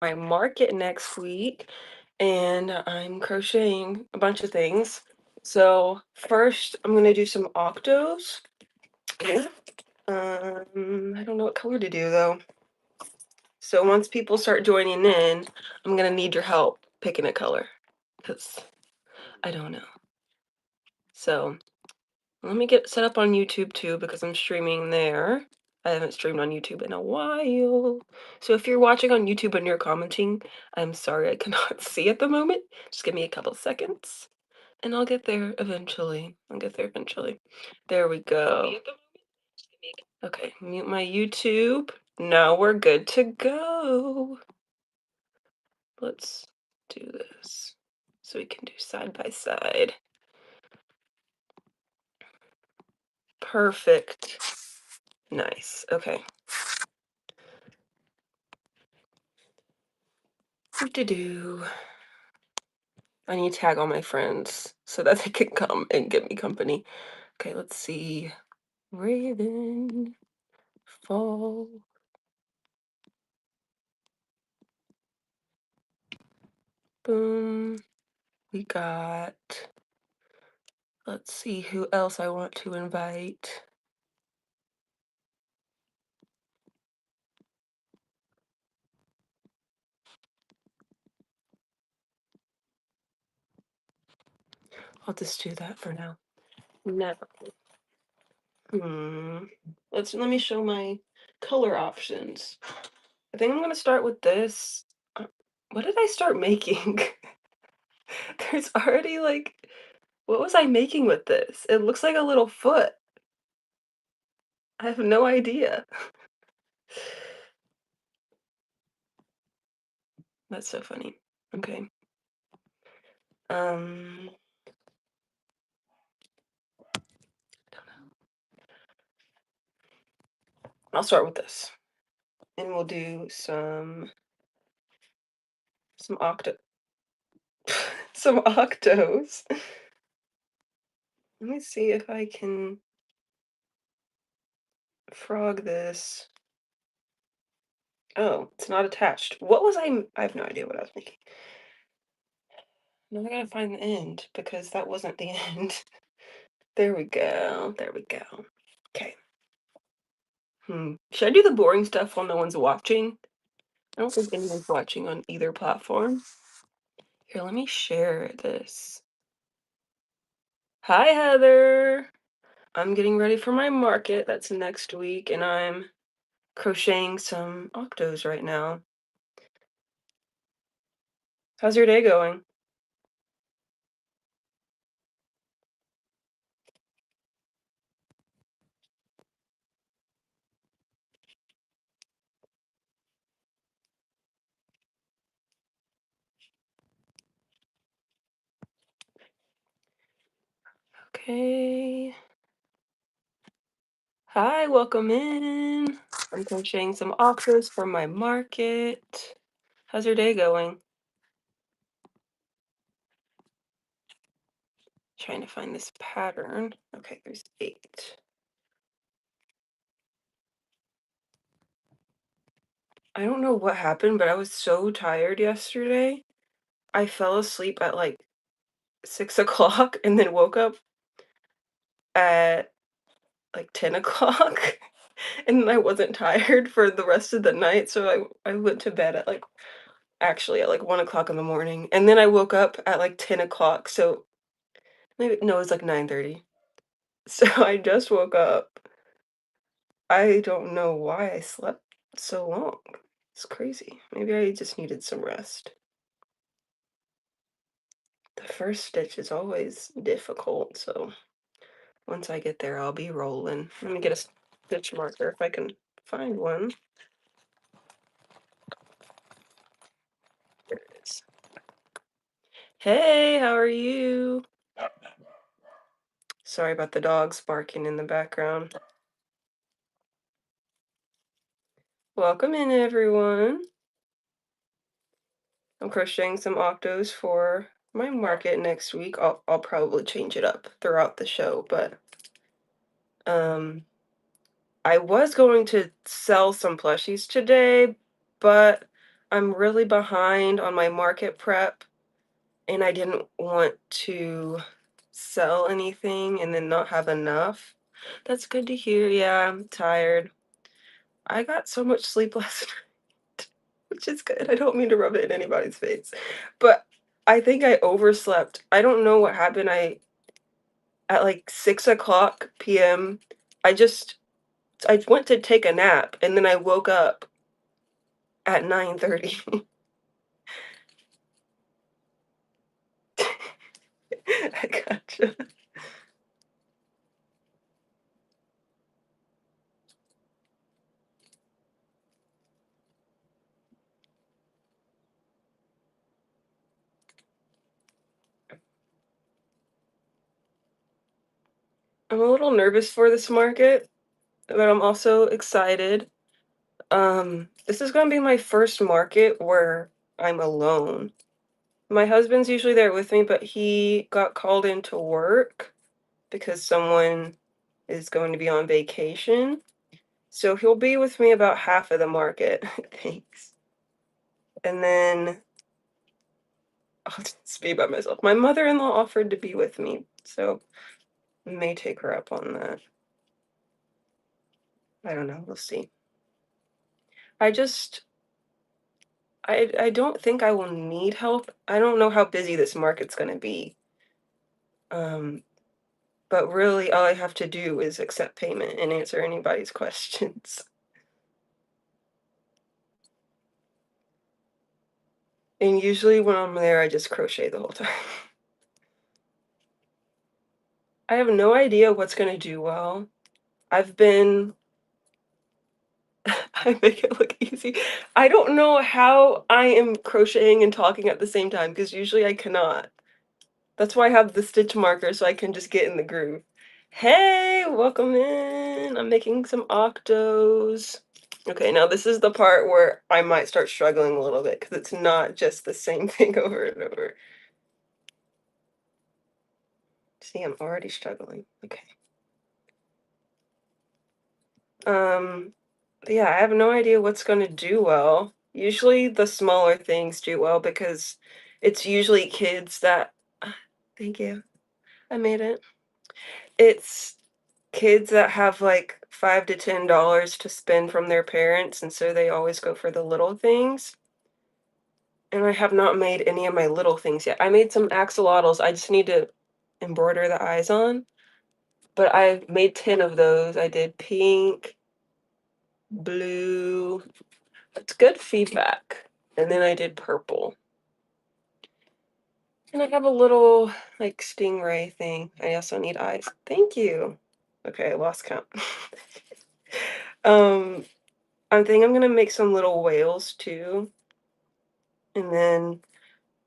my market next week, and I'm crocheting a bunch of things. So first, I'm gonna do some octos. I don't know what color to do though. So once people start joining in, I'm gonna need your help picking a color because I don't know. So let me get set up on YouTube too because I'm streaming there. I haven't streamed on YouTube in a while. So if you're watching on YouTube and you're commenting, I'm sorry I cannot see at the moment. Just give me a couple seconds and I'll get there eventually. I'll get there eventually. There we go. Okay, mute my YouTube. Now we're good to go. Let's do this so we can do side by side. Perfect. Nice. Okay. Do. I need to tag all my friends so that they can come and give me company. Okay, let's see. Raven, fall. Boom. We got, let's see who else I want to invite. I'll just do that for now. No. Let me show my color options. I think I'm gonna start with this. What did I start making? There's already like, what was I making with this? It looks like a little foot. I have no idea. That's so funny. Okay. Um, I'll start with this, and we'll do some octo some octos. Let me see if I can frog this. Oh, it's not attached. What was I have no idea what I was making. Now I gotta find the end because that wasn't the end. There we go. There we go. Okay. Should I do the boring stuff while no one's watching? I don't think anyone's watching on either platform. Here, let me share this. Hi, Heather. I'm getting ready for my market. That's next week, and I'm crocheting some octos right now. How's your day going? Okay. Hi, welcome in. I'm crocheting some octos for my market. How's your day going? Trying to find this pattern. Okay, there's 8. I don't know what happened, but I was so tired yesterday. I fell asleep at like 6 o'clock and then woke up at like 10 o'clock. And then I wasn't tired for the rest of the night, so I went to bed at like actually at like 1 o'clock in the morning. And then I woke up at like 10 o'clock. So maybe no, it was like 9:30. So I just woke up. I don't know why I slept so long. It's crazy. Maybe I just needed some rest. The first stitch is always difficult, so once I get there, I'll be rolling. Let me get a stitch marker if I can find one. There it is. Hey, how are you? Sorry about the dogs barking in the background. Welcome in, everyone. I'm crocheting some octos for my market next week. I'll probably change it up throughout the show, but I was going to sell some plushies today, but I'm really behind on my market prep, and I didn't want to sell anything and then not have enough. That's good to hear. Yeah, I'm tired. I got so much sleep last night, which is good. I don't mean to rub it in anybody's face, but I think I overslept. I don't know what happened. At like 6 o'clock p.m., I just I went to take a nap and then I woke up at 9:30. I gotcha. I'm a little nervous for this market, but I'm also excited. This is gonna be my first market where I'm alone. My husband's usually there with me, but he got called into work because someone is going to be on vacation. So he'll be with me about half of the market. Thanks. And then I'll just be by myself. My mother-in-law offered to be with me, so I may take her up on that. I don't know. We'll see. I just I don't think I will need help. I don't know how busy this market's gonna be. Um, but really all I have to do is accept payment and answer anybody's questions. And usually when I'm there, I just crochet the whole time. I have no idea what's gonna do well. I've been I make it look easy. I don't know how I am crocheting and talking at the same time because usually I cannot. That's why I have the stitch marker so I can just get in the groove. Hey, welcome in. I'm making some octos. Okay, now this is the part where I might start struggling a little bit because it's not just the same thing over and over. See, I'm already struggling. Okay. Um, yeah, I have no idea what's gonna do well. Usually the smaller things do well because it's usually kids that thank you. I made it. It's kids that have like $5 to $10 to spend from their parents, and so they always go for the little things. And I have not made any of my little things yet. I made some axolotls. I just need to embroider the eyes on. But I made 10 of those. I did pink, blue. It's good feedback. And then I did purple. And I have a little like stingray thing. I also need eyes. Thank you. Okay, I lost count. um, I think I'm gonna make some little whales too. And then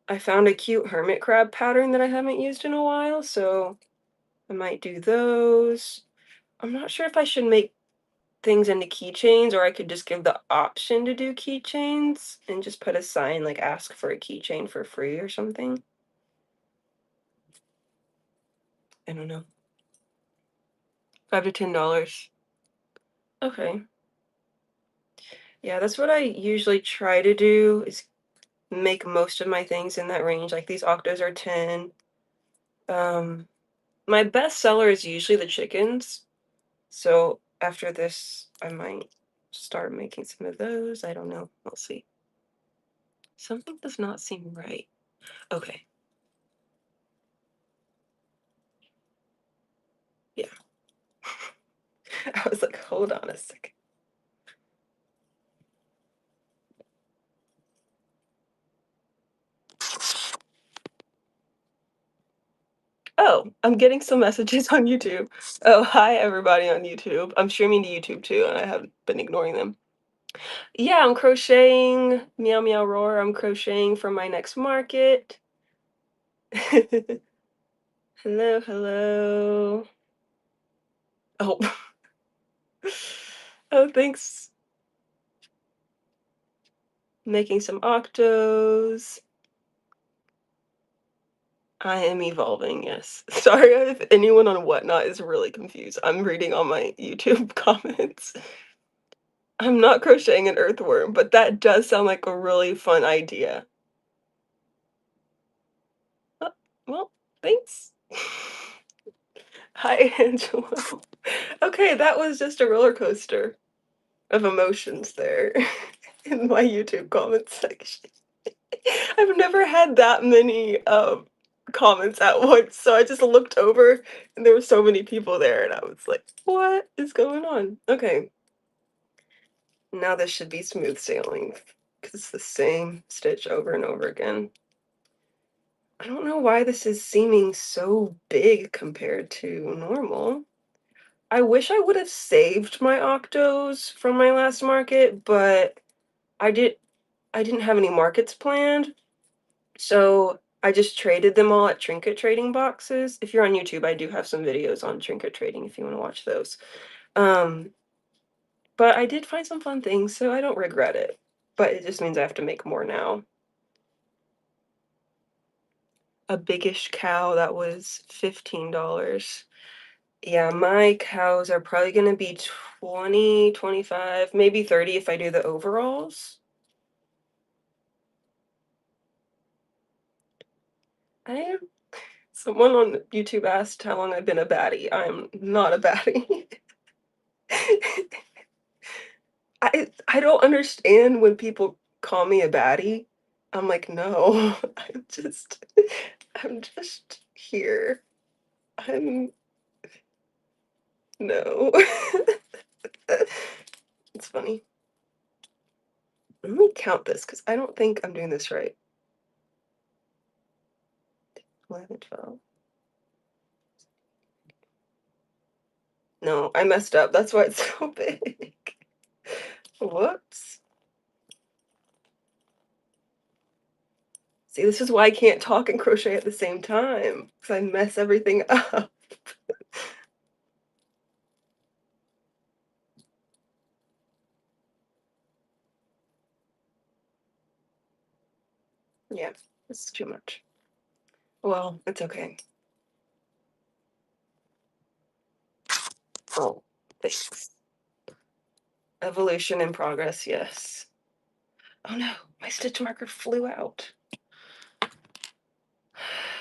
I found a cute hermit crab pattern that I haven't used in a while, so I might do those. I'm not sure if I should make things into keychains or I could just give the option to do keychains and just put a sign like ask for a keychain for free or something. I don't know. $5 to $10. Okay. Yeah, that's what I usually try to do is make most of my things in that range. Like these octos are 10. Um, my best seller is usually the chickens. So after this, I might start making some of those. I don't know. We'll see. Something does not seem right. Okay. Yeah. I was like, hold on a second. Oh, I'm getting some messages on YouTube. Oh, hi everybody on YouTube. I'm streaming to YouTube too, and I have been ignoring them. Yeah, I'm crocheting. Meow meow roar. I'm crocheting for my next market. Hello, hello. Oh. Oh, thanks. Making some octos. I am evolving, yes. Sorry if anyone on Whatnot is really confused. I'm reading all my YouTube comments. I'm not crocheting an earthworm, but that does sound like a really fun idea. Uh, well, thanks. Hi, Angela. Okay, that was just a roller coaster of emotions there in my YouTube comment section. I've never had that many comments at once, so I just looked over and there were so many people there, and I was like, "What is going on?" Okay, now this should be smooth sailing because it's the same stitch over and over again. I don't know why this is seeming so big compared to normal. I wish I would have saved my Octos from my last market, but I did I didn't have any markets planned, so I just traded them all at trinket trading boxes. If you're on YouTube, I do have some videos on trinket trading if you want to watch those. Um, but I did find some fun things, so I don't regret it. But it just means I have to make more now. A biggish cow that was $15. Yeah, my cows are probably gonna be 20, 25, maybe 30 if I do the overalls. I Someone on YouTube asked how long I've been a baddie. I'm not a baddie. I don't understand when people call me a baddie. I'm like, "No, I'm just here. I'm no." It's funny. Let me count this because I don't think I'm doing this right. 11, 12. No, I messed up. That's why it's so big. Whoops. See, this is why I can't talk and crochet at the same time, because I mess everything up. Yeah, it's too much. Well, it's okay. Oh, thanks. Evolution in progress, yes. Oh no, my stitch marker flew out.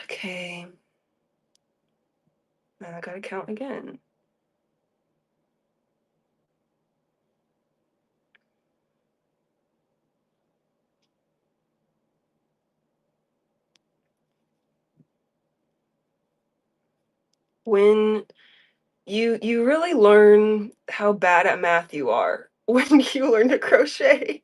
Okay. Now I gotta count again. When you really learn how bad at math you are when you learn to crochet.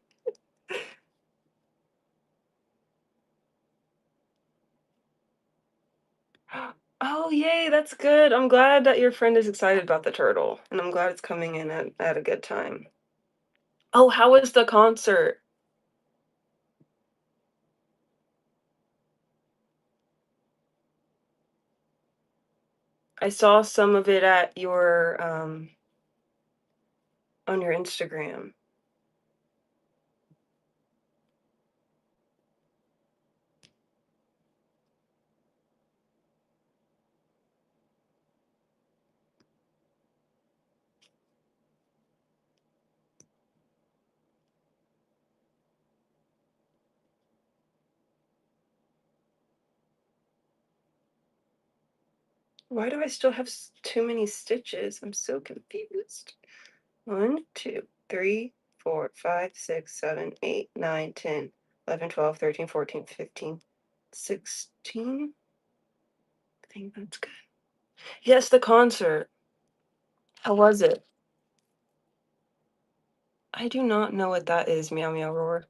Oh, yay, that's good. I'm glad that your friend is excited about the turtle, and I'm glad it's coming in at a good time. Oh, how was the concert? I saw some of it at your on your Instagram. Why do I still have too many stitches? I'm so confused. 1, 2, 3, 4, 5, 6, 7, 8, 9, 10, 11, 12, 13, 14, 15, 16. I think that's good. Yes, the concert. How was it? I do not know what that is, meow meow roar.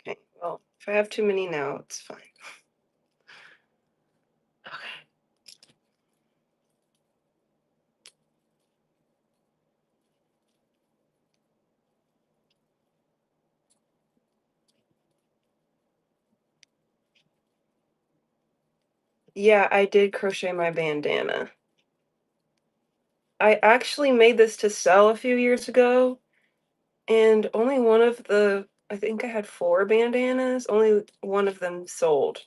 Okay, well, if I have too many now, it's fine. Okay. Yeah, I did crochet my bandana. I actually made this to sell a few years ago, and only one of the I think I had 4 bandanas, only one of them sold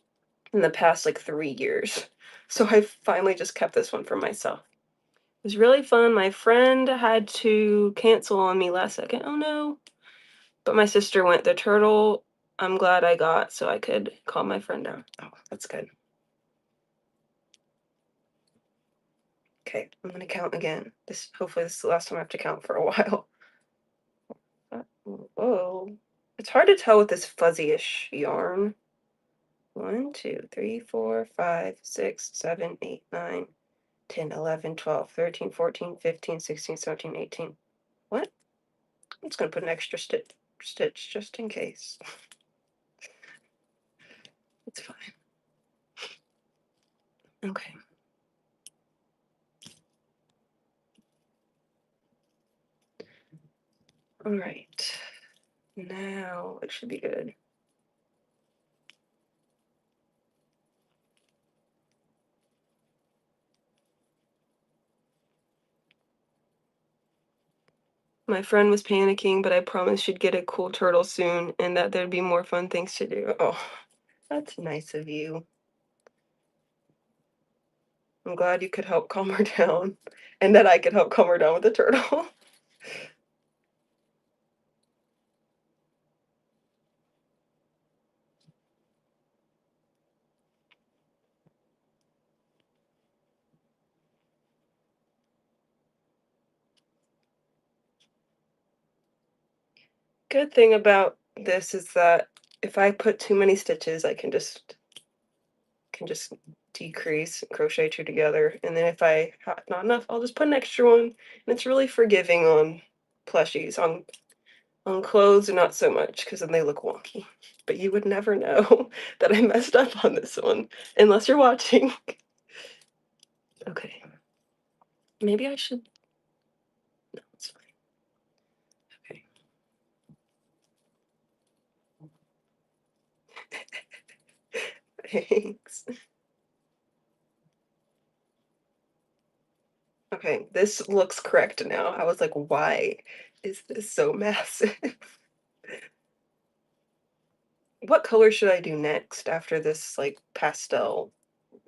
in the past, like, 3 years. So I finally just kept this one for myself. was really fun. My friend had to cancel on me last second. Oh no. But my sister went. The turtle, I'm glad I got so I could calm my friend down. Oh, that's good. Okay, I'm gonna count again. Hopefully this is the last time I have to count for a while. Whoa. It's hard to tell with this fuzzy-ish yarn. 1, 2, 3, 4, 5, 6, 7, 8, 9, 10, 11, 12, 13, 14, 15, 16, 17, 18. What? I'm just gonna put an extra stitch just in case. It's fine. Okay. All right. Now it should be good. My friend was panicking, but I promised she'd get a cool turtle soon and that there'd be more fun things to do. Oh, that's nice of you. I'm glad you could help calm her down and that I could help calm her down with the turtle. Good thing about this is that if I put too many stitches, I can just decrease, crochet two together, and then if I have not enough, I'll just put an extra one. And it's really forgiving on plushies. On clothes, not so much, because then they look wonky. But you would never know that I messed up on this one, unless you're watching. Okay. Maybe I should. No, it's fine. Okay. Thanks. Okay, this looks correct now. I was like, why is this so massive? What color should I do next after this, like, pastel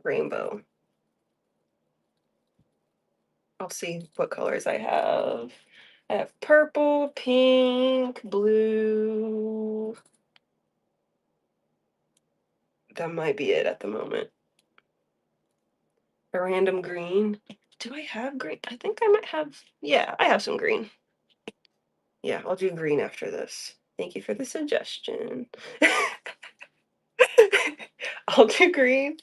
rainbow? I'll see what colors I have. I have purple, pink, blue. That might be it at the moment. A random green. Do I have green? I think I might have, yeah, I have some green. Yeah, I'll do green after this. Thank you for the suggestion. I'll do green.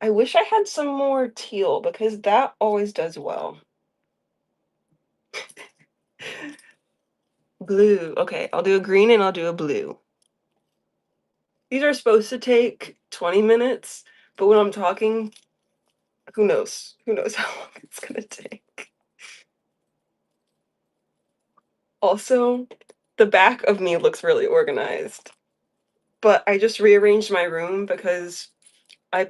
I wish I had some more teal because that always does well. Blue. Okay, I'll do a green and I'll do a blue. These are supposed to take 20 minutes, but when I'm talking, who knows? Who knows how long it's gonna take. Also, the back of me looks really organized, but I just rearranged my room because my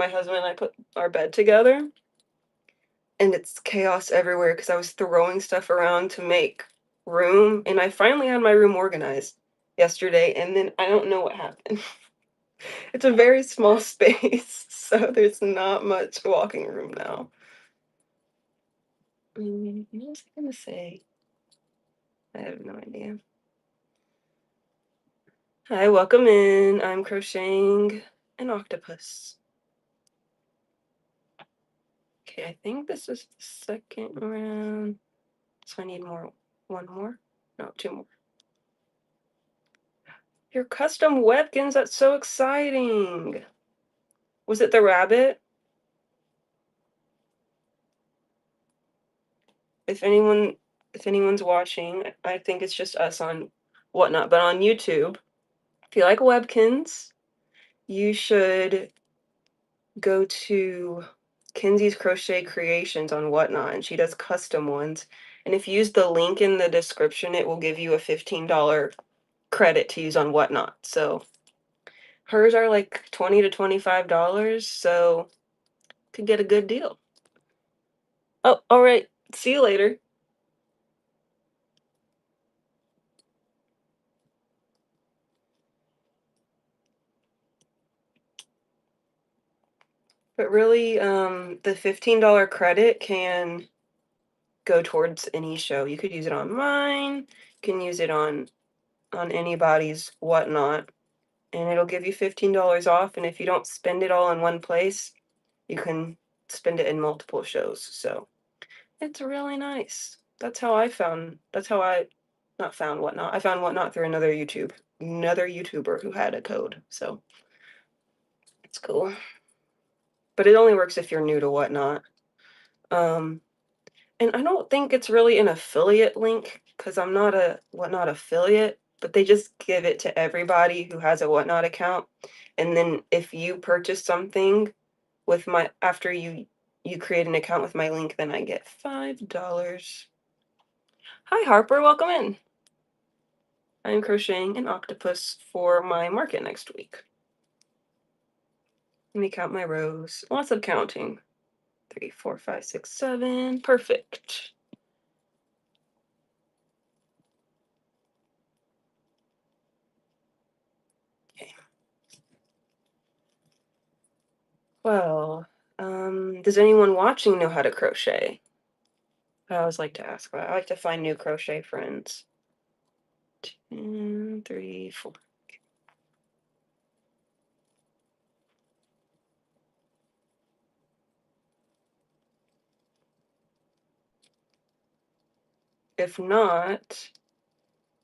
husband and I put our bed together, and it's chaos everywhere because I was throwing stuff around to make room, and I finally had my room organized yesterday, and then I don't know what happened. It's a very small space, so there's not much walking room now. What was I gonna say? I have no idea. Hi, welcome in. I'm crocheting an octopus. Okay, I think this is the second round. So I need one more? No, two more. Your custom Webkins, that's so exciting. Was it the rabbit? If anyone's watching, I think it's just us on Whatnot, but on YouTube, if you like Webkins, you should go to Kenzie's Crochet Creations on Whatnot, and she does custom ones. And if you use the link in the description, it will give you a $15 credit to use on Whatnot. So hers are like $20 to $25, so could get a good deal. Oh, all right. See you later. But really, the $15 credit can go towards any show. You could use it on mine, you can use it on anybody's whatnot, and it'll give you $15 off, and if you don't spend it all in one place, you can spend it in multiple shows, so it's really nice. That's how I not found Whatnot. I found Whatnot through another YouTuber who had a code, so it's cool. But it only works if you're new to Whatnot. Um, and I don't think it's really an affiliate link because I'm not a Whatnot affiliate, but they just give it to everybody who has a Whatnot account. And then if you purchase something with my after you create an account with my link, then I get $5. Hi Harper, welcome in. I'm crocheting an octopus for my market next week. Let me count my rows. Lots of counting. 3, 4, 5, 6, 7. Perfect. Okay. Well, does anyone watching know how to crochet? I always like to ask that. I like to find new crochet friends. 2, 3, 4. If not,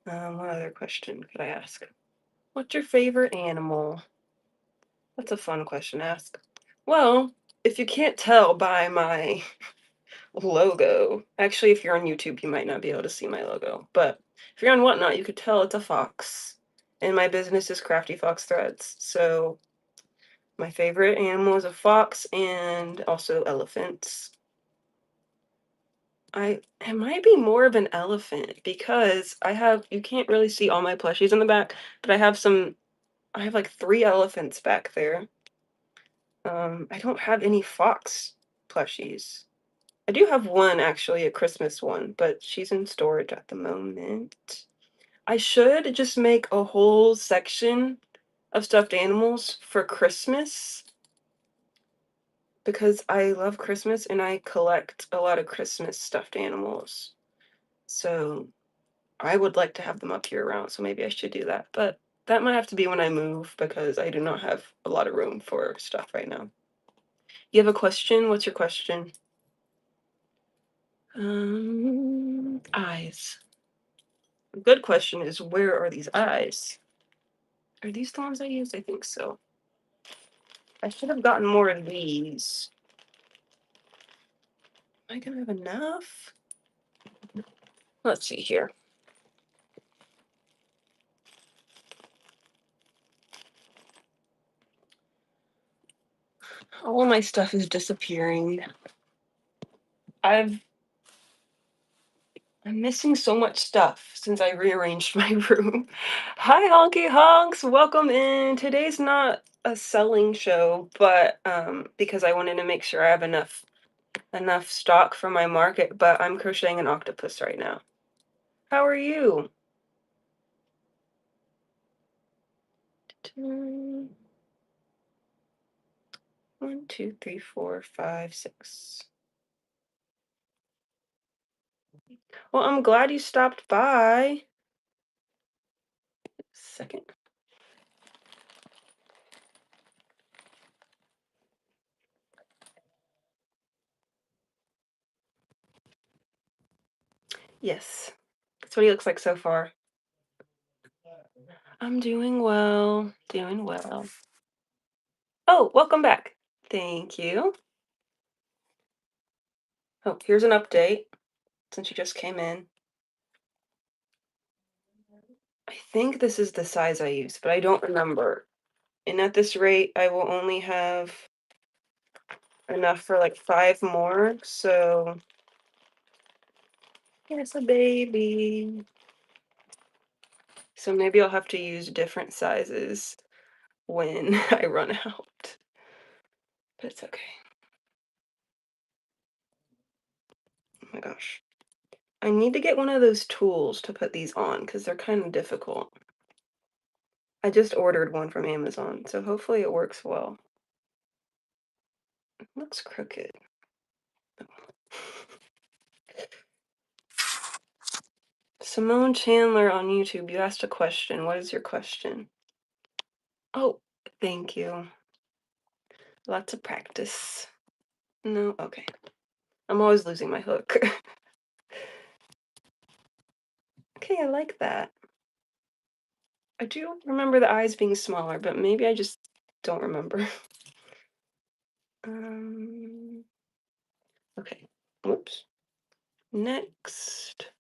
what other question could I ask? What's your favorite animal? That's a fun question to ask. Well, if you can't tell by my logo, actually, if you're on YouTube, you might not be able to see my logo, but if you're on Whatnot, you could tell it's a fox. And my business is Crafty Fox Threads. So my favorite animal is a fox and also elephants. It might be more of an elephant because you can't really see all my plushies in the back, but I have like 3 elephants back there. I don't have any fox plushies. I do have one actually, a Christmas one, but she's in storage at the moment. I should just make a whole section of stuffed animals for Christmas because I love Christmas and I collect a lot of Christmas stuffed animals. So I would like to have them up year round, so maybe I should do that. But that might have to be when I move because I do not have a lot of room for stuff right now. You have a question? What's your question? Eyes. A good question is where are these eyes? Are these the ones I used? I think so. I should have gotten more of these. Am I gonna have enough? Let's see here. All my stuff is disappearing. I'm missing so much stuff since I rearranged my room. Hi, honky honks. Welcome in. Today's not a selling show, but because I wanted to make sure I have enough stock for my market, but I'm crocheting an octopus right now. How are you? 1, 2, 3, 4, 5, 6. Well, I'm glad you stopped by. Second. Yes, that's what he looks like so far. I'm doing well, doing well. Oh, welcome back. Thank you. Oh, here's an update since you just came in. I think this is the size I used, but I don't remember. And at this rate, I will only have enough for like 5 more, so here's a baby. So maybe I'll have to use different sizes when I run out, but it's okay. Oh my gosh. I need to get one of those tools to put these on because they're kind of difficult. I just ordered one from Amazon, so hopefully it works well. It looks crooked. Simone Chandler on YouTube, you asked a question. What is your question? Oh, thank you. Lots of practice. No, okay. I'm always losing my hook. Okay, I like that. I do remember the eyes being smaller, but maybe I just don't remember. Um, okay. Whoops. Next,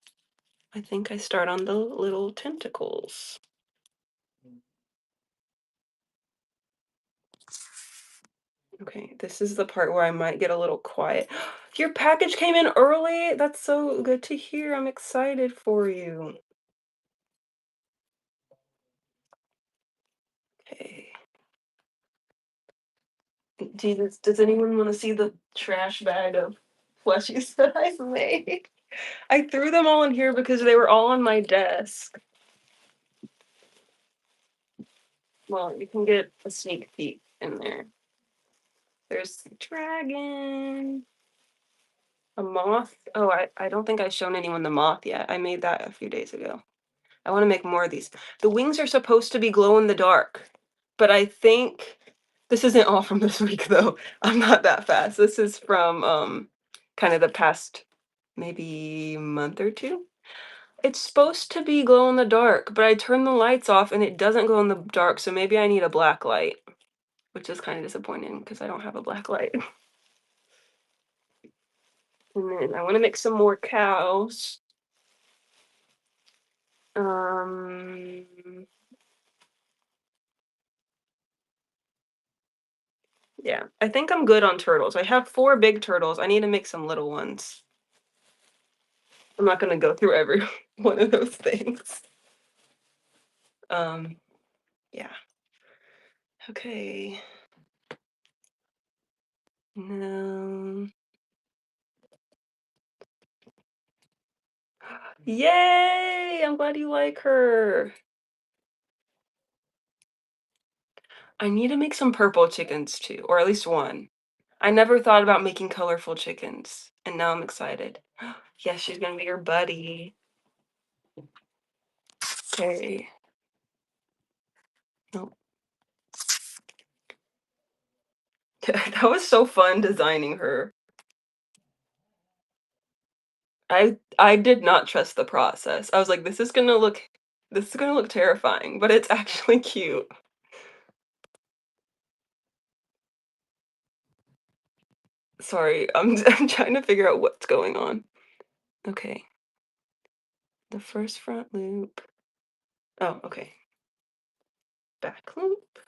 I think I start on the little tentacles. Okay, this is the part where I might get a little quiet. Your package came in early? That's so good to hear. I'm excited for you. Okay. Does anyone want to see the trash bag of plushies that I made? I threw them all in here because they were all on my desk. Well, you can get a sneak peek in there. There's a dragon, a moth. Oh, I don't think I've shown anyone the moth yet. I made that a few days ago. I want to make more of these. The wings are supposed to be glow in the dark, but I think this isn't all from this week though. I'm not that fast. This is from kind of the past maybe month or two. It's supposed to be glow in the dark, but I turned the lights off and it doesn't glow in the dark, so maybe I need a black light, which is kind of disappointing because I don't have a black light. And then I want to make some more cows. Um, yeah, I think I'm good on turtles. I have 4 big turtles. I need to make some little ones. I'm not gonna go through every one of those things. Um, yeah. Okay. No. Yay! I'm glad you like her. I need to make some purple chickens too, or at least one. I never thought about making colorful chickens, and now I'm excited. Yes, she's gonna be your buddy. Okay. Nope. That was so fun designing her. I did not trust the process. I was like, this is gonna look terrifying, but it's actually cute. Sorry, I'm trying to figure out what's going on. Okay. The first front loop. Oh, okay. Back loop.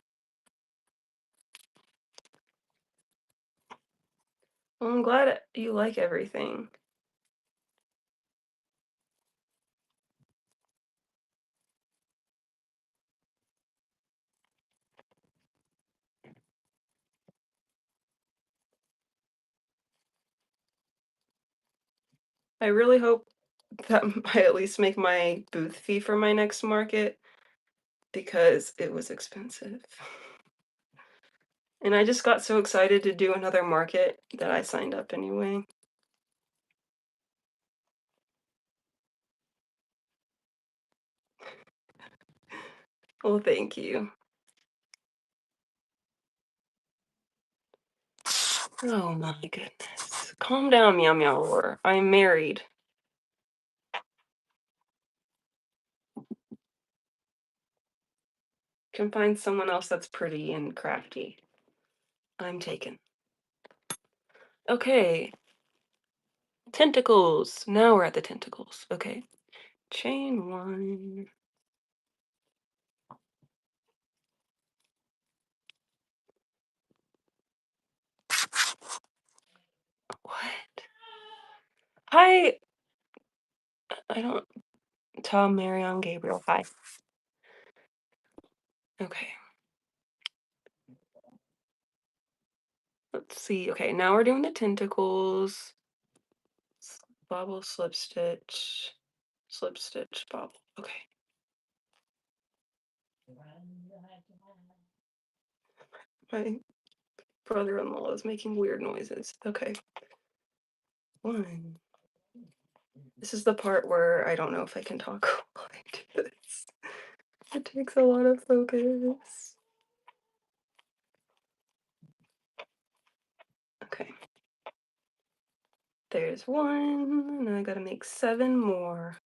Well, I'm glad you like everything. I really hope that I at least make my booth fee for my next market because it was expensive. And I just got so excited to do another market that I signed up anyway. Well, thank you. Oh my goodness. Calm down, Meow Meow Roar. I'm married. Can find someone else that's pretty and crafty. I'm taken. Okay. Tentacles. Now we're at the tentacles. Okay. Chain 1. What? Hi. I don't. Tom, Marion, Gabriel. Hi. Okay. Let's see. Okay, now we're doing the tentacles. Bobble, slip stitch, bobble. Okay. Right. brother-in-law is making weird noises. Okay. One. This is the part where I don't know if I can talk while I do this. It takes a lot of focus. Okay. There's one, and I gotta make 7 more.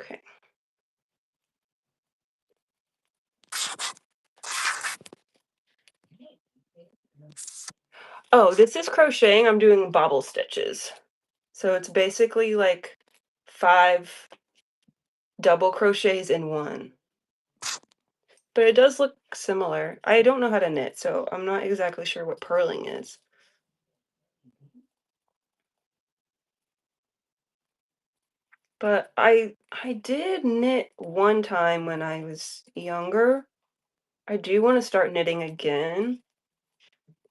Okay. Oh, this is crocheting. I'm doing bobble stitches. So it's basically like 5 double crochets in one. But it does look similar. I don't know how to knit, so I'm not exactly sure what purling is. But I did knit one time when I was younger. I do want to start knitting again,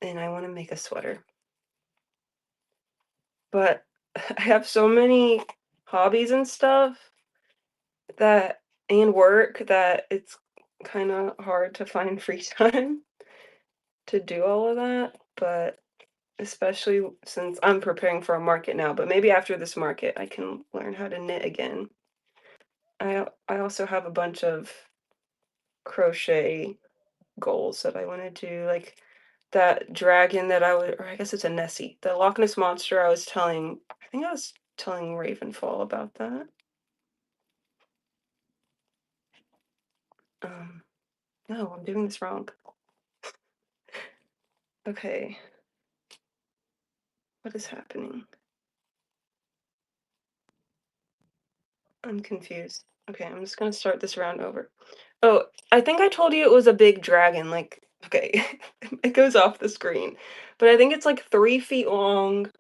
and I want to make a sweater. But I have so many hobbies and stuff that and work that it's kind of hard to find free time to do all of that, but especially since I'm preparing for a market now, but maybe after this market I can learn how to knit again. I also have a bunch of crochet goals that I want to do, like that dragon that I would, or I guess it's a Nessie, the Loch Ness monster I think I was telling Ravenfall about that. Um, no, I'm doing this wrong. Okay, what is happening? I'm confused. Okay, I'm just gonna start this round over. Oh, I think I told you it was a big dragon, like, okay, it goes off the screen. But I think it's like 3 feet long.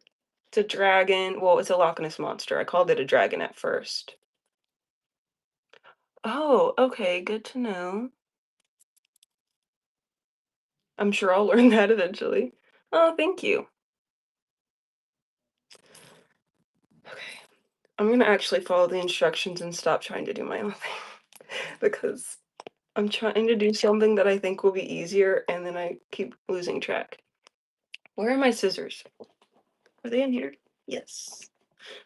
It's a dragon. Well, it's a Loch Ness monster. I called it a dragon at first. Oh, okay, good to know. I'm sure I'll learn that eventually. Oh, thank you. Okay, I'm gonna actually follow the instructions and stop trying to do my own thing because I'm trying to do something that I think will be easier and then I keep losing track. Where are my scissors? Are they in here? Yes.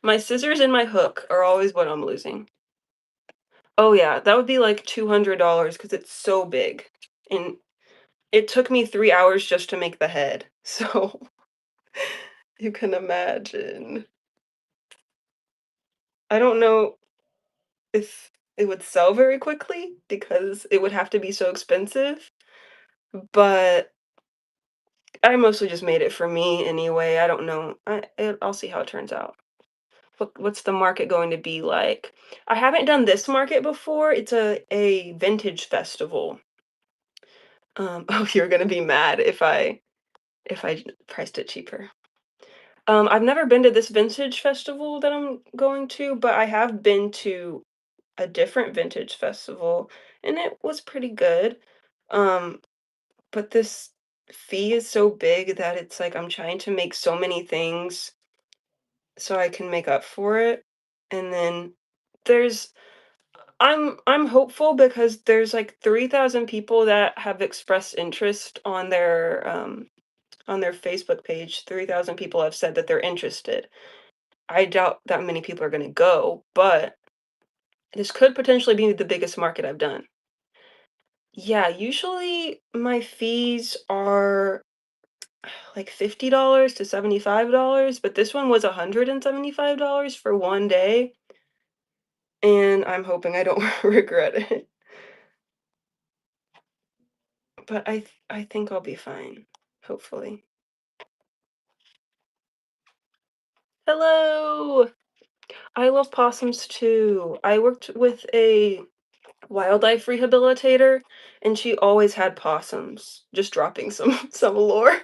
My scissors and my hook are always what I'm losing. Oh yeah, that would be like $200 because it's so big. And it took me 3 hours just to make the head. So you can imagine. I don't know if it would sell very quickly because it would have to be so expensive, but I mostly just made it for me anyway. I don't know. I'll see how it turns out. What's the market going to be like? I haven't done this market before. It's a vintage festival. Oh, you're gonna be mad if I priced it cheaper. I've never been to this vintage festival that I'm going to, but I have been to a different vintage festival, and it was pretty good. Um, but this fee is so big that it's like I'm trying to make so many things so I can make up for it. And then there's I'm hopeful because there's like 3,000 people that have expressed interest on their Facebook page. 3,000 people have said that they're interested. I doubt that many people are going to go, but this could potentially be the biggest market I've done. Yeah, usually my fees are like $50 to $75, but this one was $175 for one day, and I'm hoping I don't regret it. But I think I'll be fine, hopefully. Hello! I love possums too. I worked with a wildlife rehabilitator, and she always had possums. Just dropping some some lore.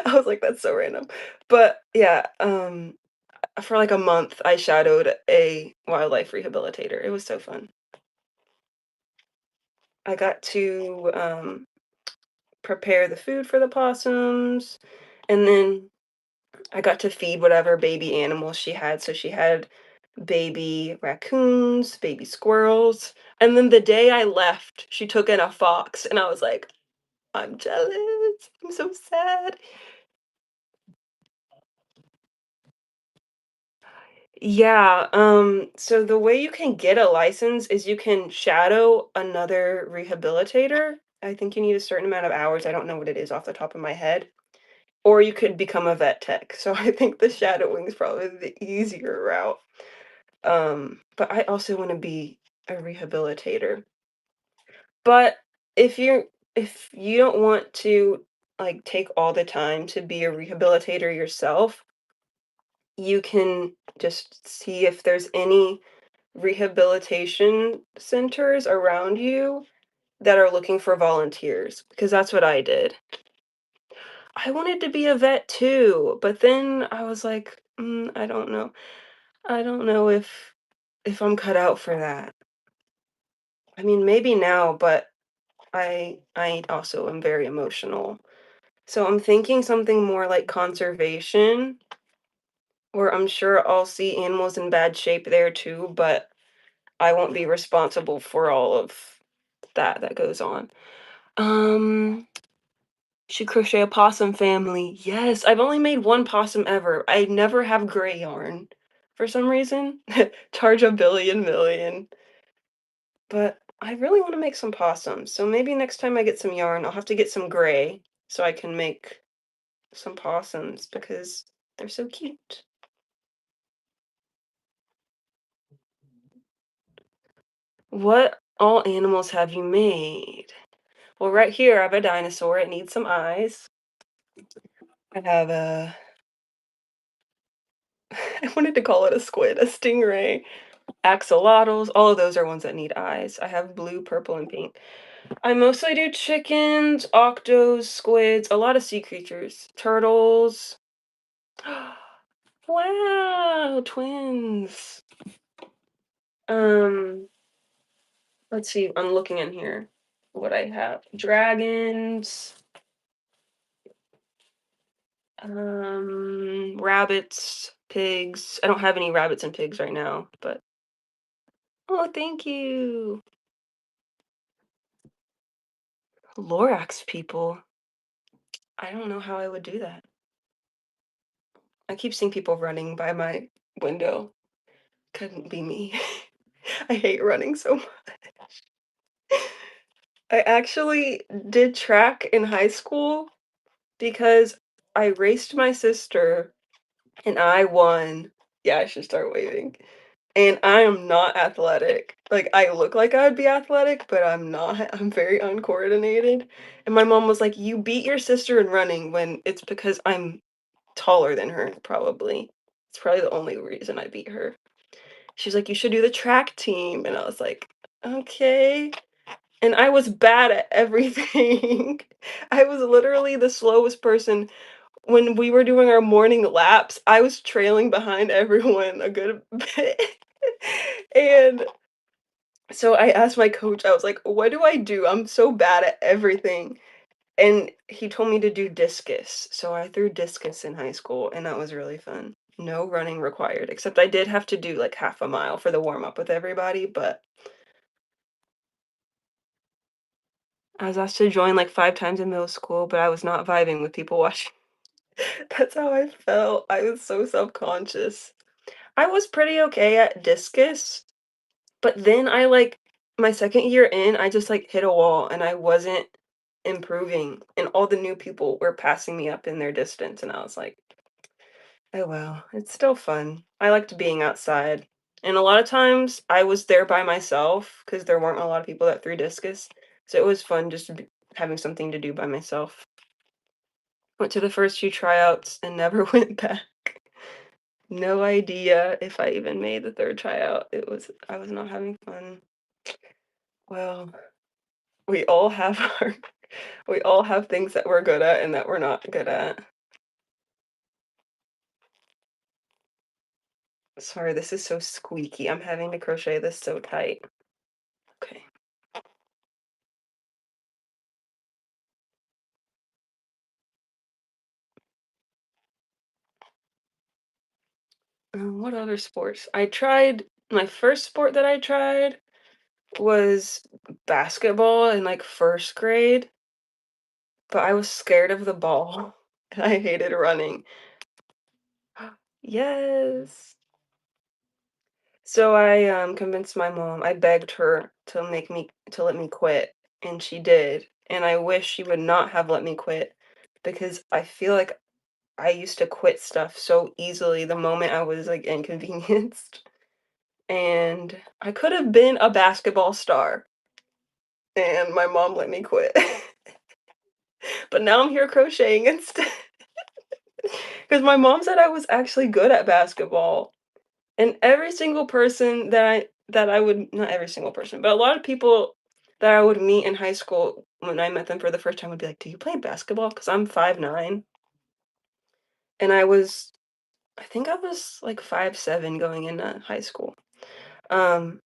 I was like, that's so random. But yeah, for like a month, I shadowed a wildlife rehabilitator. It was so fun. I got to prepare the food for the possums, and then I got to feed whatever baby animals she had. So she had baby raccoons, baby squirrels. And then the day I left, she took in a fox, and I was like, I'm jealous. I'm so sad. Yeah, so the way you can get a license is you can shadow another rehabilitator. I think you need a certain amount of hours. I don't know what it is off the top of my head. Or you could become a vet tech. So I think the shadowing is probably the easier route. But I also want to be a rehabilitator. But if you don't want to like take all the time to be a rehabilitator yourself, you can just see if there's any rehabilitation centers around you that are looking for volunteers, because that's what I did. I wanted to be a vet too, but then I was like, I don't know. I don't know if I'm cut out for that. I mean, maybe now, but I also am very emotional. So I'm thinking something more like conservation, where I'm sure I'll see animals in bad shape there too, but I won't be responsible for all of that goes on. Um, should crochet a possum family. Yes, I've only made one possum ever. I never have gray yarn for some reason. Charge a billion million. But I really want to make some possums. So maybe next time I get some yarn, I'll have to get some gray so I can make some possums because they're so cute. What all animals have you made? Well, right here I have a dinosaur. It needs some eyes. I have a I wanted to call it a squid, a stingray. Axolotls, all of those are ones that need eyes. I have blue, purple, and pink. I mostly do chickens, octos, squids, a lot of sea creatures, turtles. Wow, twins. Um, let's see. I'm looking in here. What I have: dragons, rabbits, pigs. I don't have any rabbits and pigs right now, but oh, thank you. Lorax people. I don't know how I would do that. I keep seeing people running by my window. Couldn't be me. I hate running so much. I actually did track in high school because I raced my sister and I won. Yeah, I should start waving. And I am not athletic. Like, I look like I would be athletic, but I'm not. I'm very uncoordinated. And my mom was like, "You beat your sister in running," when it's because I'm taller than her, probably. It's probably the only reason I beat her. She's like, "You should do the track team." And I was like, "Okay." And I was bad at everything. I was literally the slowest person. When we were doing our morning laps, I was trailing behind everyone a good bit. And so I asked my coach, I was like, "What do I do? I'm so bad at everything." And he told me to do discus. So I threw discus in high school, and that was really fun. No running required, except I did have to do like half a mile for the warm up with everybody, but I was asked to join like 5 times in middle school, but I was not vibing with people watching. That's how I felt. I was so self-conscious. I was pretty okay at discus, but then I like my second year in, I just like hit a wall and I wasn't improving. And all the new people were passing me up in their distance. And I was like, oh well, it's still fun. I liked being outside. And a lot of times I was there by myself because there weren't a lot of people that threw discus. So it was fun just having something to do by myself. Went to the first few tryouts and never went back. No idea if I even made the third tryout. I was not having fun. Well, we all have we all have things that we're good at and that we're not good at. Sorry, this is so squeaky. I'm having to crochet this so tight. Okay. What other sports? I tried my first sport that I tried was basketball in like first grade, but I was scared of the ball and I hated running. Yes. So I convinced my mom. I begged her to let me quit, and she did. And I wish she would not have let me quit because I feel like I used to quit stuff so easily the moment I was like inconvenienced. And I could have been a basketball star, and my mom let me quit. But now I'm here crocheting instead. Because my mom said I was actually good at basketball. And every single person that I would, not every single person, but a lot of people that I would meet in high school when I met them for the first time would be like, "Do you play basketball?" Because I'm 5'9", and I think I was like 5'7" going into high school. Um,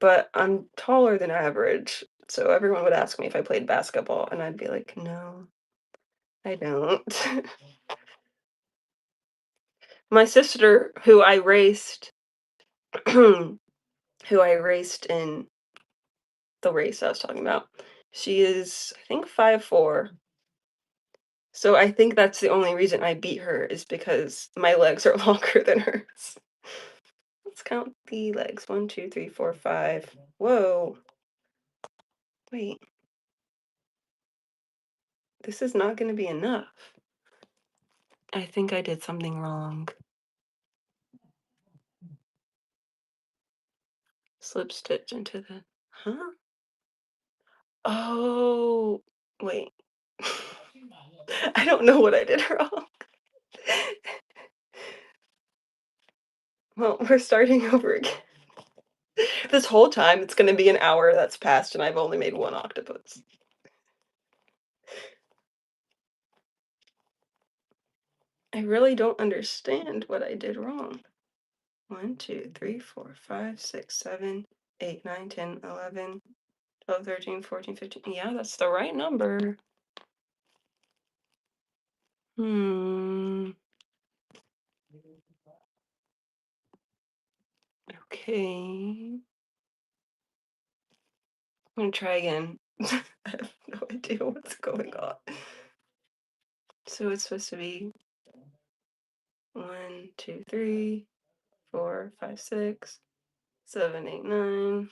but I'm taller than average, so everyone would ask me if I played basketball, and I'd be like, "No, I don't." My sister, who I raced in the race I was talking about, she is, I think, 5'4". So I think that's the only reason I beat her is because my legs are longer than hers. Let's count the legs. 1, 2, 3, 4, 5. Whoa. Wait, this is not going to be enough. I think I did something wrong. Slip stitch into the. Huh? Oh, wait. I don't know what I did wrong. Well, we're starting over again. This whole time, it's going to be an hour that's passed, and I've only made one octopus. I really don't understand what I did wrong. 1, 2, 3, 4, 5, 6, 7, 8, 9, 10, 11, 12, 13, 14, 15. Yeah, that's the right number. Hmm. Okay. I'm gonna try again. I have no idea what's going on. So it's supposed to be 1, 2, 3, 4, 5, 6, 7, 8, 9,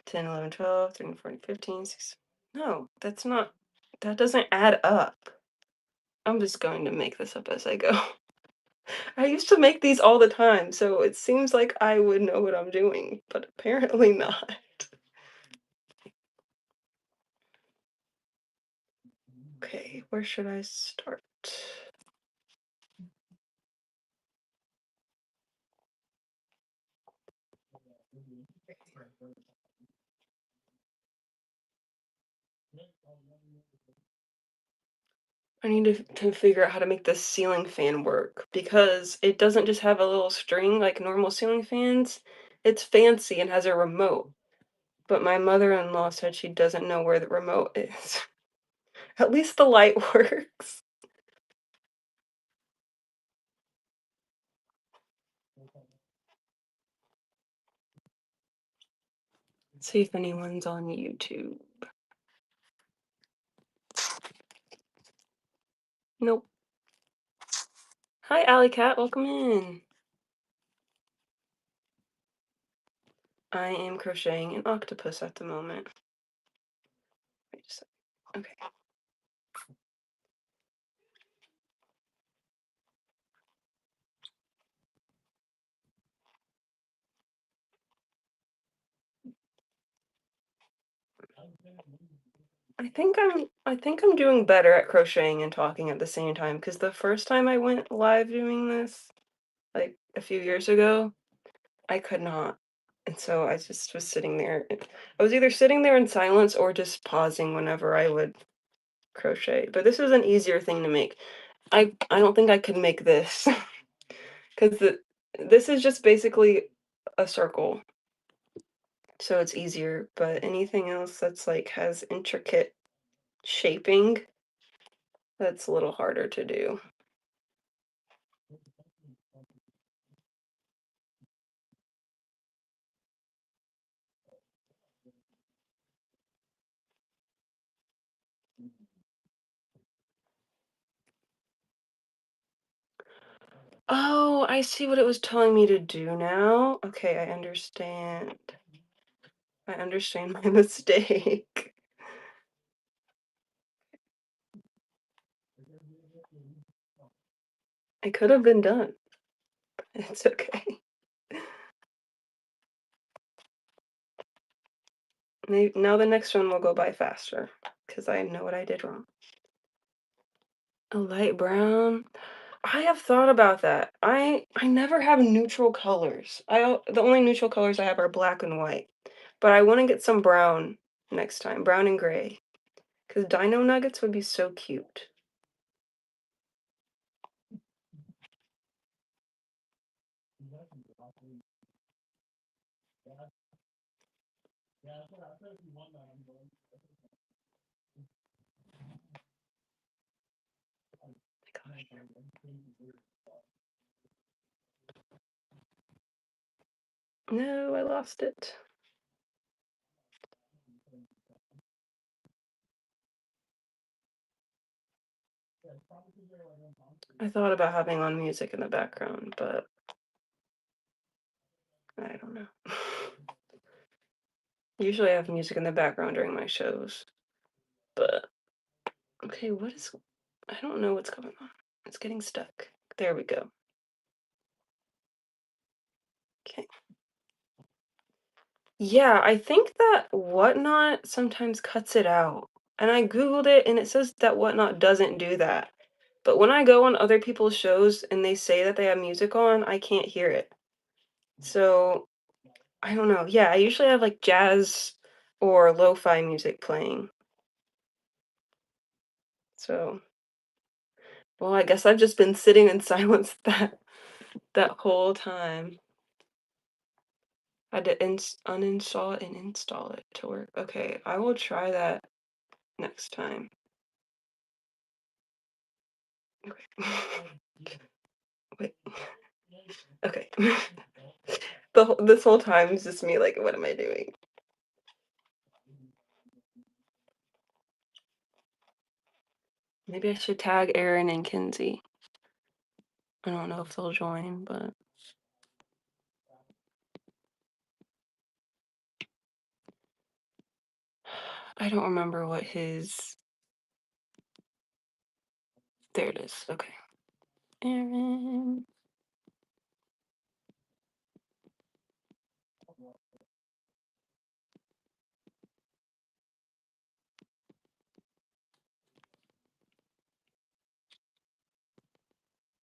10, 11, 12, 13, 14, 15, 16. No, that's not, that doesn't add up. I'm just going to make this up as I go. I used to make these all the time, so it seems like I would know what I'm doing, but apparently not. Okay, where should I start? I need to figure out how to make this ceiling fan work because it doesn't just have a little string like normal ceiling fans. It's fancy and has a remote. But my mother-in-law said she doesn't know where the remote is. At least the light works. Let's see if anyone's on YouTube. Nope. Hi, Alley Cat, welcome in. I am crocheting an octopus at the moment. Wait a second. Okay. I think I'm doing better at crocheting and talking at the same time because the first time I went live doing this, like a few years ago, I could not. And so I just was sitting there. I was either sitting there in silence or just pausing whenever I would crochet. But this is an easier thing to make. I don't think I could make this because this is just basically a circle. So it's easier, but anything else that's like has intricate shaping, that's a little harder to do. Oh, I see what it was telling me to do now. Okay, I understand. I understand my mistake. It could have been done. It's okay. Now the next one will go by faster because I know what I did wrong. A light brown. I have thought about that. I never have neutral colors. The only neutral colors I have are black and white. But I want to get some brown next time, brown and gray, because dino nuggets would be so cute. No, I lost it. I thought about having on music in the background, but I don't know. Usually I have music in the background during my shows, but okay, I don't know what's going on. It's getting stuck. There we go. Okay. Yeah, I think that Whatnot sometimes cuts it out. And I Googled it and it says that Whatnot doesn't do that. But when I go on other people's shows and they say that they have music on, I can't hear it. So I don't know. Yeah, I usually have like jazz or lo-fi music playing. So, well, I guess I've just been sitting in silence that whole time. I had to uninstall it and install it to work. Okay, I will try that next time. Okay. Wait. Okay. This whole time is just me like, what am I doing? Maybe I should tag Erin and Kinsey. I don't know if they'll join, but I don't remember what his. There it is. Okay. Erin.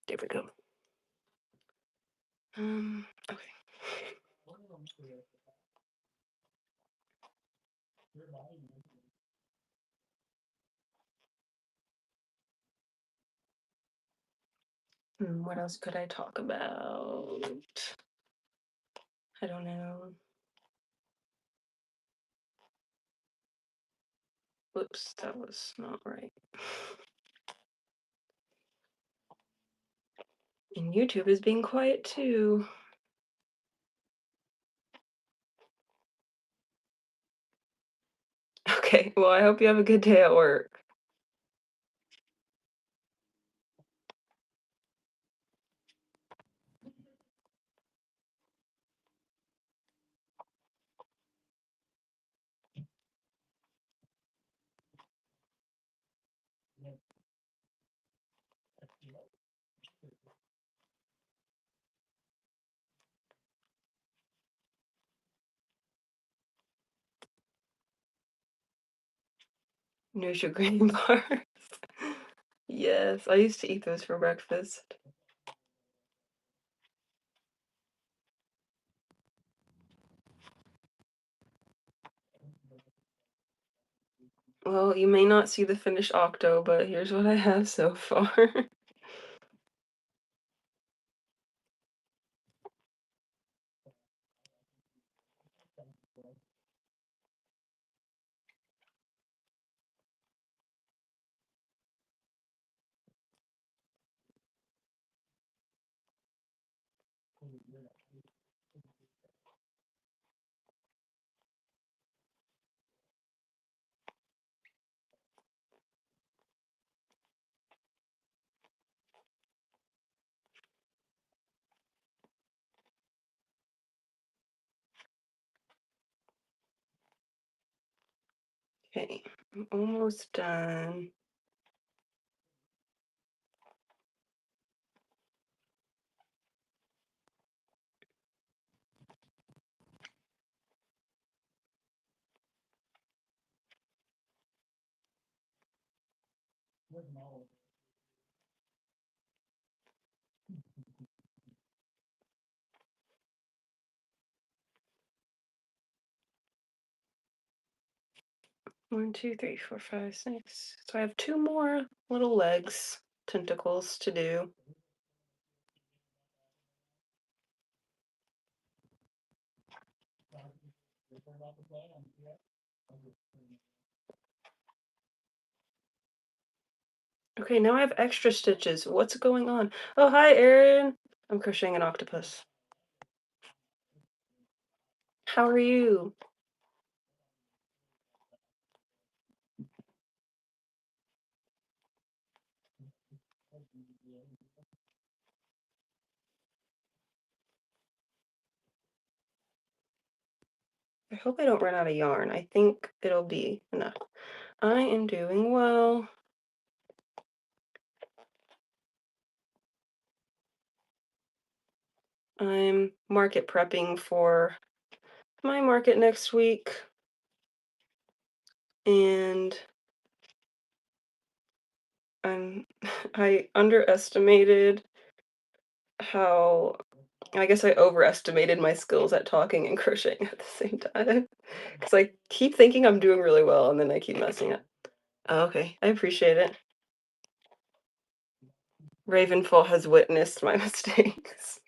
There we go. Okay. What else could I talk about? I don't know. Whoops, that was not right. And YouTube is being quiet too. Okay, well, I hope you have a good day at work. Nutri-Grain bars. Yes, I used to eat those for breakfast. Well, you may not see the finished octo, but here's what I have so far. I'm almost done. One, two, three, four, five, six. So I have two more little legs, tentacles to do. Okay, now I have extra stitches. What's going on? Oh, hi, Erin. I'm crocheting an octopus. How are you? I hope I don't run out of yarn. I think it'll be enough. I am doing well. I'm market prepping for my market next week. And I underestimated how, I guess I overestimated my skills at talking and crocheting at the same time. Because I keep thinking I'm doing really well and then I keep messing up. Oh, okay, I appreciate it. Ravenfall has witnessed my mistakes.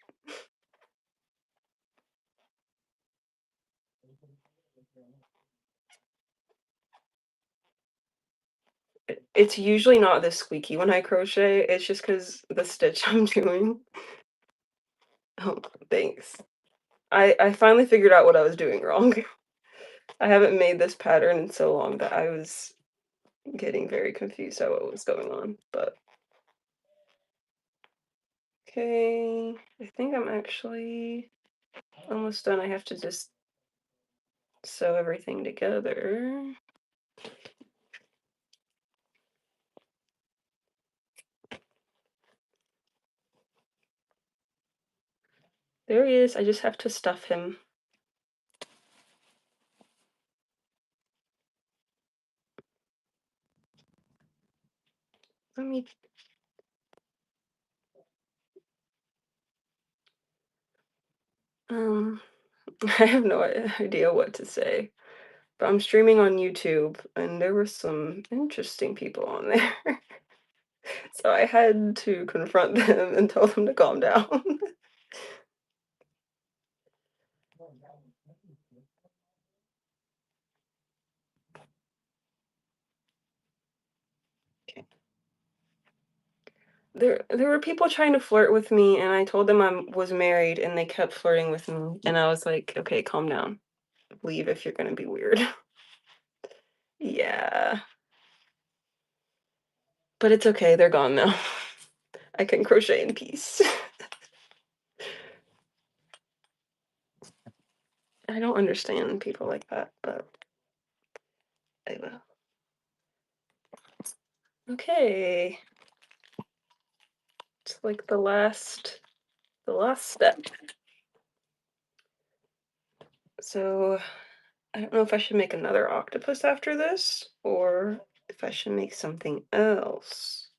It's usually not this squeaky when I crochet, it's just because the stitch I'm doing. Oh, thanks. I finally figured out what I was doing wrong. I haven't made this pattern in so long that I was getting very confused at what was going on, but okay. I think I'm actually almost done. I have to just sew everything together. There he is. I just have to stuff him. Let me I have no idea what to say. But I'm streaming on YouTube and there were some interesting people on there. So I had to confront them and tell them to calm down. There were people trying to flirt with me and I told them I was married and they kept flirting with me and I was like, "Okay, calm down. Leave if you're gonna be weird." Yeah. But it's okay, they're gone now. I can crochet in peace. I don't understand people like that, but I will. Okay. It's like the last step. So I don't know if I should make another octopus after this or if I should make something else.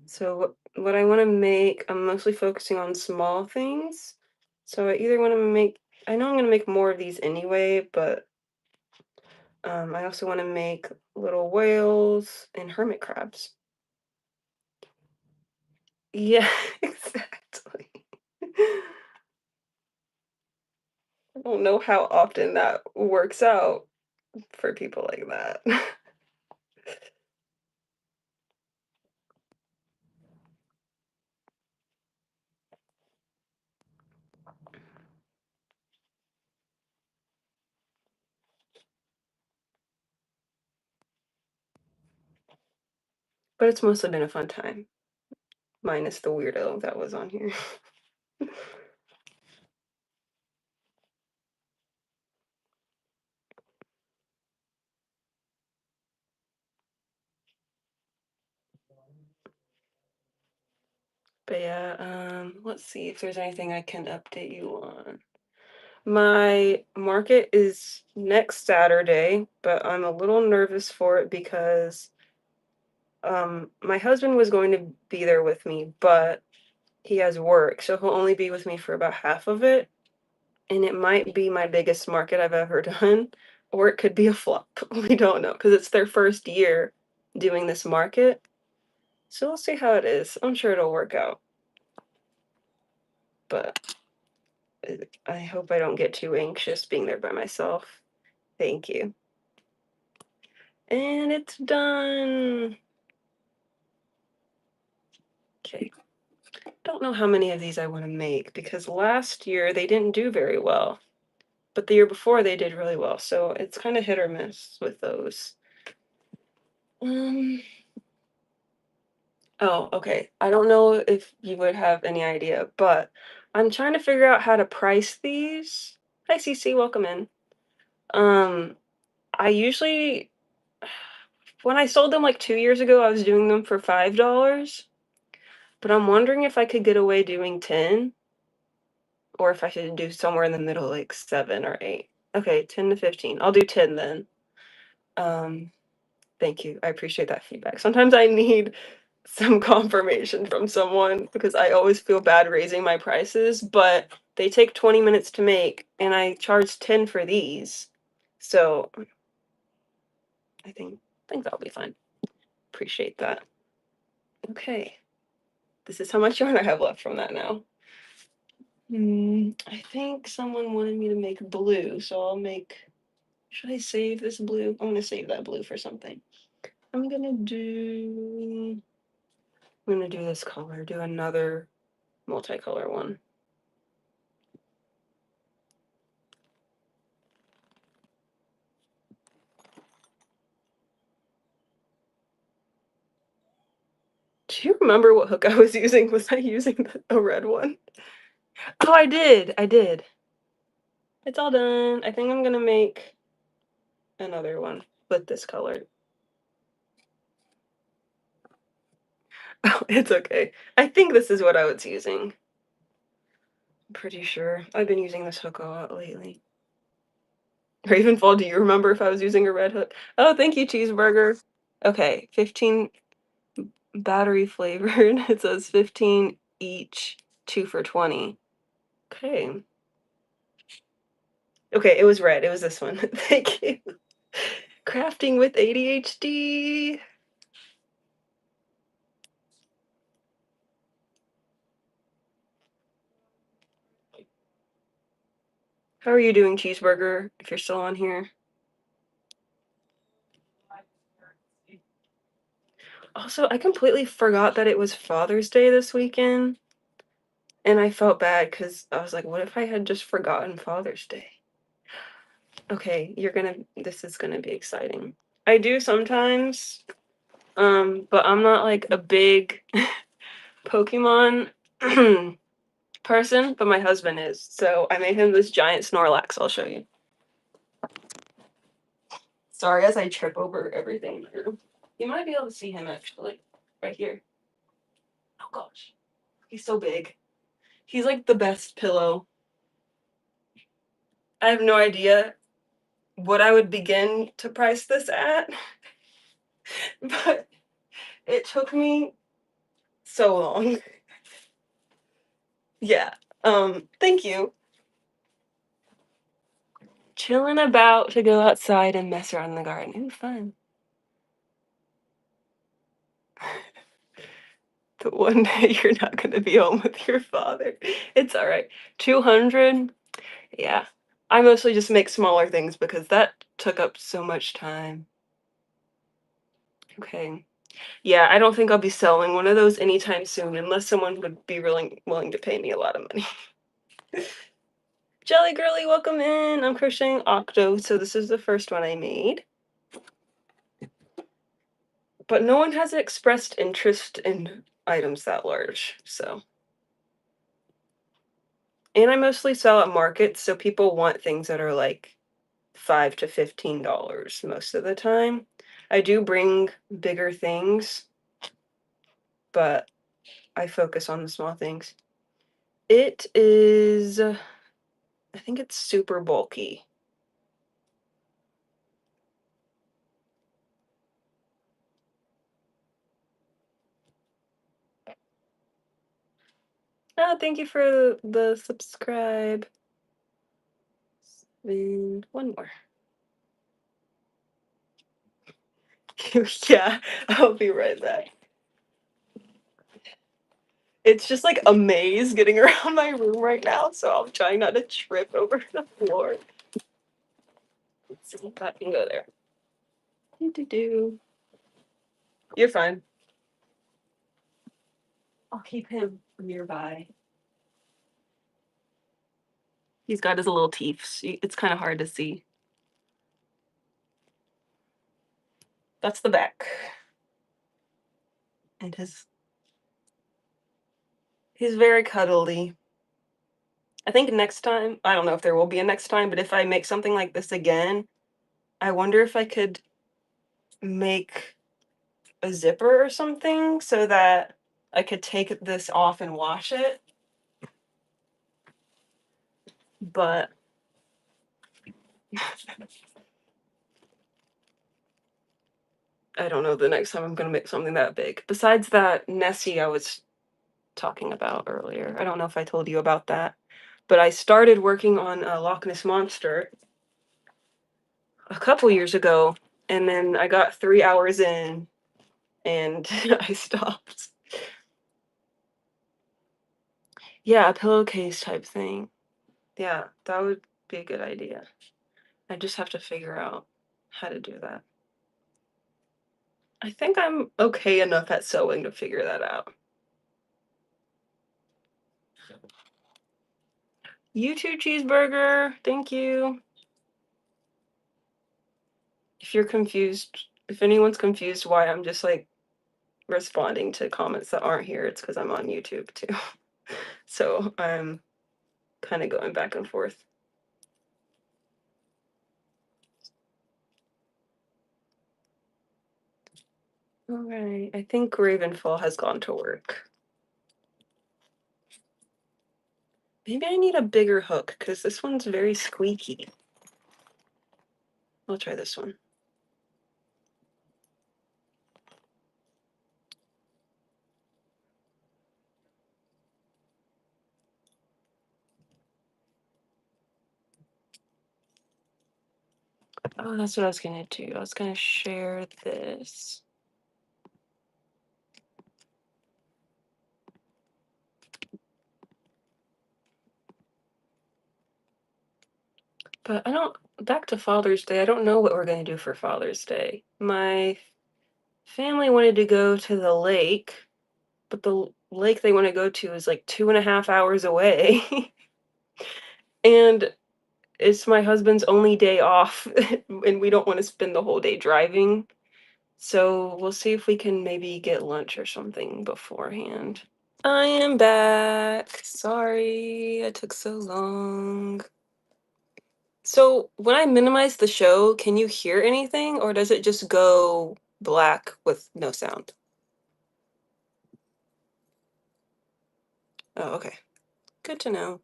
So what I want to make, I'm mostly focusing on small things. So I either want to make, I know I'm going to make more of these anyway, but I also want to make little whales and hermit crabs. Yeah, exactly. I don't know how often that works out for people like that. But it's mostly been a fun time, minus the weirdo that was on here. But yeah, let's see if there's anything I can update you on. My market is next Saturday, but I'm a little nervous for it because my husband was going to be there with me, but he has work, so he'll only be with me for about half of it, and it might be my biggest market I've ever done, or it could be a flop. We don't know because it's their first year doing this market. So we'll see how it is. I'm sure it'll work out, but I hope I don't get too anxious being there by myself. Thank you. And it's done. Okay. Don't know how many of these I want to make because last year they didn't do very well, but the year before they did really well. So it's kind of hit or miss with those. Um, oh, okay. I don't know if you would have any idea, but I'm trying to figure out how to price these. Hi, CC, welcome in. Um, I usually, when I sold them like 2 years ago, I was doing them for $5, but I'm wondering if I could get away doing 10 or if I should do somewhere in the middle, like 7 or 8. Okay, 10 to 15. I'll do 10 then. Um, Thank you. I appreciate that feedback. Sometimes I need some confirmation from someone because I always feel bad raising my prices, but they take 20 minutes to make and I charge 10 for these. So I think that'll be fine. Appreciate that. Okay. This is how much yarn I have left from that now. I think someone wanted me to make blue, so I'll make. Should I save this blue? I'm gonna save that blue for something. I'm gonna do. I'm gonna do this color. Do another multicolor one. Do you remember what hook I was using? Was I using a red one? Oh, I did. I did. It's all done. I think I'm gonna make another one with this color. Oh, it's okay. I think this is what I was using. I'm pretty sure. I've been using this hook a lot lately. Ravenfall, do you remember if I was using a red hook? Oh, thank you, Cheeseburger. Okay, 15 battery flavored. It says 15 each, 2 for 20. Okay. Okay, it was red. It was this one. Thank you. Crafting with ADHD. How are you doing, Cheeseburger, if you're still on here? Also, I completely forgot that it was Father's Day this weekend, and I felt bad because I was like, what if I had just forgotten Father's Day? Okay, this is gonna be exciting. I do sometimes, but I'm not like a big Pokemon person, but my husband is. So I made him this giant Snorlax. I'll show you. Sorry as I trip over everything here. You might be able to see him actually, right here. Oh gosh, he's so big. He's like the best pillow. I have no idea what I would begin to price this at, but it took me so long. Yeah. Thank you. Chilling about to go outside and mess around in the garden. Ooh, fun. But one day you're not gonna be home with your father. It's all right. 200? Yeah. I mostly just make smaller things because that took up so much time. Okay. Yeah, I don't think I'll be selling one of those anytime soon unless someone would be willing to pay me a lot of money. Jelly Girly, welcome in. I'm crocheting Octos, so this is the first one I made. But no one has expressed interest in items that large, so. And I mostly sell at markets, so people want things that are like $5 to $15 most of the time. I do bring bigger things, but I focus on the small things. It is, I think it's super bulky. Oh, thank you for the subscribe. And one more. Yeah, I'll be right back. It's just like a maze getting around my room right now, so I'm trying not to trip over the floor. Let's see if I can go there. Do. You're fine. I'll keep him nearby. He's got his little teeth. It's kind of hard to see. That's the back. And he's very cuddly. I think next time, I don't know if there will be a next time, but if I make something like this again, I wonder if I could make a zipper or something so that I could take this off and wash it. But I don't know the next time I'm gonna make something that big. Besides that Nessie I was talking about earlier. I don't know if I told you about that. But I started working on a Loch Ness Monster a couple years ago, and then I got 3 hours in and I stopped. Yeah, a pillowcase type thing. Yeah, that would be a good idea. I just have to figure out how to do that. I think I'm okay enough at sewing to figure that out. You too, cheeseburger. Thank you. If you're confused, if anyone's confused why I'm just like responding to comments that aren't here, it's because I'm on YouTube too. So I'm kind of going back and forth. All right, I think Ravenfall has gone to work. Maybe I need a bigger hook because this one's very squeaky. I'll try this one. Oh, that's what I was gonna do. I was gonna share this. But I don't, back to Father's Day, I don't know what we're gonna do for Father's Day. My family wanted to go to the lake, but the lake they want to go to is like 2.5 hours away. And it's my husband's only day off, and we don't want to spend the whole day driving. So we'll see if we can maybe get lunch or something beforehand. I am back. Sorry, it took so long. So when I minimize the show, can you hear anything or does it just go black with no sound? Oh, okay. Good to know.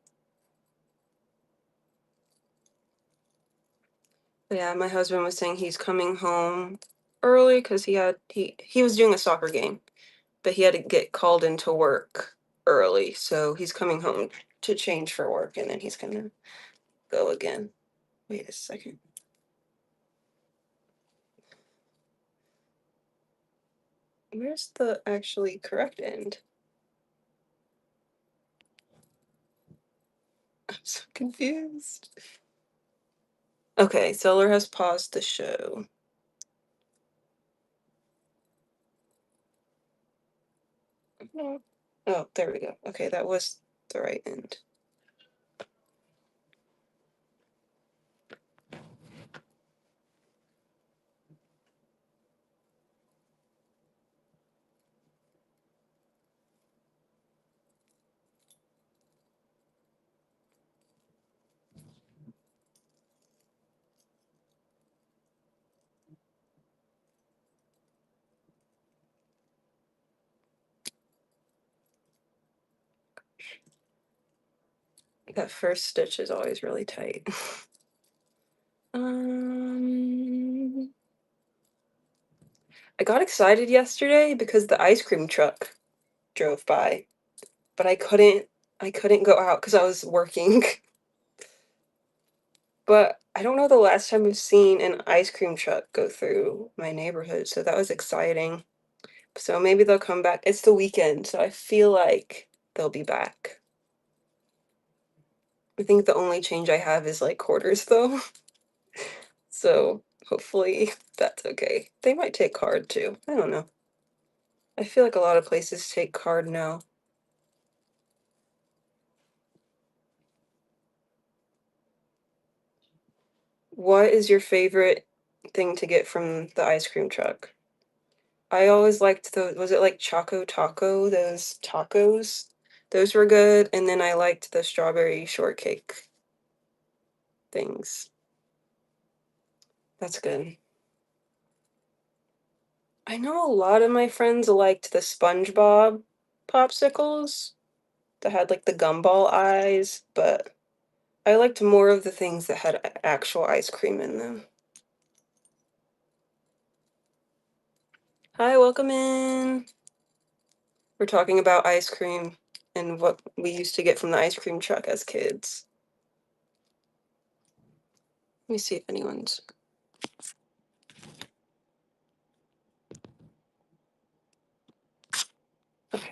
But yeah, my husband was saying he's coming home early because he was doing a soccer game, but he had to get called into work early, so he's coming home to change for work and then he's gonna go again. Wait a second. Where's the actually correct end? I'm so confused. Okay, Seller has paused the show. Oh, there we go. Okay, that was the right end. That first stitch is always really tight. Um, I got excited yesterday because the ice cream truck drove by, but I couldn't go out because I was working. But I don't know the last time I've seen an ice cream truck go through my neighborhood, so that was exciting. So maybe they'll come back. It's the weekend, so I feel like they'll be back. I think the only change I have is like quarters though. So hopefully that's okay. They might take card too. I don't know. I feel like a lot of places take card now. What is your favorite thing to get from the ice cream truck? I always liked was it like Choco Taco, those tacos? Those were good, and then I liked the strawberry shortcake things. That's good. I know a lot of my friends liked the SpongeBob popsicles that had like the gumball eyes, but I liked more of the things that had actual ice cream in them. Hi, welcome in. We're talking about ice cream and what we used to get from the ice cream truck as kids. Let me see if anyone's okay.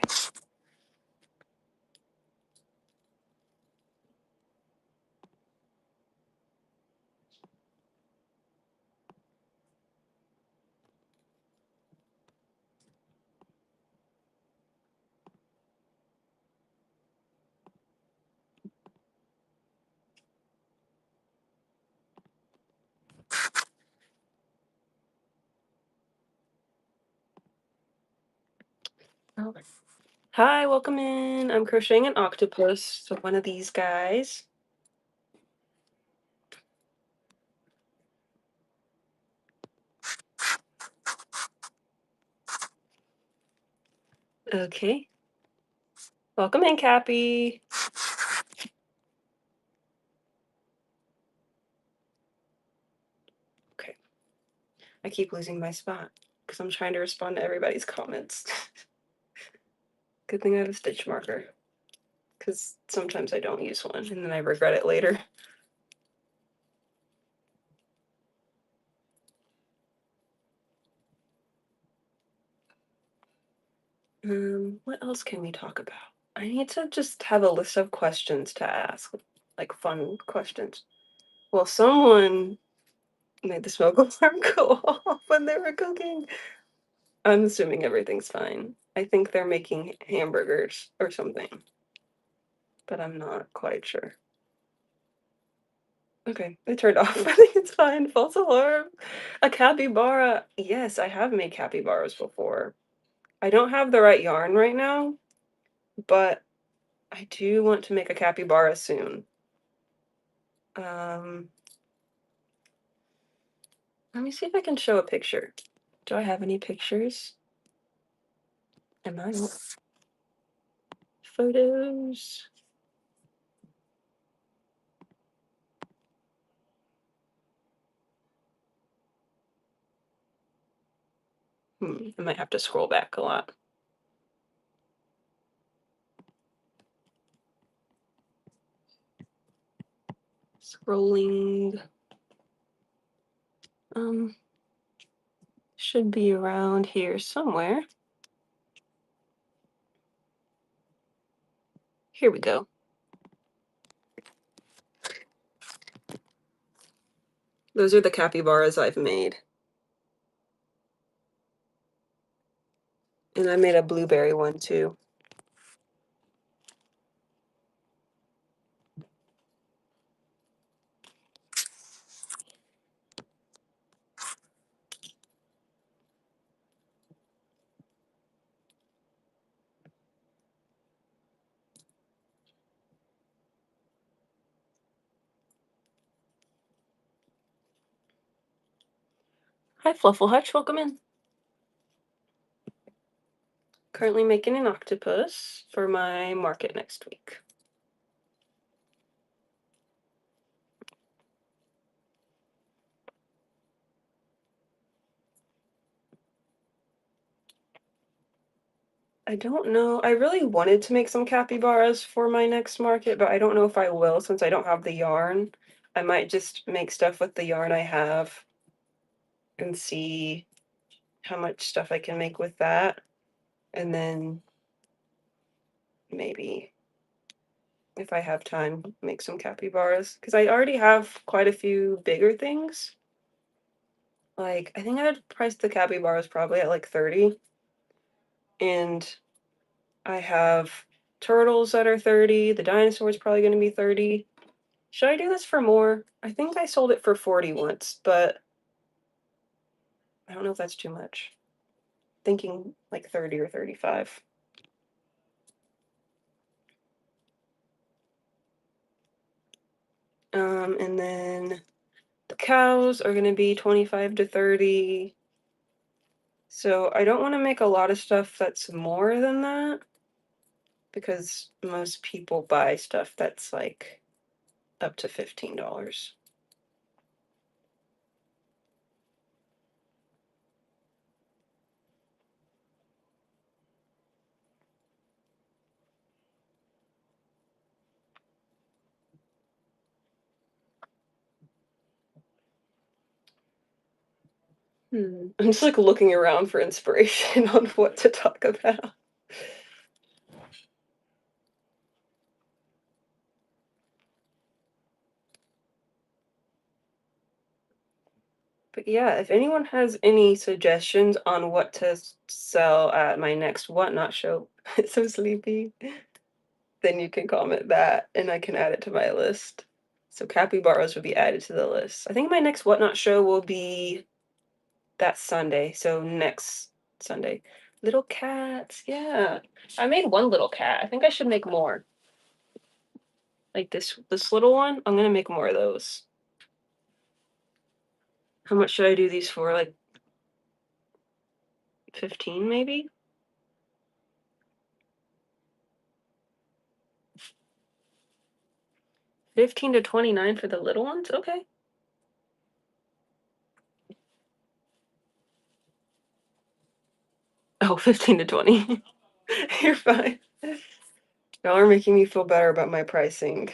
Oh. Hi, welcome in. I'm crocheting an octopus, so one of these guys. Okay. Welcome in, Cappy. Okay. I keep losing my spot because I'm trying to respond to everybody's comments. Good thing I have a stitch marker because sometimes I don't use one and then I regret it later. What else can we talk about? I need to just have a list of questions to ask, like fun questions. Well, someone made the smoke alarm go off when they were cooking. I'm assuming everything's fine. I think they're making hamburgers or something, but I'm not quite sure. Okay, it turned off. I think it's fine. False alarm. A capybara. Yes, I have made capybaras before. I don't have the right yarn right now, but I do want to make a capybara soon. Um, Let me see if I can show a picture. Do I have any pictures? Am I photos? I might have to scroll back a lot. Scrolling. Should be around here somewhere. Here we go. Those are the capybaras I've made. And I made a blueberry one too. Hi, Fluffle Hutch, welcome in. Currently making an octopus for my market next week. I don't know. I really wanted to make some capybaras for my next market, but I don't know if I will since I don't have the yarn. I might just make stuff with the yarn I have and see how much stuff I can make with that. And then maybe if I have time, make some capybaras. Because I already have quite a few bigger things. Like, I think I would price the capybaras probably at like 30. And I have turtles that are 30. The dinosaur is probably going to be 30. Should I do this for more? I think I sold it for 40 once, but I don't know if that's too much. Thinking like 30 or 35. And then the cows are going to be 25 to 30. So I don't want to make a lot of stuff that's more than that because most people buy stuff that's like up to $15. I'm just like looking around for inspiration on what to talk about. But yeah, if anyone has any suggestions on what to sell at my next Whatnot show, it's so sleepy, then you can comment that and I can add it to my list. So capybaras will be added to the list. I think my next Whatnot show will be that Sunday, so next Sunday. Little cats, yeah. I made one little cat. I think I should make more. Like this little one, I'm gonna make more of those. How much should I do these for? Like 15 maybe? 15 to 29 for the little ones? Okay. Oh, 15 to 20. You're fine. Y'all are making me feel better about my pricing.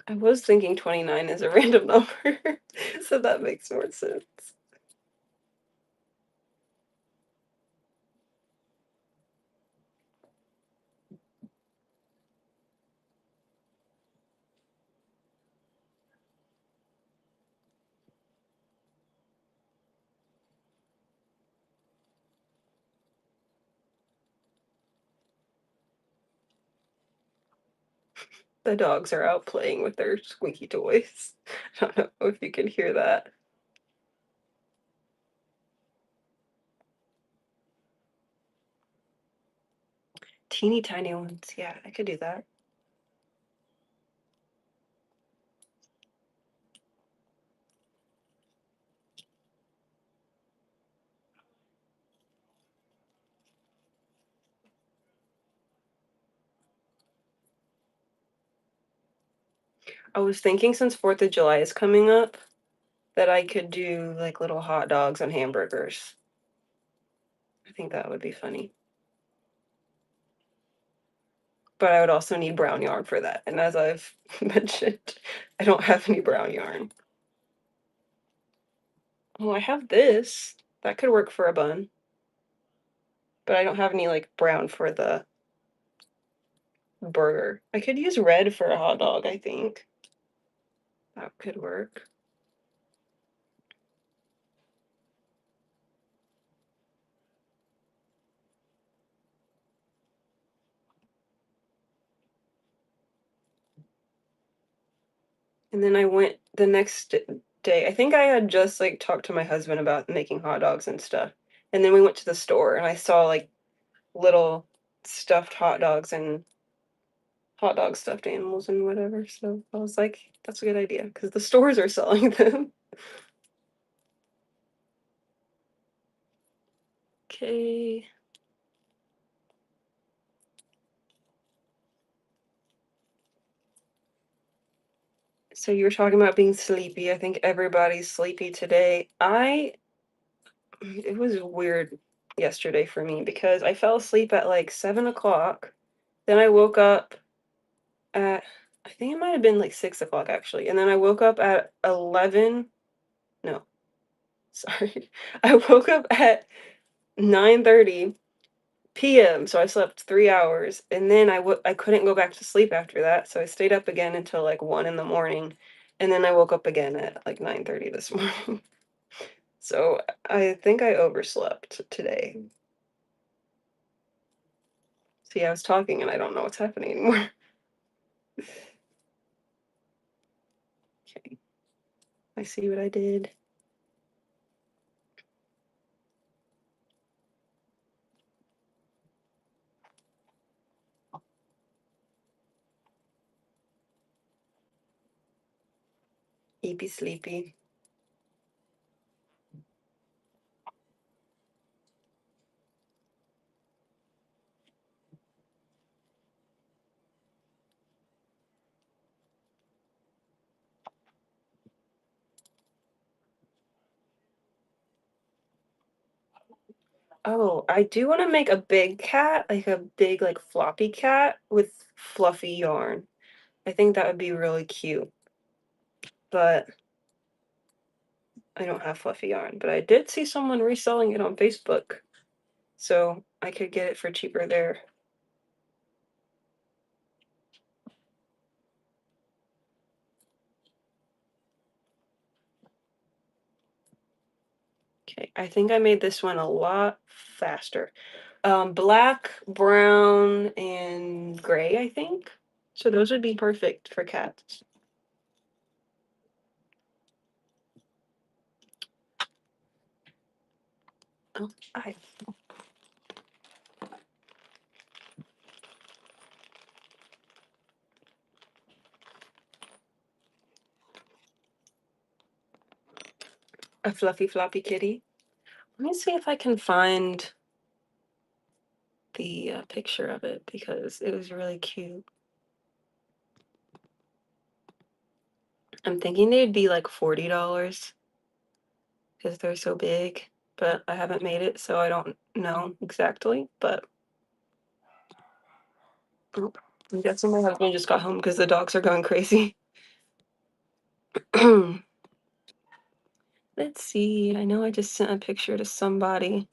I was thinking 29 is a random number, so that makes more sense. The dogs are out playing with their squeaky toys. I don't know if you can hear that. Teeny tiny ones. Yeah, I could do that. I was thinking since 4th of July is coming up that I could do like little hot dogs and hamburgers. I think that would be funny. But I would also need brown yarn for that. And as I've mentioned, I don't have any brown yarn. Oh, I have this. That could work for a bun. But I don't have any like brown for the burger. I could use red for a hot dog, I think. That could work. And then I went the next day. I think I had just like talked to my husband about making hot dogs and stuff. And then we went to the store and I saw like little stuffed hot dogs and hot dog stuffed animals and whatever. So I was like, that's a good idea because the stores are selling them. Okay. So you were talking about being sleepy. I think everybody's sleepy today. It was weird yesterday for me because I fell asleep at like 7 o'clock. Then I woke up at, I think it might have been like 6 o'clock actually. And then I woke up at 11. No, sorry. I woke up at 9:30 p.m. So I slept 3 hours. And then I couldn't go back to sleep after that. So I stayed up again until like 1 in the morning. And then I woke up again at like 9:30 this morning. So I think I overslept today. See, I was talking and I don't know what's happening anymore. Okay, I see what I did. Eepy sleepy. Oh, I do want to make a big cat, like a big, like floppy cat with fluffy yarn. I think that would be really cute, but I don't have fluffy yarn. But I did see someone reselling it on Facebook, so I could get it for cheaper there. Okay, I think I made this one a lot faster. Black, brown, and gray, I think. So those would be perfect for cats. Oh, a fluffy floppy kitty. Let me see if I can find the picture of it because it was really cute. I'm thinking they'd be like $40 because they're so big, but I haven't made it, so I don't know exactly. But oh, I'm guessing my husband just got home because the dogs are going crazy. Let's see. I know I just sent a picture to somebody.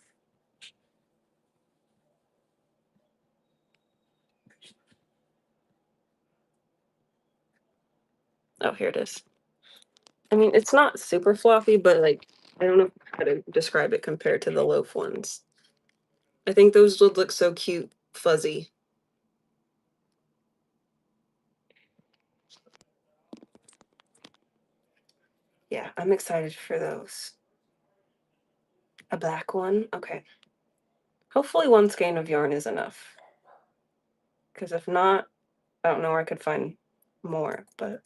Oh, here it is. I mean, it's not super floppy, but like, I don't know how to describe it compared to the loaf ones. I think those would look so cute, fuzzy. Yeah, I'm excited for those. A black one? Okay. Hopefully one skein of yarn is enough. Because if not, I don't know where I could find more, but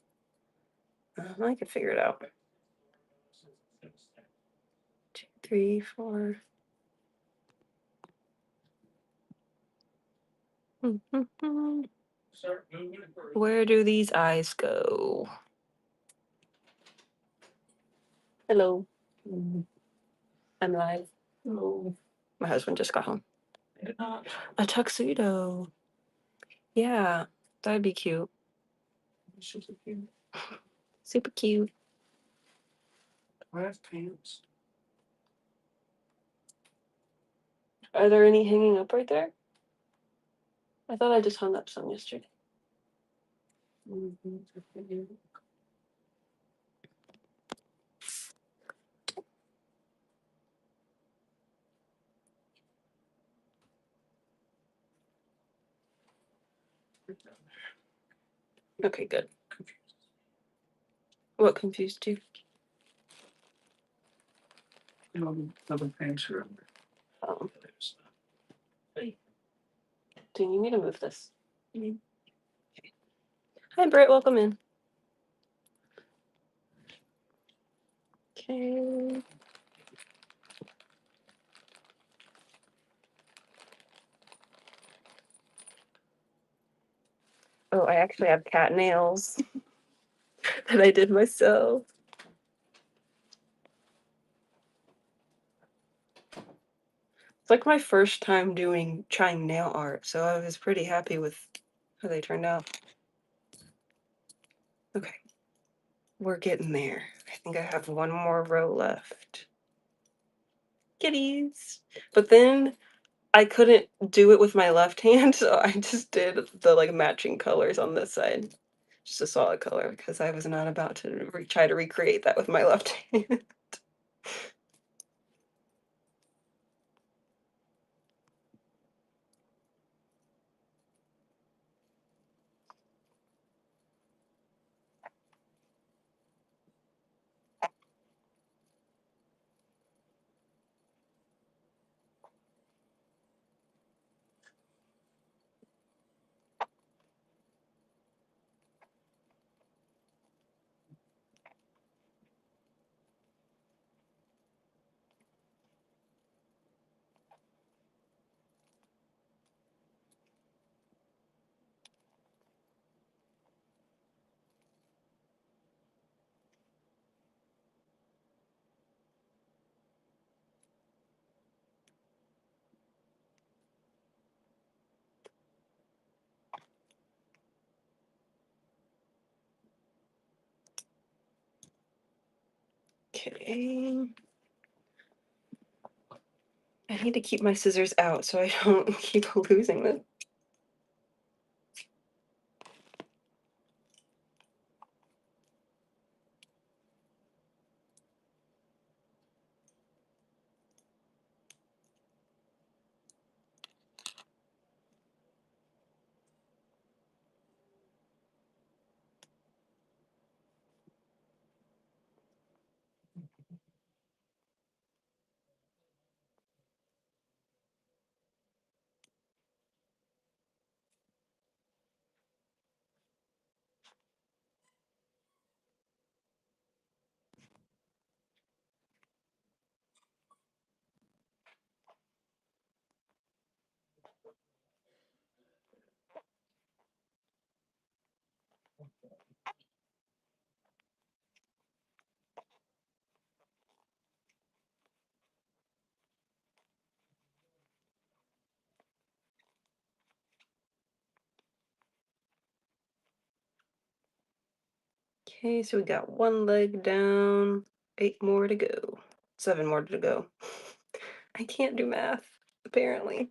I could figure it out. 2, 3, 4. Where do these eyes go? Hello. I'm live. Hello. My husband just got home. A tuxedo. Yeah, that'd be cute. Super cute. Super cute. I have pants. Are there any hanging up right there? I thought I just hung up some yesterday. Okay, good. What confused you? Another pants here. Oh. Do you need me to move this? Hi, Britt. Welcome in. Okay. Oh, I actually have cat nails. that I did myself. It's like my first time trying nail art, so I was pretty happy with how they turned out. Okay, we're getting there. I think I have one more row left. Kitties. But then I couldn't do it with my left hand, so I just did the, like, matching colors on this side. Just a solid color because I was not about to try to recreate that with my left hand. Okay. I need to keep my scissors out so I don't keep losing them. Okay, so we got one leg down, 8 more to go. 7 more to go. I can't do math, apparently.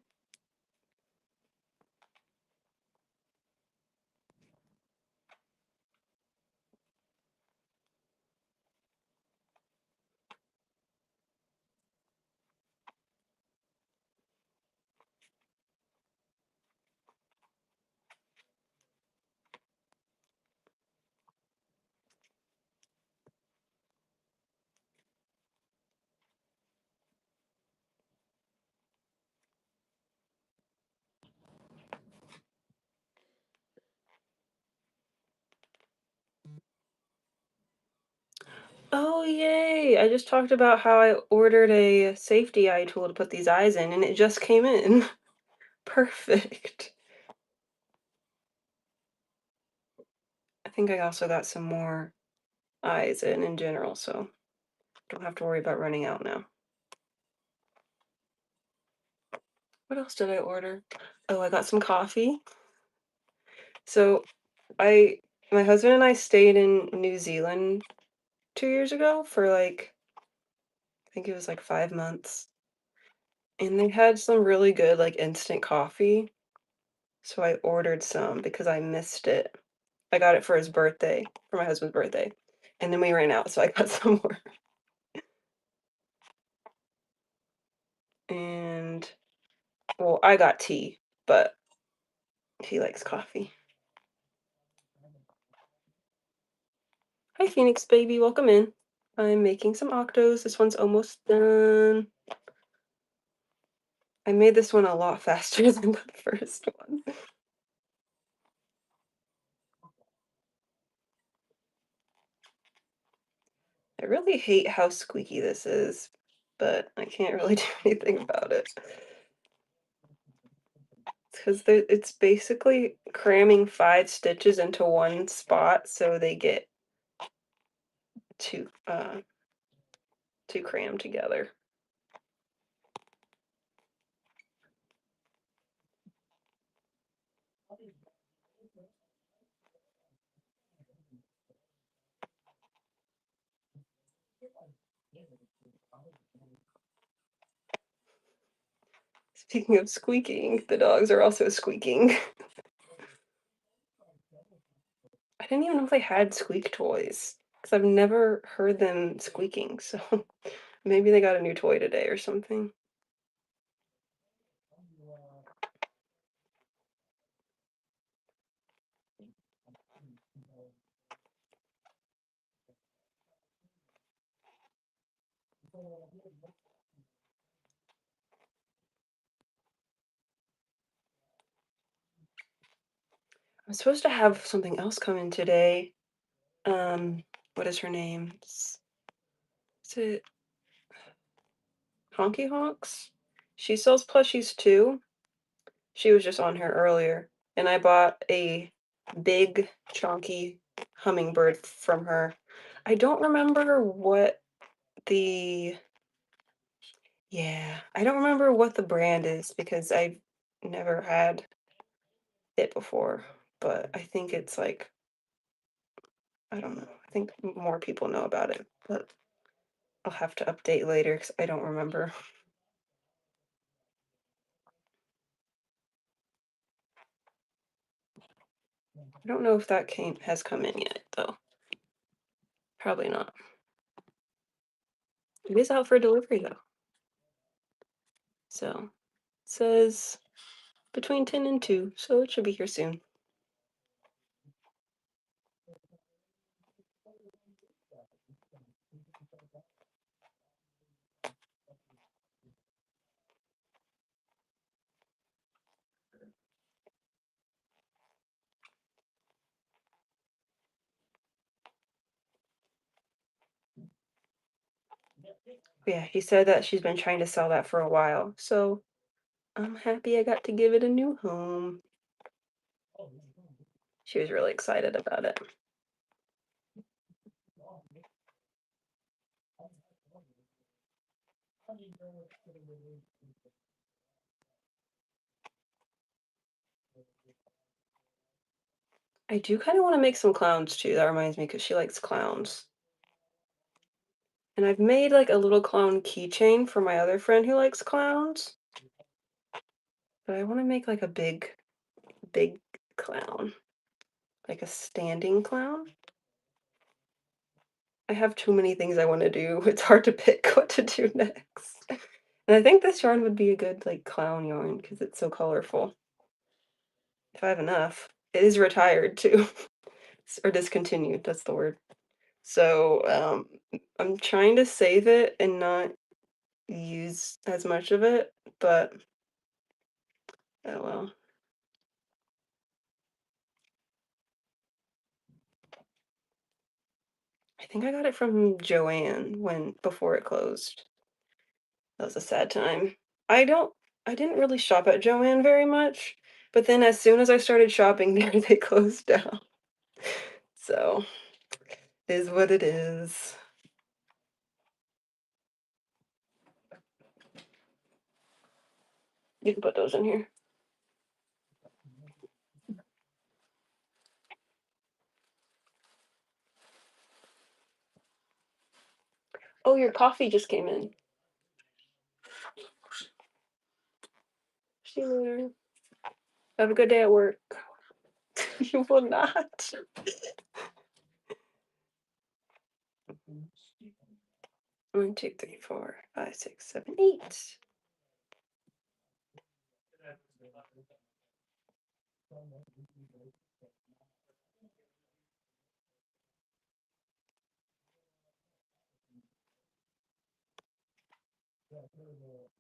Oh, yay! I just talked about how I ordered a safety eye tool to put these eyes in, and it just came in. Perfect. I think I also got some more eyes in general, so don't have to worry about running out now. What else did I order? Oh, I got some coffee. So I my husband and I stayed in New Zealand 2 years ago for, like, I think it was, like, 5 months, and they had some really good, like, instant coffee, so I ordered some because I missed it. I got it for his birthday, for my husband's birthday, and then we ran out, so I got some more. And, well, I got tea, but he likes coffee. Hi, Phoenix baby, welcome in. I'm making some Octos. This one's almost done. I made this one a lot faster than the first one. I really hate how squeaky this is, but I can't really do anything about it. Because it's basically cramming 5 stitches into one spot so they get too crammed together. Speaking of squeaking, the dogs are also squeaking. I didn't even know if they had squeak toys because I've never heard them squeaking. So maybe they got a new toy today or something. I'm supposed to have something else come in today. What is her name? Is it Honky Honks? She sells plushies too. She was just on here earlier, and I bought a big, chunky hummingbird from her. I don't remember what the I don't remember what the brand is because I've never had it before, but I think it's like I don't know. I think more people know about it, but I'll have to update later because I don't remember. I don't know if that has come in yet though. Probably not. It is out for delivery though. So it says between 10 and 2, so it should be here soon. Yeah, he said that she's been trying to sell that for a while, so I'm happy I got to give it a new home. She was really excited about it. I do kind of want to make some clowns too. That reminds me because she likes clowns. And I've made like a little clown keychain for my other friend who likes clowns. But I want to make like a big clown. Like a standing clown. I have too many things I want to do. It's hard to pick what to do next. And I think this yarn would be a good like clown yarn because it's so colorful. If I have enough. It is retired too. Or discontinued, that's the word. So I'm trying to save it and not use as much of it, but oh well. I think I got it from Joanne before it closed. That was a sad time. I didn't really shop at Joanne very much, but then as soon as I started shopping there, they closed down. So, is what it is. You can put those in here. Oh, your coffee just came in. See you later. Have a good day at work. You will not. 1, 2, 3, 4, 5, 6, 7, 8.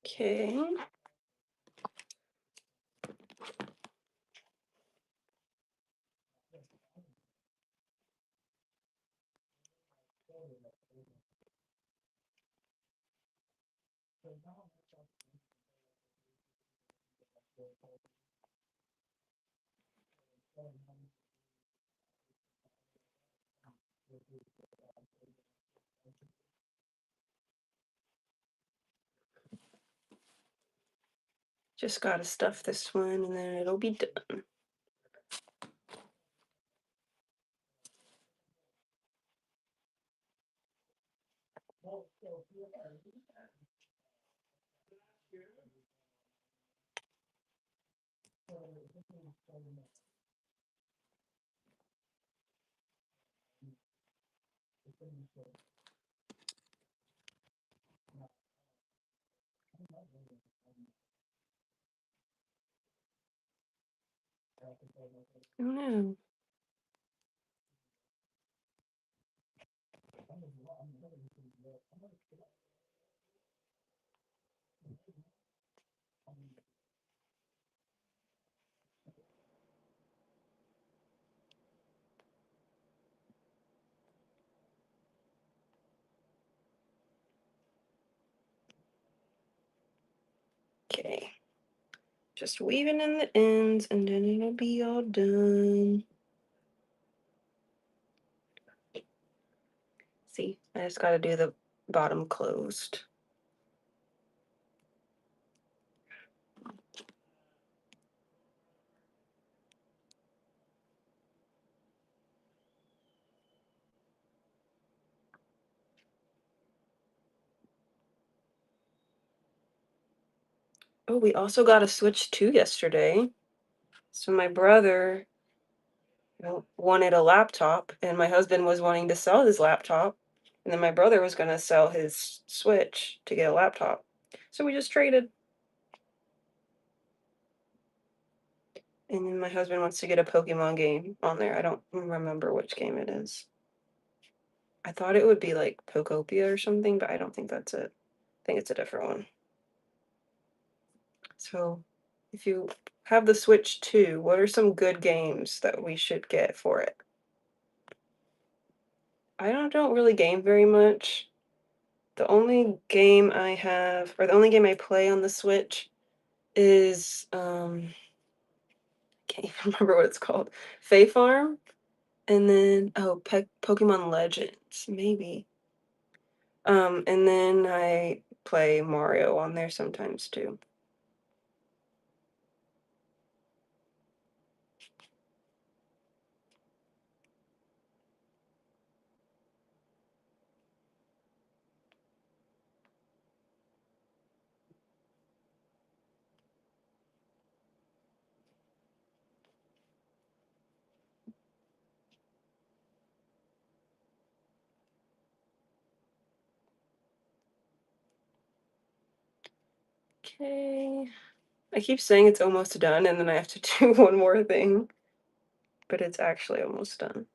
Okay. Just gotta stuff this one and then it'll be done. Oh no. Okay. Just weaving in the ends and then it'll be all done. See, I just gotta do the bottom closed. Oh, we also got a Switch 2 yesterday. So my brother wanted a laptop, and my husband was wanting to sell his laptop, and then my brother was gonna sell his Switch to get a laptop. So we just traded. And then my husband wants to get a Pokemon game on there. I don't remember which game it is. I thought it would be like Pokopia or something, but I don't think that's it. I think it's a different one. So if you have the Switch 2, what are some good games that we should get for it? I don't really game very much. The only game I have, or the only game I play on the Switch is can't even remember what it's called. Fae Farm, and then oh, Pokemon Legends, maybe. And then I play Mario on there sometimes too. Okay. I keep saying it's almost done, and then I have to do one more thing, but it's actually almost done.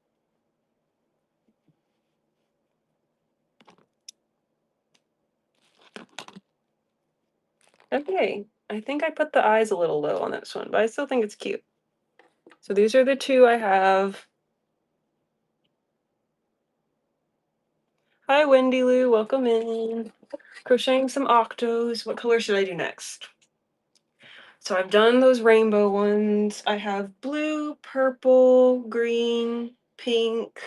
Okay, I think I put the eyes a little low on this one, but I still think it's cute. So these are the two I have. Hi, Wendy Lou, welcome in. Crocheting some Octos. What color should I do next? So I've done those rainbow ones. I have blue, purple, green, pink.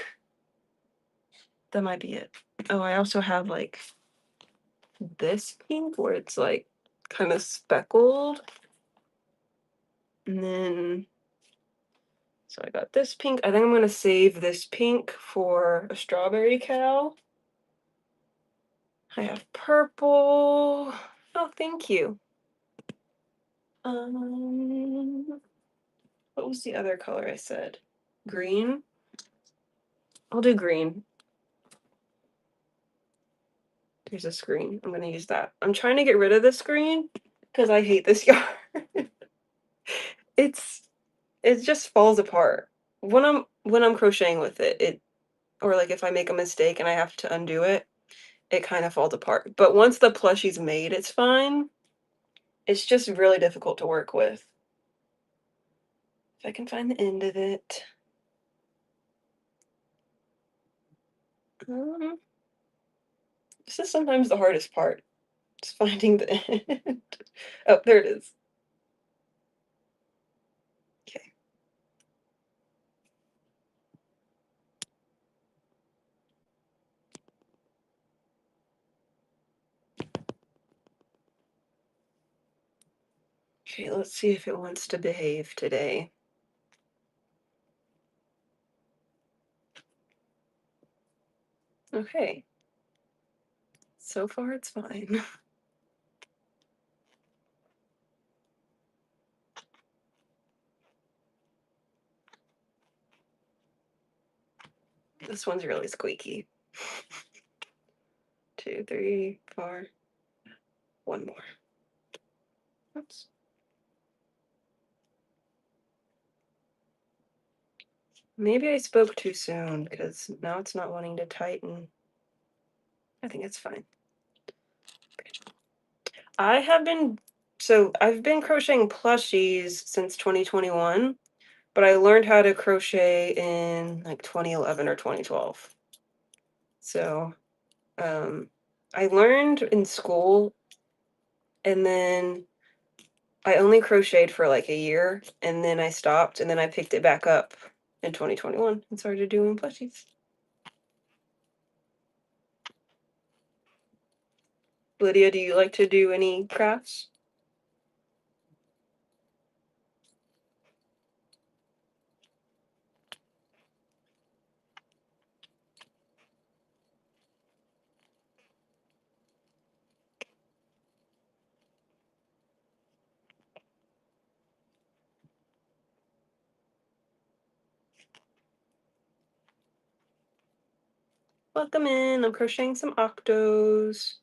That might be it. Oh, I also have like this pink where it's like kind of speckled. And then, so I got this pink. I think I'm gonna save this pink for a strawberry cow. I have purple. Oh, thank you. What was the other color I said? Green? I'll do green. There's a screen. I'm gonna use that. I'm trying to get rid of this screen because I hate this yarn. It's it just falls apart. When I'm crocheting with it, or like if I make a mistake and I have to undo it, it kind of falls apart. But once the plushie's made, it's fine. It's just really difficult to work with. If I can find the end of it. Um, this is sometimes the hardest part. Just finding the end. Oh, there it is. Okay. Okay, let's see if it wants to behave today. Okay, so far it's fine. This one's really squeaky. 2, 3, 4. One more. Oops. Maybe I spoke too soon because now it's not wanting to tighten. I think it's fine. I have been, so I've been crocheting plushies since 2021, but I learned how to crochet in like 2011 or 2012. So, I learned in school and then I only crocheted for like a year and then I stopped and then I picked it back up in 2021 and started doing plushies. Lydia, do you like to do any crafts? Welcome in. I'm crocheting some octos.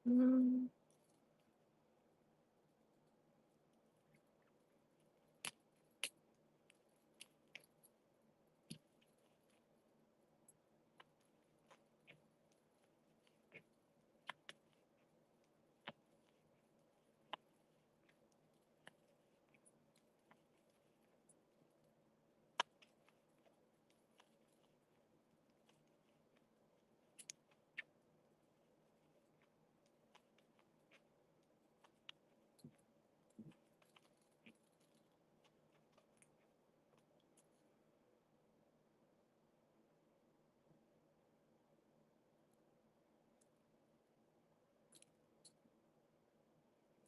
Mm,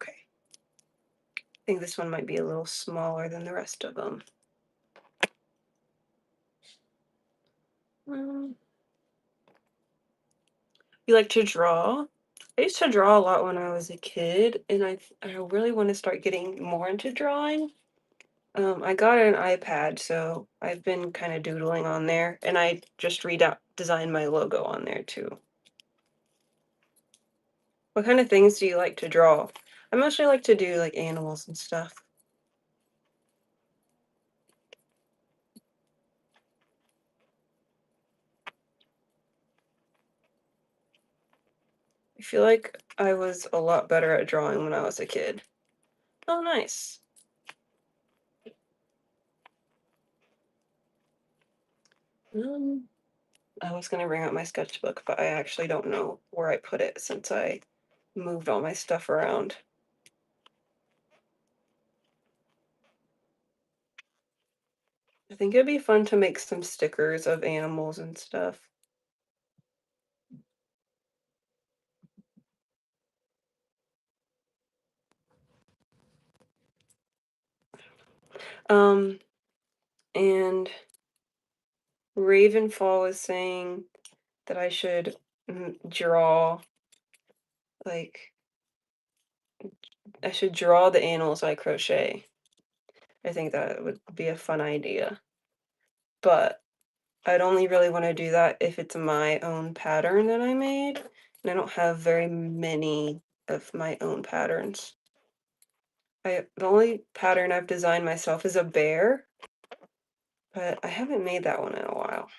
okay. I think this one might be a little smaller than the rest of them. Mm. You like to draw? I used to draw a lot when I was a kid, and I really want to start getting more into drawing. I got an iPad, so I've been kind of doodling on there, and I just designed my logo on there too. What kind of things do you like to draw? I mostly like to do like animals and stuff. I feel like I was a lot better at drawing when I was a kid. Oh, nice. Um, I was gonna bring out my sketchbook, but I actually don't know where I put it since I moved all my stuff around. I think it'd be fun to make some stickers of animals and stuff. Um, and Ravenfall is saying that I should draw, like, I should draw the animals I crochet. I think that would be a fun idea. But I'd only really want to do that if it's my own pattern that I made, and I don't have very many of my own patterns. The only pattern I've designed myself is a bear, but I haven't made that one in a while.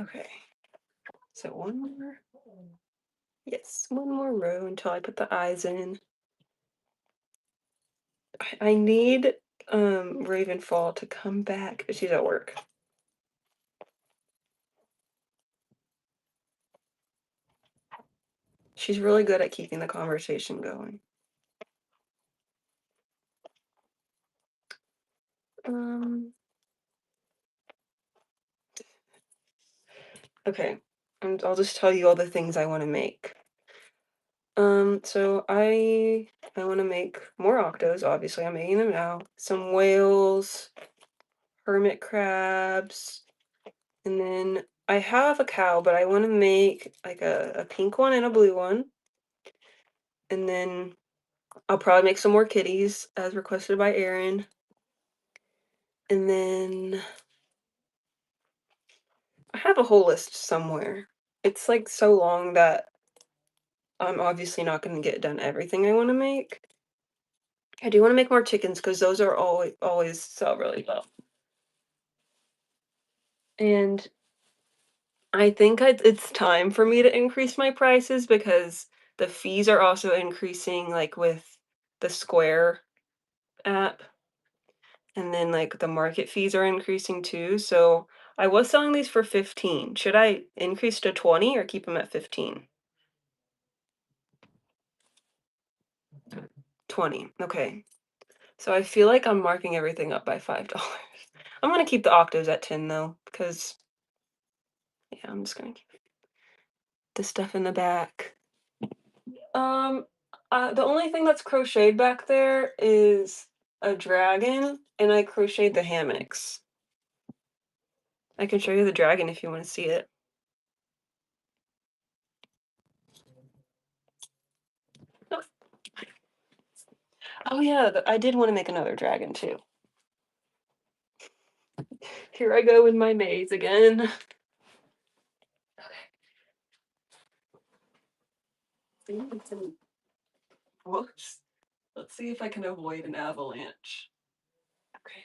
Okay, so one more. Yes, one more row until I put the eyes in. I need Ravenfall to come back, but she's at work. She's really good at keeping the conversation going. Okay, and I'll just tell you all the things I want to make. So I want to make more octos. Obviously, I'm making them now. Some whales, hermit crabs, and then I have a cow, but I want to make like a pink one and a blue one. And then I'll probably make some more kitties as requested by Erin. And then I have a whole list somewhere. It's like so long that I'm obviously not going to get done everything I want to make. I do want to make more chickens because those are always sell really well. And I think it's time for me to increase my prices because the fees are also increasing, like with the Square app, and then like the market fees are increasing too. So I was selling these for 15. Should I increase to 20 or keep them at 15? 20. Okay. So I feel like I'm marking everything up by $5. I'm gonna keep the octos at 10 though, because yeah, I'm just gonna keep the stuff in the back. Um, the only thing that's crocheted back there is a dragon, and I crocheted the hammocks. I can show you the dragon if you want to see it. Oh, oh yeah, I did want to make another dragon too. Here I go with my maze again. Whoops. Let's see if I can avoid an avalanche. Okay.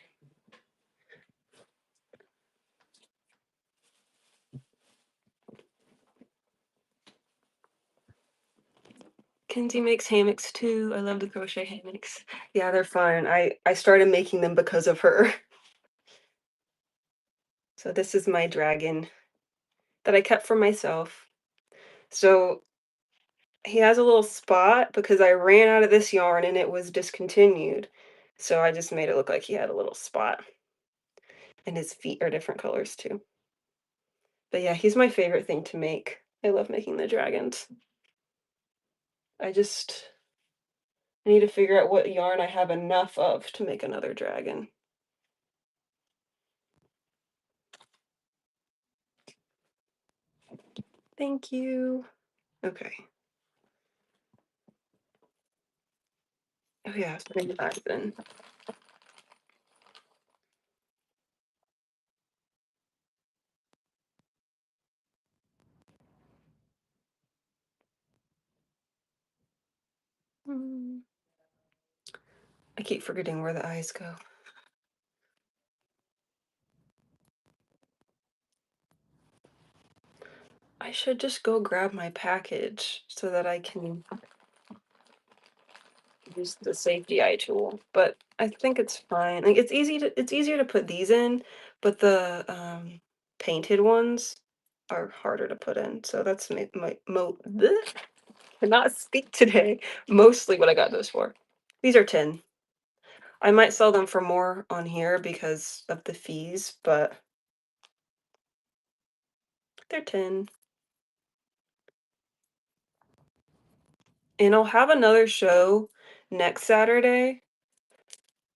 Kenzie makes hammocks too. I love the crochet hammocks. Yeah, they're fun. I started making them because of her. So this is my dragon that I kept for myself. So he has a little spot because I ran out of this yarn and it was discontinued. So I just made it look like he had a little spot. And his feet are different colors too. But yeah, he's my favorite thing to make. I love making the dragons. I just need to figure out what yarn I have enough of to make another dragon. Thank you. Okay. Oh yeah, bring it back then. I keep forgetting where the eyes go. I should just go grab my package so that I can use the safety eye tool, but I think it's fine. Like it's easier to put these in, but the painted ones are harder to put in. So that's my bleh, cannot speak today. Mostly what I got those for. These are 10. I might sell them for more on here because of the fees, but they're 10. And I'll have another show next Saturday.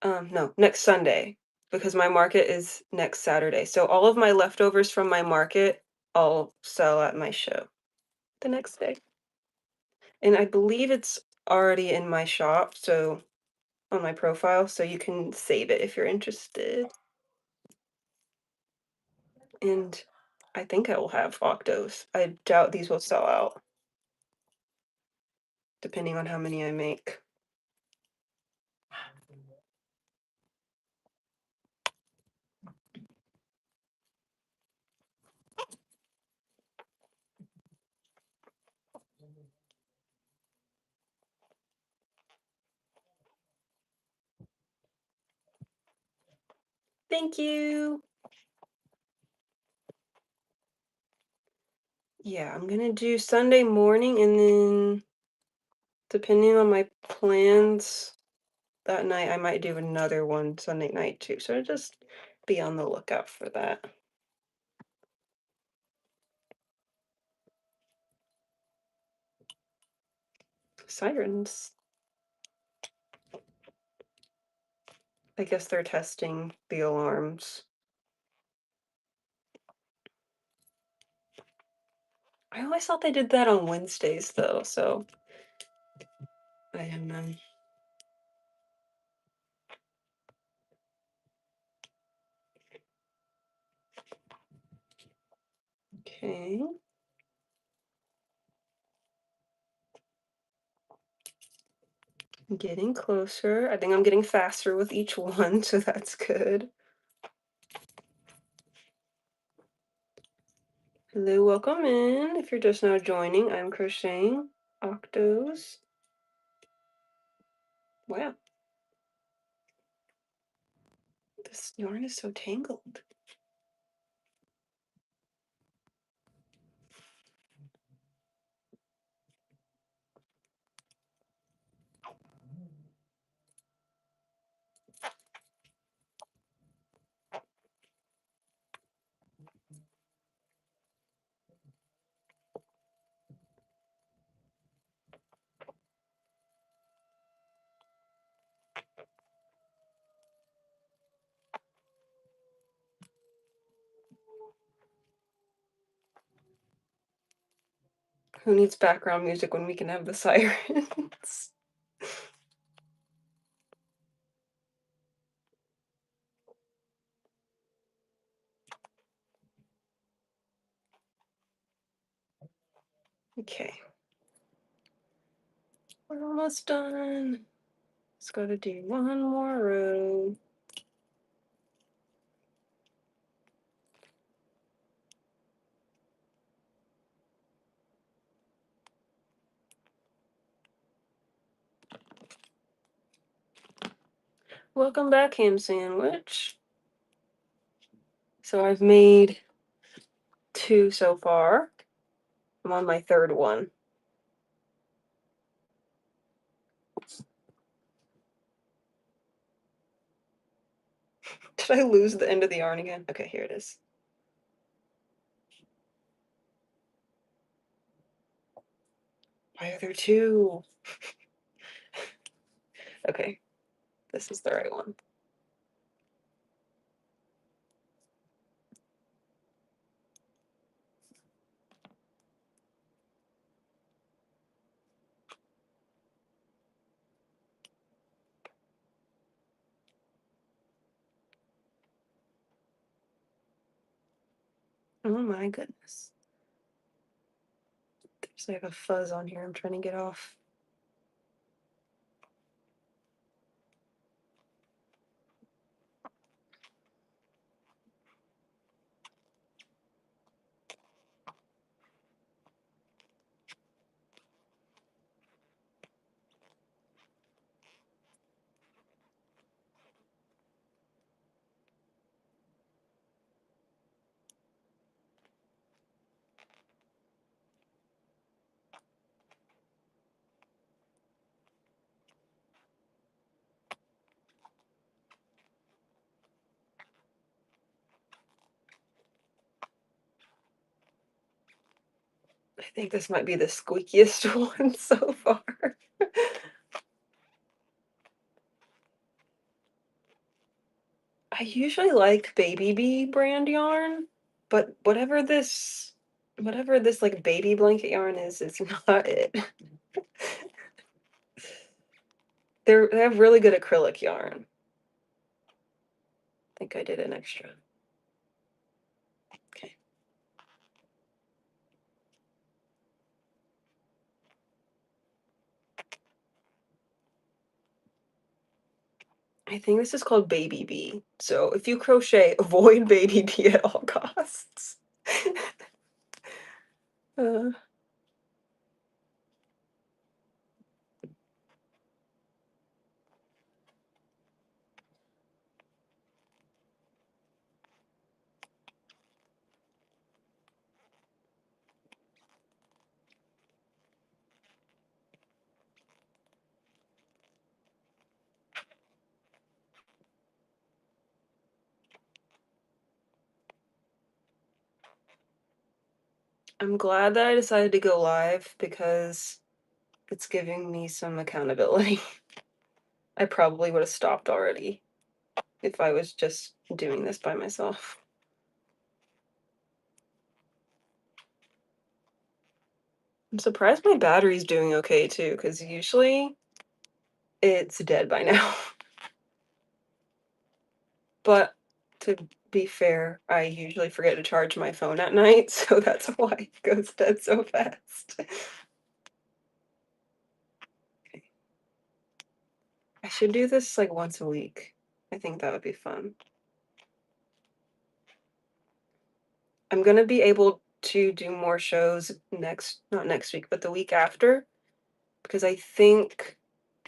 No, next Sunday, because my market is next Saturday. So all of my leftovers from my market, I'll sell at my show the next day. And I believe it's already in my shop, so on my profile, so you can save it if you're interested. And I think I will have Octos. I doubt these will sell out, depending on how many I make. Thank you. Yeah, I'm gonna do Sunday morning, and then depending on my plans that night, I might do another one Sunday night too. So just be on the lookout for that. Sirens. I guess they're testing the alarms. I always thought they did that on Wednesdays though, so I don't know. Okay. Getting closer. I think I'm getting faster with each one, so that's good. Hello, welcome in. If you're just now joining, I'm crocheting Octos. Wow, this yarn is so tangled. Who needs background music when we can have the sirens? Okay. We're almost done. Let's go to do one more row. Welcome back, ham sandwich. So I've made 2 so far. I'm on my 3rd one. Did I lose the end of the yarn again? Okay, here it is. Why are there 2? Okay, this is the right one. Oh my goodness. There's like a fuzz on here I'm trying to get off. I think this might be the squeakiest one so far. I usually like Baby Bee brand yarn, but whatever this like baby blanket yarn is not it. They have really good acrylic yarn. I think I did an extra. Okay. I think this is called Baby Bee. So if you crochet, avoid Baby Bee at all costs. Uh, I'm glad that I decided to go live because it's giving me some accountability. I probably would have stopped already if I was just doing this by myself. I'm surprised my battery's doing okay too, because usually it's dead by now. But to be fair, I usually forget to charge my phone at night, so that's why it goes dead so fast. I should do this like once a week. I think that would be fun. I'm gonna be able to do more shows not next week, but the week after, because I think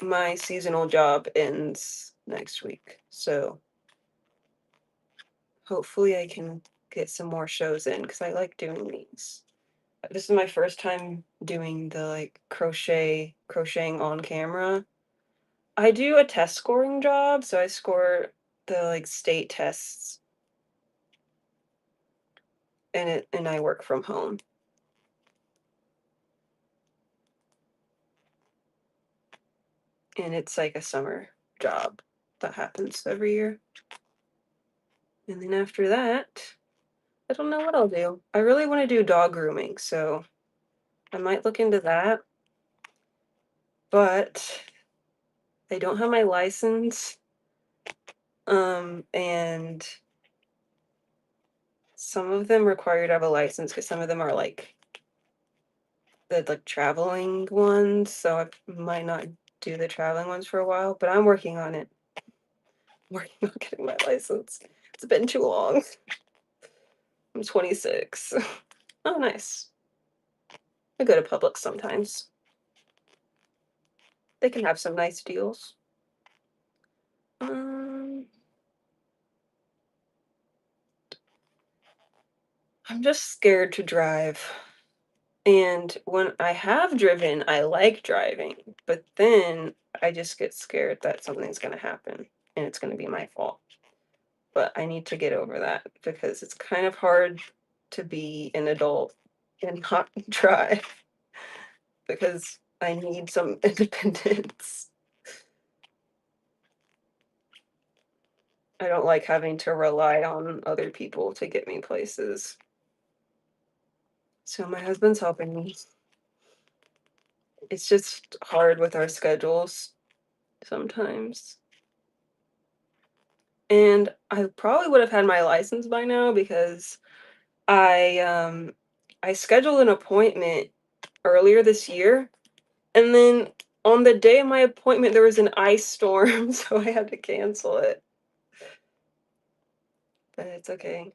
my seasonal job ends next week. So hopefully I can get some more shows in because I like doing these. This is my first time doing the like crocheting on camera. I do a test scoring job, so I score the like state tests and I work from home. And it's like a summer job that happens every year. And then after that, I don't know what I'll do. I really want to do dog grooming, so I might look into that. But I don't have my license. And some of them require you to have a license because some of them are like the like traveling ones, so I might not do the traveling ones for a while, but I'm working on it. Working on getting my license. It's been too long. I'm 26. Oh, nice. I go to Publix sometimes. They can have some nice deals. Um, I'm just scared to drive. And when I have driven, I like driving, but then I just get scared that something's gonna happen and it's gonna be my fault. But I need to get over that because it's kind of hard to be an adult and not drive because I need some independence. I don't like having to rely on other people to get me places. So my husband's helping me. It's just hard with our schedules sometimes. And I probably would have had my license by now because I um I scheduled an appointment earlier this year, and then on the day of my appointment there was an ice storm, so I had to cancel it. But it's okay.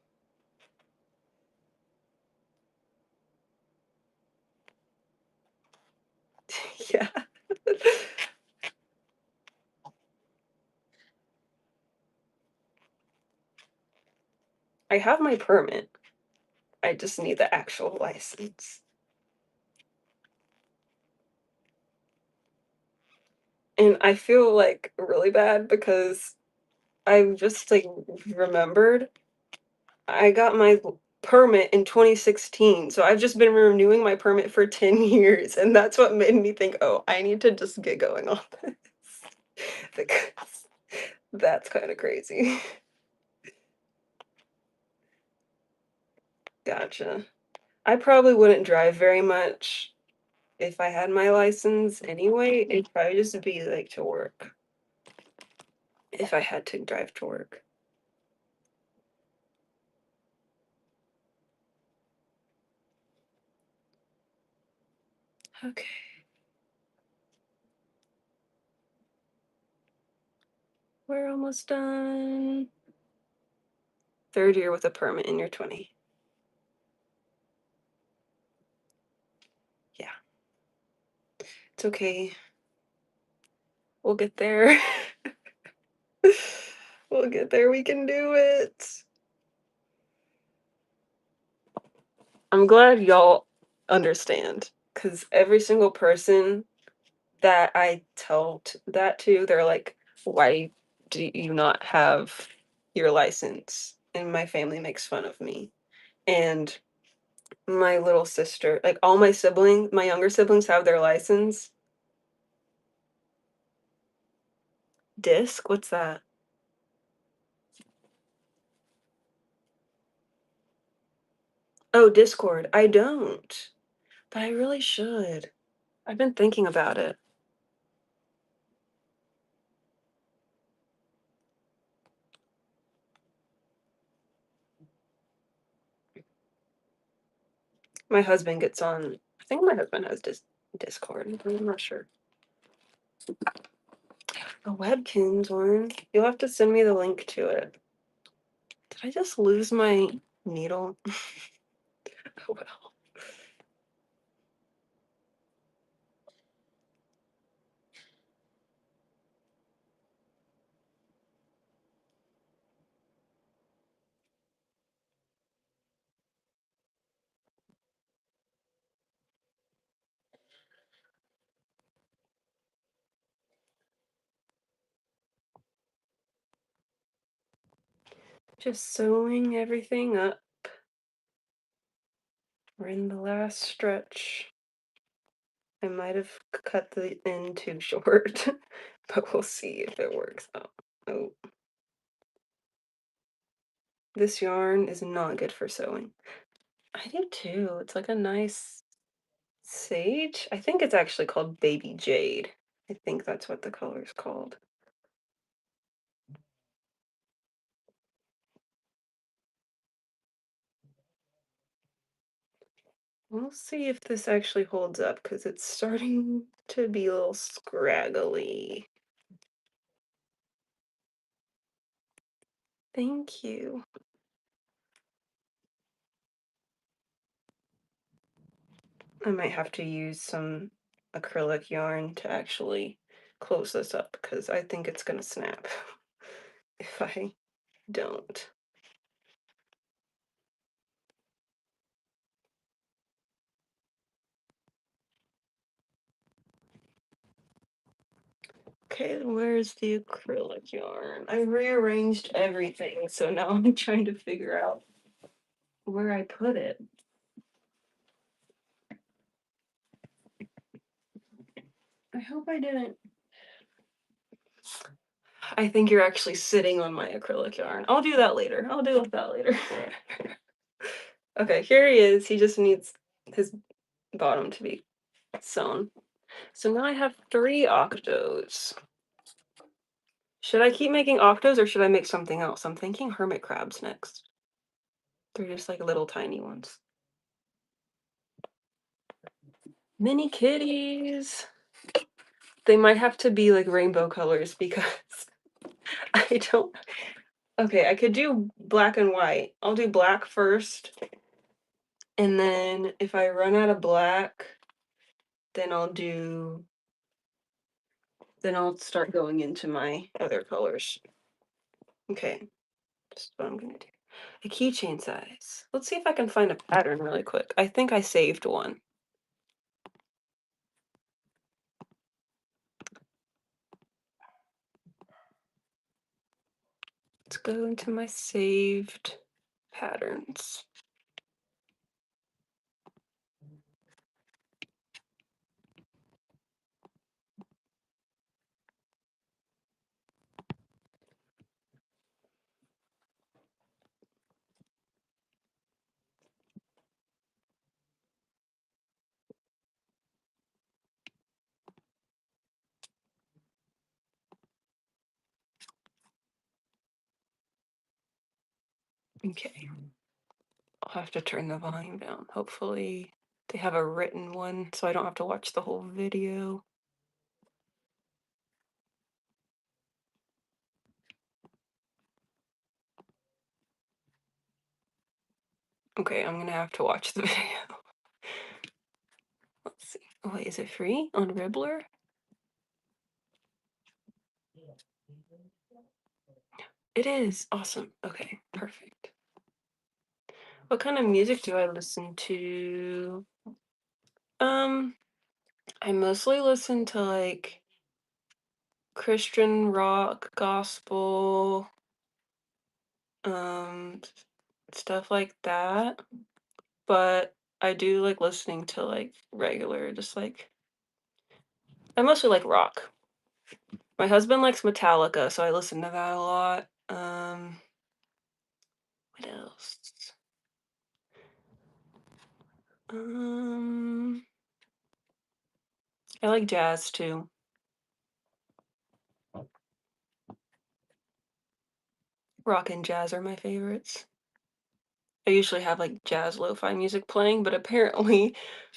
Yeah. I have my permit. I just need the actual license. And I feel like really bad because I just like remembered I got my permit in 2016, so I've just been renewing my permit for 10 years, and that's what made me think, "Oh, I need to just get going on this." Because that's kinda crazy. Gotcha. I probably wouldn't drive very much if I had my license anyway. It'd probably just be like to work if I had to drive to work. Okay. We're almost done. Third year with a permit in your 20. Yeah, it's okay. We'll get there. We'll get there. We can do it. I'm glad y'all understand because every single person that I tell that to, they're like, why do you not have your license? And my family makes fun of me. And my little sister, like all my siblings, my younger siblings have their license. Disc? What's that? Oh, Discord. I don't, but I really should. I've been thinking about it. My husband gets on, I think my husband has Discord, but I'm not sure. A Webkins one. You'll have to send me the link to it. Did I just lose my needle? Oh well. Just sewing everything up. We're in the last stretch. I might have cut the end too short, but we'll see if it works out. Oh, this yarn is not good for sewing. I do too. It's like a nice sage. I think it's actually called Baby Jade. I think that's what the color is called. We'll see if this actually holds up because it's starting to be a little scraggly. Thank you. I might have to use some acrylic yarn to actually close this up because I think it's gonna snap if I don't. Okay, where's the acrylic yarn? I rearranged everything, so now I'm trying to figure out where I put it. I hope I didn't. I think you're actually sitting on my acrylic yarn. I'll do that later. I'll deal with that later. Okay, here he is. He just needs his bottom to be sewn. So now I have 3 octos. Should I keep making octos or should I make something else? I'm thinking hermit crabs next. They're just like little tiny ones. Mini kitties. They might have to be like rainbow colors because I don't. Okay, I could do black and white. I'll do black first. And then if I run out of black, then I'll start going into my other colors. Okay, that's what I'm gonna do. A keychain size. Let's see if I can find a pattern really quick. I think I saved one. Let's go into my saved patterns. Okay. I'll have to turn the volume down. Hopefully they have a written one so I don't have to watch the whole video. Okay, I'm gonna have to watch the video. Let's see. Oh wait, is it free on Ribbler? It is. Awesome. Okay, perfect. What kind of music do I listen to? Um, I mostly listen to like Christian rock, gospel, um, stuff like that. But I do like listening to like regular, just like I mostly like rock. My husband likes Metallica, so I listen to that a lot. What else? Um, I like jazz too. Rock and jazz are my favorites. I usually have like jazz lo-fi music playing, but apparently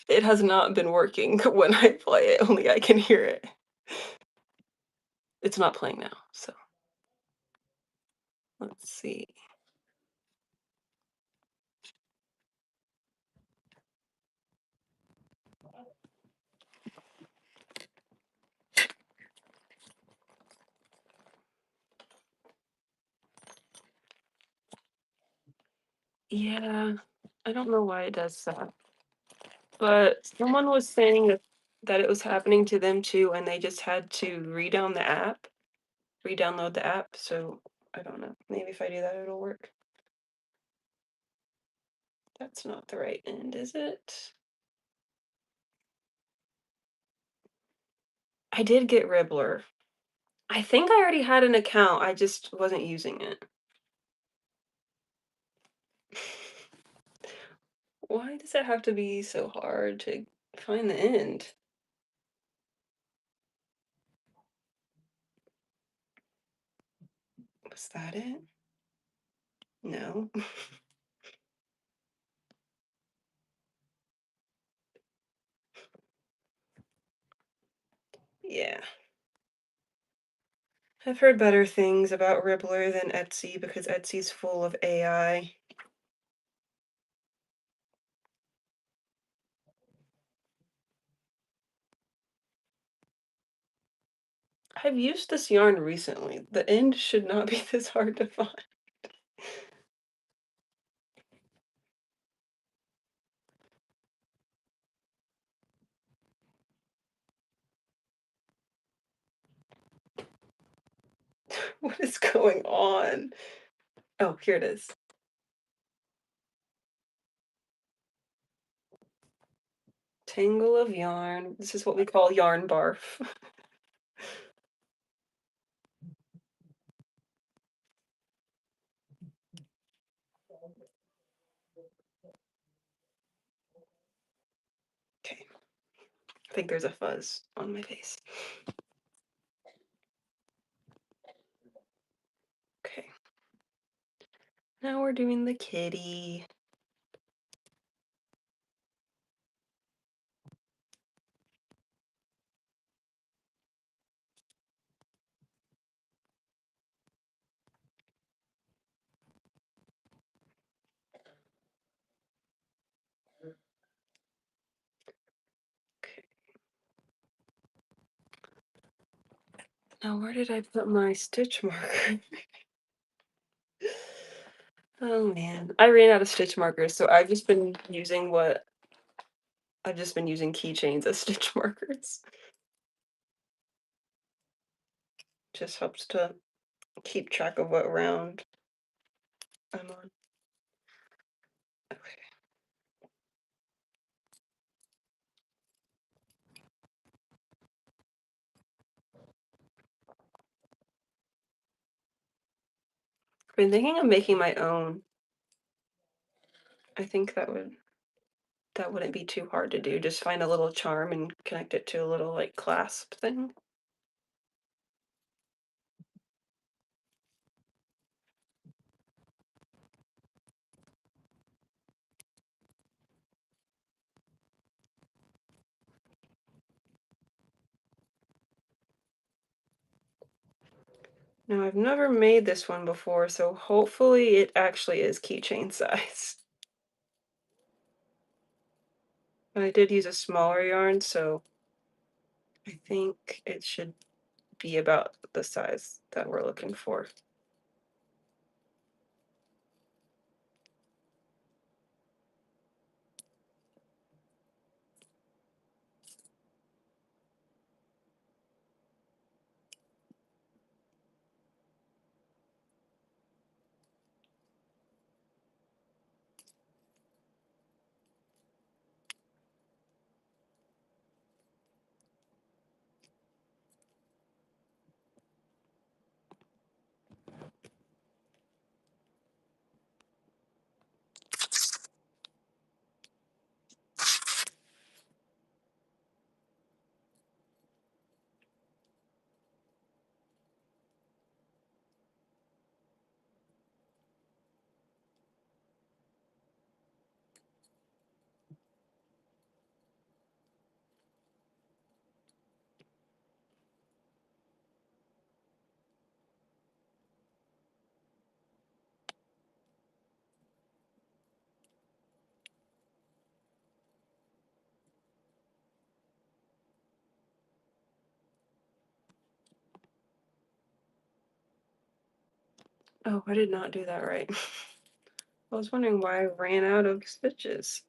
it has not been working when I play it, only I can hear it. It's not playing now, so let's see. Yeah, I don't know why it does that. But someone was saying that it was happening to them too, and they just had to re-download the app. So I don't know. Maybe if I do that, it'll work. That's not the right end, is it? I did get Ribbler. I think I already had an account. I just wasn't using it. Why does it have to be so hard to find the end? Was that it? No. Yeah. I've heard better things about Ribbler than Etsy because Etsy's full of AI. I've used this yarn recently. The end should not be this hard to find. What is going on? Oh, here it is. Tangle of yarn. This is what we call yarn barf. Okay. I think there's a fuzz on my face. Okay. Now we're doing the kitty. Okay. Now where did I put my stitch marker? Oh man. I ran out of stitch markers, so I've just been using keychains as stitch markers. Just helps to keep track of what round I'm on. Okay. I've been thinking of making my own. I think that wouldn't be too hard to do. Just find a little charm and connect it to a little like clasp thing. Now, I've never made this one before, so hopefully it actually is keychain size. But I did use a smaller yarn, so I think it should be about the size that we're looking for. Oh, I did not do that right. I was wondering why I ran out of stitches.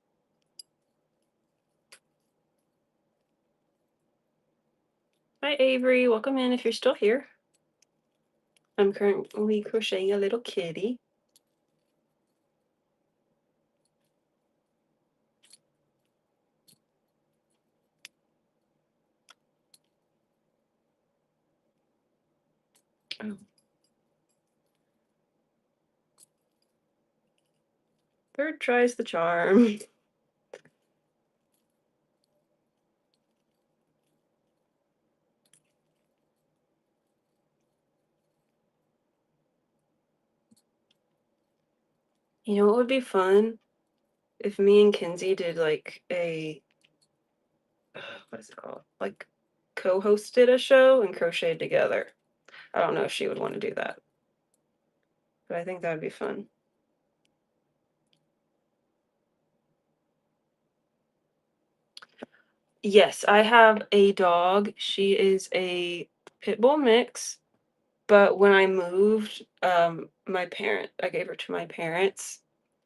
Hi, Avery. Welcome in if you're still here. I'm currently crocheting a little kitty. Oh. Third tries the charm. You know what would be fun? If me and Kinsey did like a, what is it called? Like co-hosted a show and crocheted together. I don't know if she would want to do that, but I think that would be fun. Yes, I have a dog. She is a pit bull mix, but when I moved, I gave her to my parents.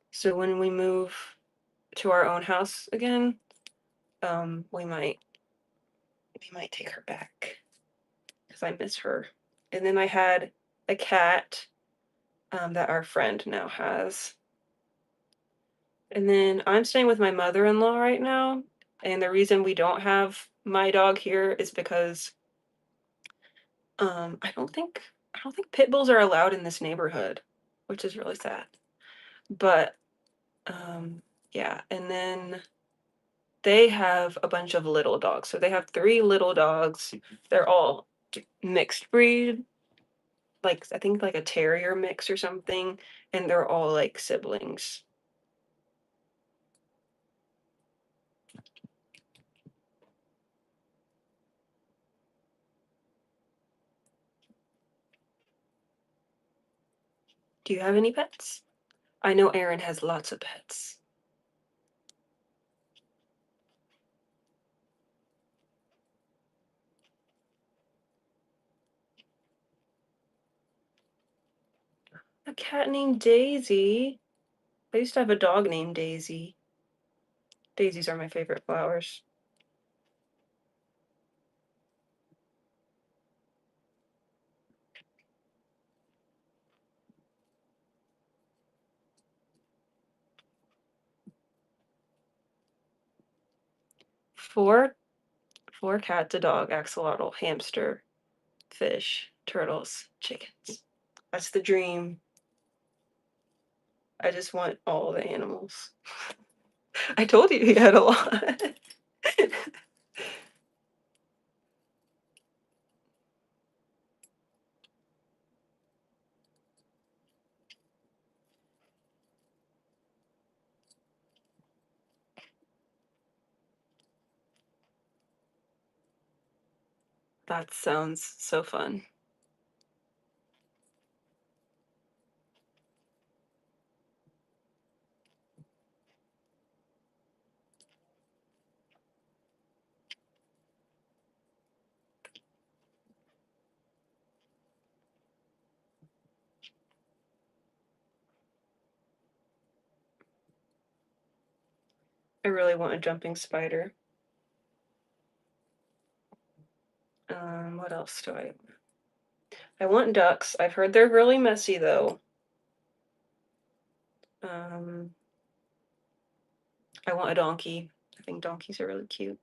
So when we move to our own house again, we might take her back because I miss her. And then I had a cat that our friend now has. And then I'm staying with my mother-in-law right now, and the reason we don't have my dog here is because I don't think pit bulls are allowed in this neighborhood, which is really sad. But yeah, and then they have a bunch of little dogs. So they have 3 little dogs. They're all mixed breed, like I think like a terrier mix or something, and they're all like siblings. Do you have any pets? I know Erin has lots of pets. A cat named Daisy. I used to have a dog named Daisy. Daisies are my favorite flowers. Four, four cats, a dog, axolotl, hamster, fish, turtles, chickens. That's the dream. I just want all the animals. I told you he had a lot. That sounds so fun. I really want a jumping spider. What else do I want ducks. I've heard they're really messy though. Um, I want a donkey. I think donkeys are really cute.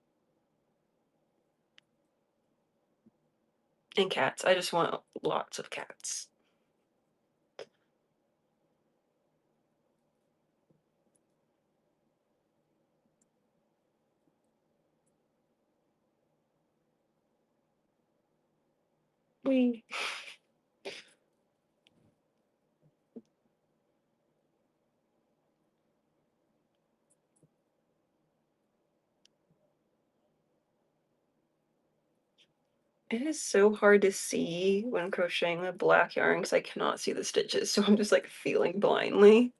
And cats. I just want lots of cats. We. It is so hard to see when crocheting with black yarn because I cannot see the stitches, so I'm just like feeling blindly.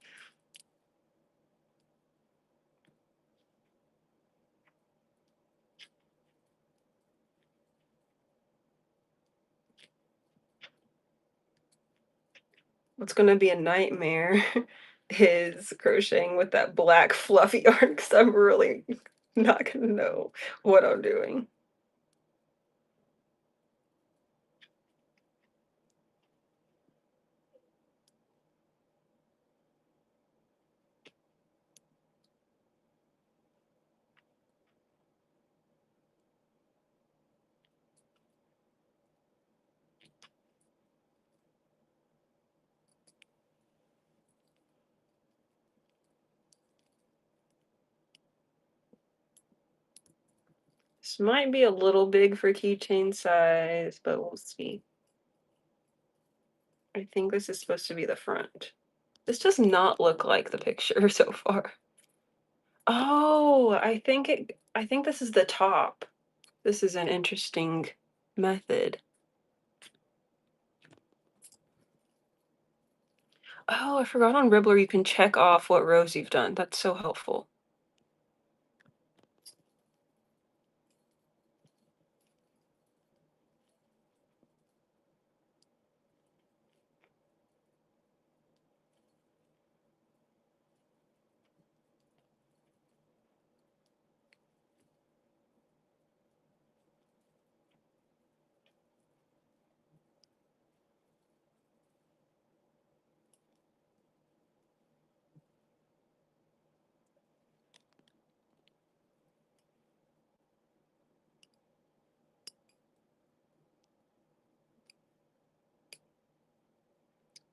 What's gonna be a nightmare is crocheting with that black fluffy yarn because I'm really not gonna know what I'm doing. This might be a little big for keychain size, but we'll see. I think this is supposed to be the front. This does not look like the picture so far. Oh, I think this is the top. This is an interesting method. Oh, I forgot on Ribbler you can check off what rows you've done. That's so helpful.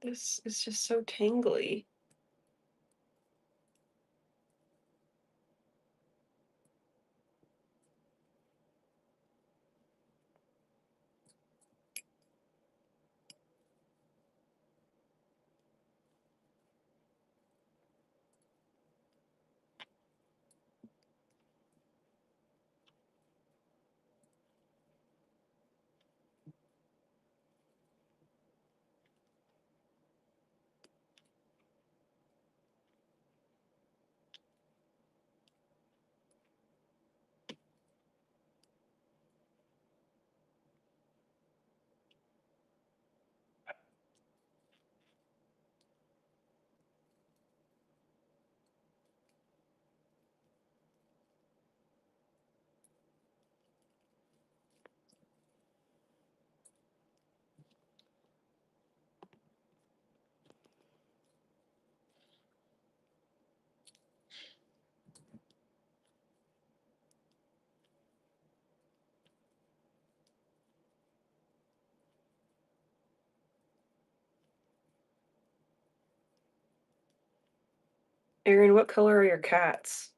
This is just so tangly. Erin, what color are your cats?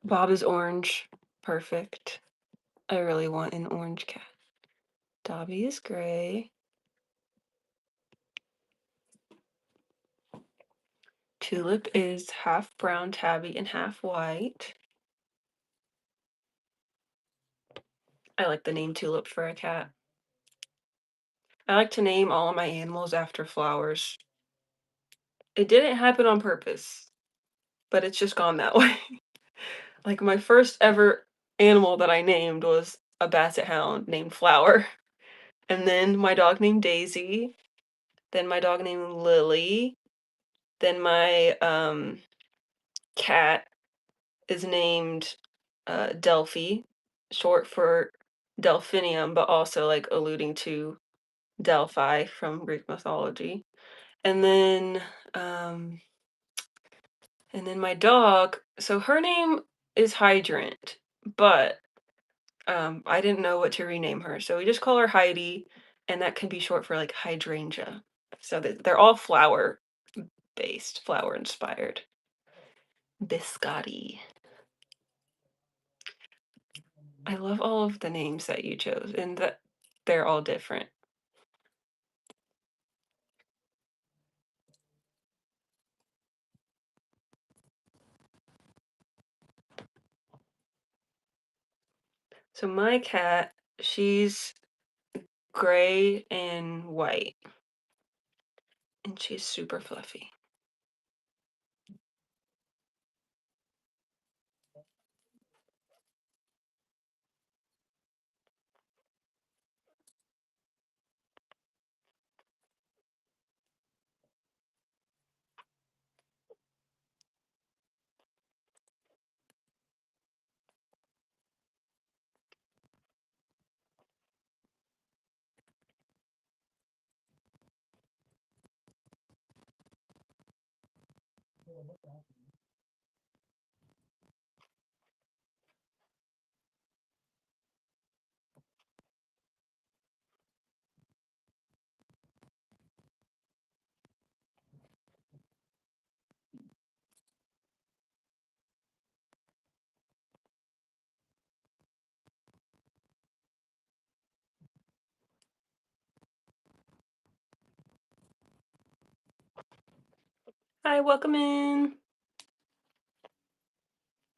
Bob is orange. Perfect. I really want an orange cat. Dobby is gray. Tulip is half brown tabby and half white. I like the name Tulip for a cat. I like to name all of my animals after flowers. It didn't happen on purpose, but it's just gone that way. Like my first ever animal that I named was a basset hound named Flower. And then my dog named Daisy. Then my dog named Lily. Then my cat is named Delphi, short for Delphinium, but also like alluding to Delphi from Greek mythology. And then um my dog, so her name is Hydrant, but I didn't know what to rename her. So we just call her Heidi, and that can be short for like hydrangea. So they're all flower based, flower inspired. Biscotti. I love all of the names that you chose, and that they're all different. So my cat, she's gray and white, and she's super fluffy. Hi, welcome in.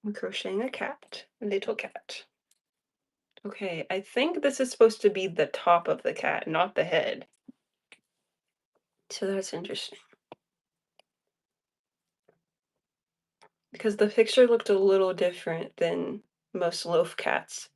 I'm crocheting a cat, a little cat. Okay, I think this is supposed to be the top of the cat, not the head. So that's interesting. Because the picture looked a little different than most loaf cats.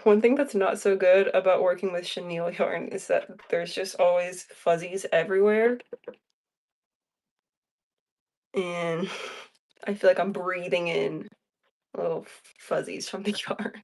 One thing that's not so good about working with chenille yarn is that there's just always fuzzies everywhere. And I feel like I'm breathing in little fuzzies from the yarn.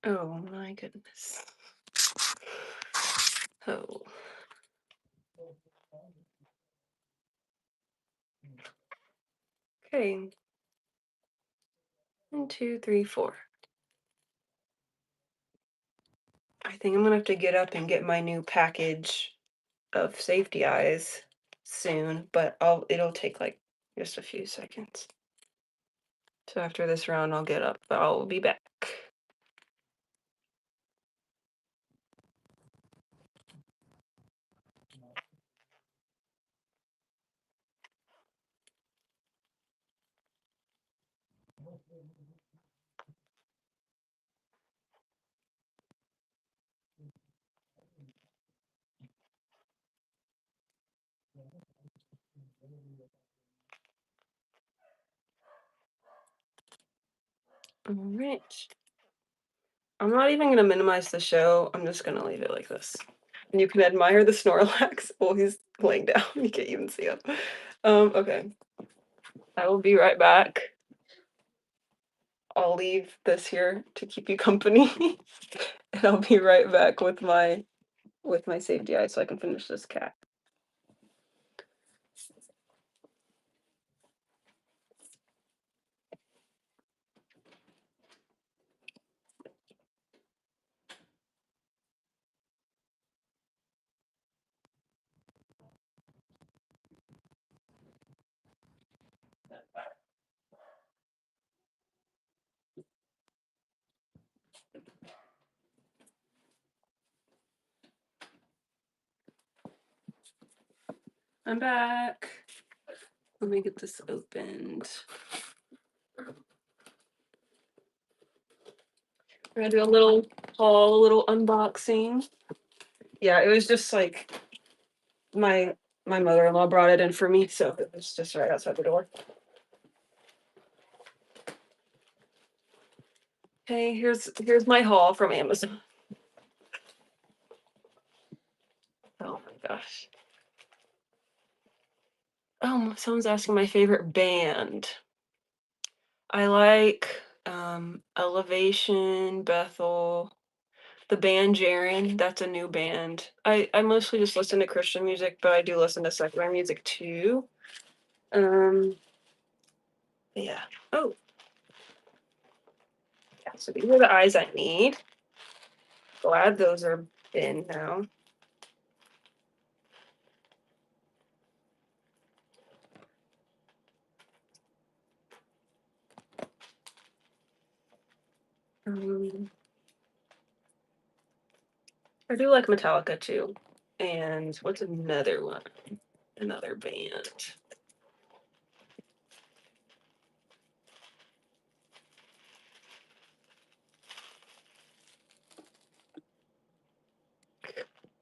Oh my goodness. Oh. Okay. 1, 2, 3, 4. I think I'm gonna have to get up and get my new package of safety eyes soon, but it'll take like just a few seconds. So after this round, I'll get up, but I'll be back. All right. I'm not even gonna minimize the show. I'm just gonna leave it like this. And you can admire the Snorlax while he's laying down. You can't even see him. Okay. I will be right back. I'll leave this here to keep you company. And I'll be right back with my safety eye so I can finish this cat. I'm back. Let me get this opened. We're gonna do a little haul, a little unboxing. Yeah, it was just like my mother-in-law brought it in for me, so it was just right outside the door. Okay, here's my haul from Amazon. Oh my gosh. Oh, someone's asking my favorite band. I like Elevation, Bethel, the band Jaren. That's a new band. I mostly just listen to Christian music, but I do listen to secular music too. Yeah. Oh, yeah. So these are the eyes I need. Glad those are in now. I do like Metallica too. And what's another one? Another band.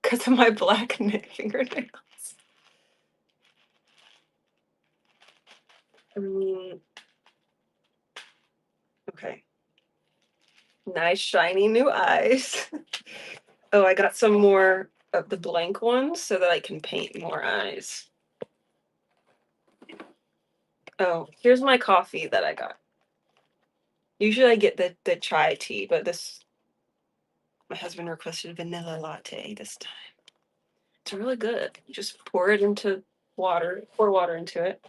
Because of my black fingernails. Okay. Nice shiny new eyes. Oh, I got some more of the blank ones so that I can paint more eyes. Oh, here's my coffee that I got. Usually I get the chai tea, but my husband requested vanilla latte this time. It's really good. You just pour it into water, pour water into it.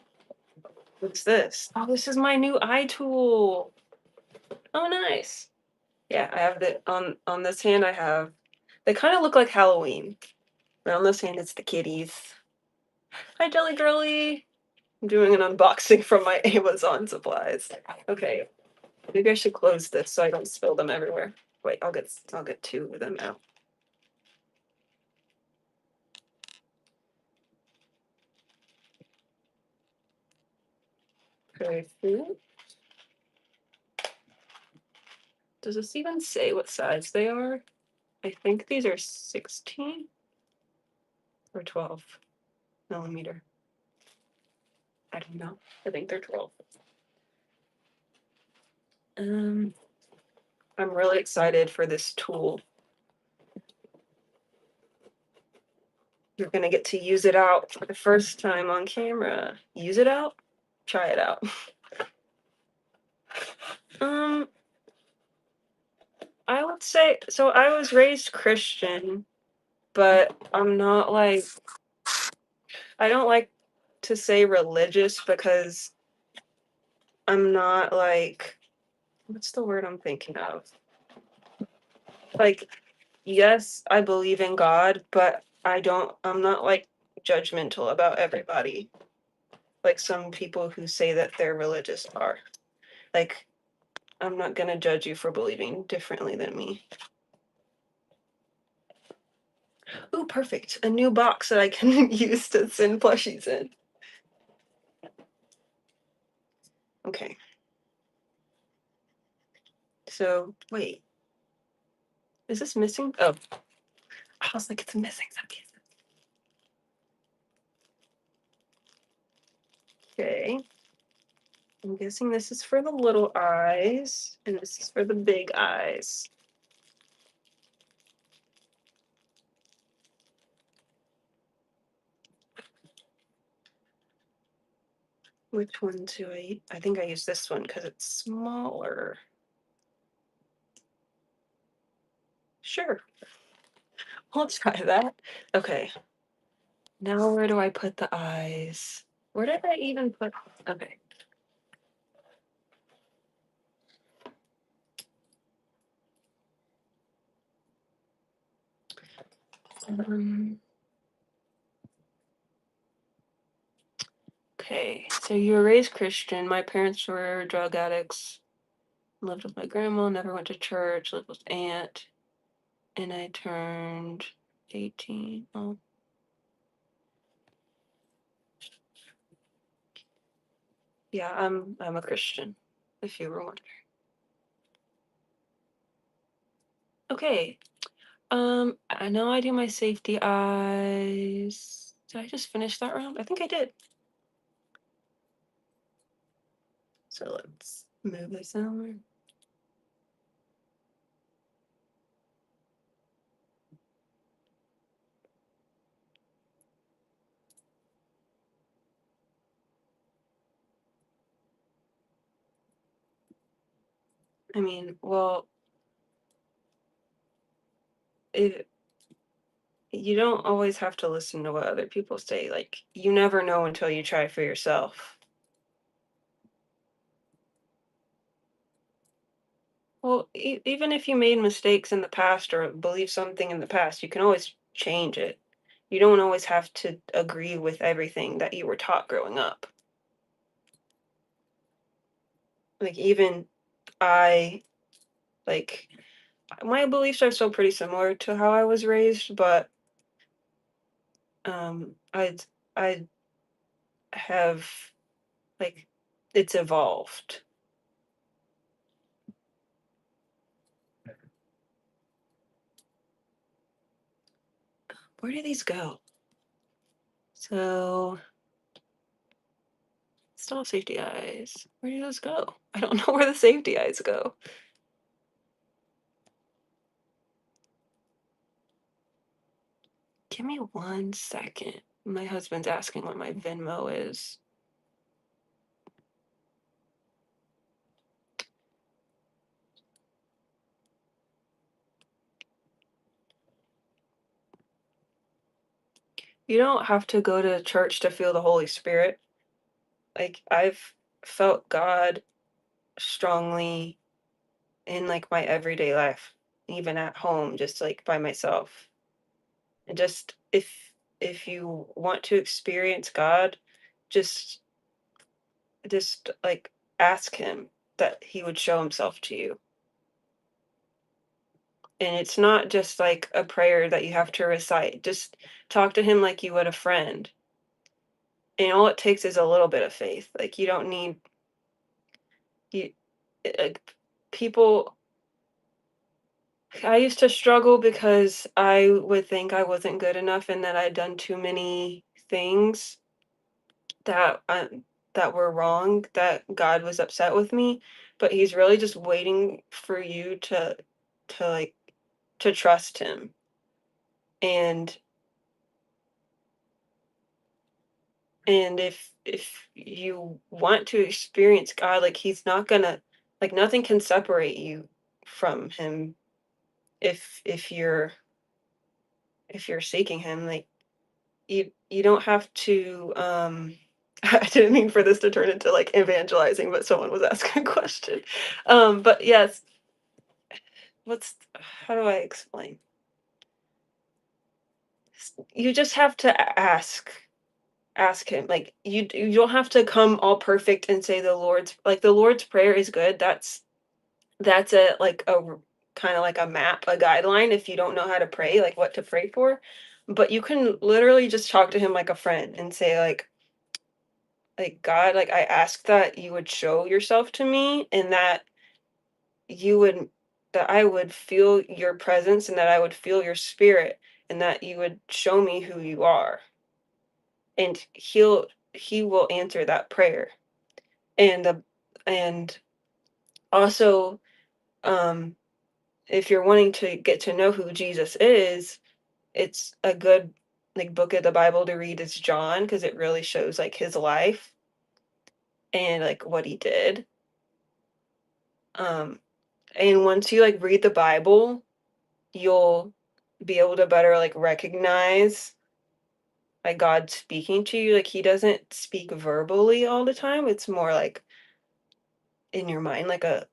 What's this? Oh, this is my new eye tool. Oh, nice. Yeah, I have on this hand I have, they kind of look like Halloween. But on this hand it's the kitties. Hi, Jelly Girly. I'm doing an unboxing from my Amazon supplies. Okay, maybe I should close this so I don't spill them everywhere. Wait, I'll get two of them out. Okay. Does this even say what size they are? I think these are 16 or 12 millimeter. I don't know. I think they're 12. I'm really excited for this tool. You're gonna get to use it out for the first time on camera. Use it out? Try it out. I would would say so I was raised Christian, but I'm not like I don't like to say religious because I'm not like what's the word I'm thinking of? Like, yes, I believe in God, but I'm not like judgmental about everybody. Like some people who say that they're religious are. Like, I'm not gonna judge you for believing differently than me. Ooh, perfect. A new box that I can use to send plushies in. Okay. So, wait, is this missing? Oh, I was like, it's missing some pieces. Okay. I'm guessing this is for the little eyes, and this is for the big eyes. Which one do I think I use this one because it's smaller. Sure, I'll try that. Okay, now where do I put the eyes? Where did I even put? Okay. Um, okay, so you were raised Christian. My parents were drug addicts. Lived with my grandma, never went to church, lived with aunt, and I turned 18. Oh, yeah, I'm a Christian, if you were wondering. Okay, I know I do my safety eyes. Did I just finish that round? I think I did. So let's move this over. I mean, well, it you don't always have to listen to what other people say. Like, you never know until you try for yourself. Well, even if you made mistakes in the past or believe something in the past, you can always change it. You don't always have to agree with everything that you were taught growing up. Like, even I, like, my beliefs are still pretty similar to how I was raised, but I'd I have like it's evolved. Where do these go? So still safety eyes. Where do those go? I don't know where the safety eyes go. Give me 1 second. My husband's asking what my Venmo is. You don't have to go to church to feel the Holy Spirit. Like, I've felt God strongly in like my everyday life, even at home, just like by myself. And just if you want to experience God, just like ask him that he would show himself to you. And it's not just like a prayer that you have to recite. Just talk to him like you would a friend. And all it takes is a little bit of faith. Like, you don't need you like people I used to struggle because I would think I wasn't good enough and that I'd done too many things that that were wrong, that God was upset with me, but he's really just waiting for you to like to trust him. And if you want to experience God, like he's not gonna like nothing can separate you from him. if you're seeking him, like you don't have to I didn't mean for this to turn into like evangelizing, but someone was asking a question. But yes, what's how do I explain? You just have to ask him. Like you don't have to come all perfect and say the Lord's prayer is good. That's a like a kind of like a map, a guideline if you don't know how to pray, like what to pray for. But you can literally just talk to him like a friend and say like God, like I ask that you would show yourself to me and you would that I would feel your presence and that I would feel your spirit and that you would show me who you are. And he will answer that prayer. And the and also um if you're wanting to get to know who Jesus is, it's a good like book of the Bible to read is John because it really shows like his life and like what he did. Um and once you like read the Bible, you'll be able to better like recognize like God speaking to you. Like he doesn't speak verbally all the time. It's more like in your mind, like a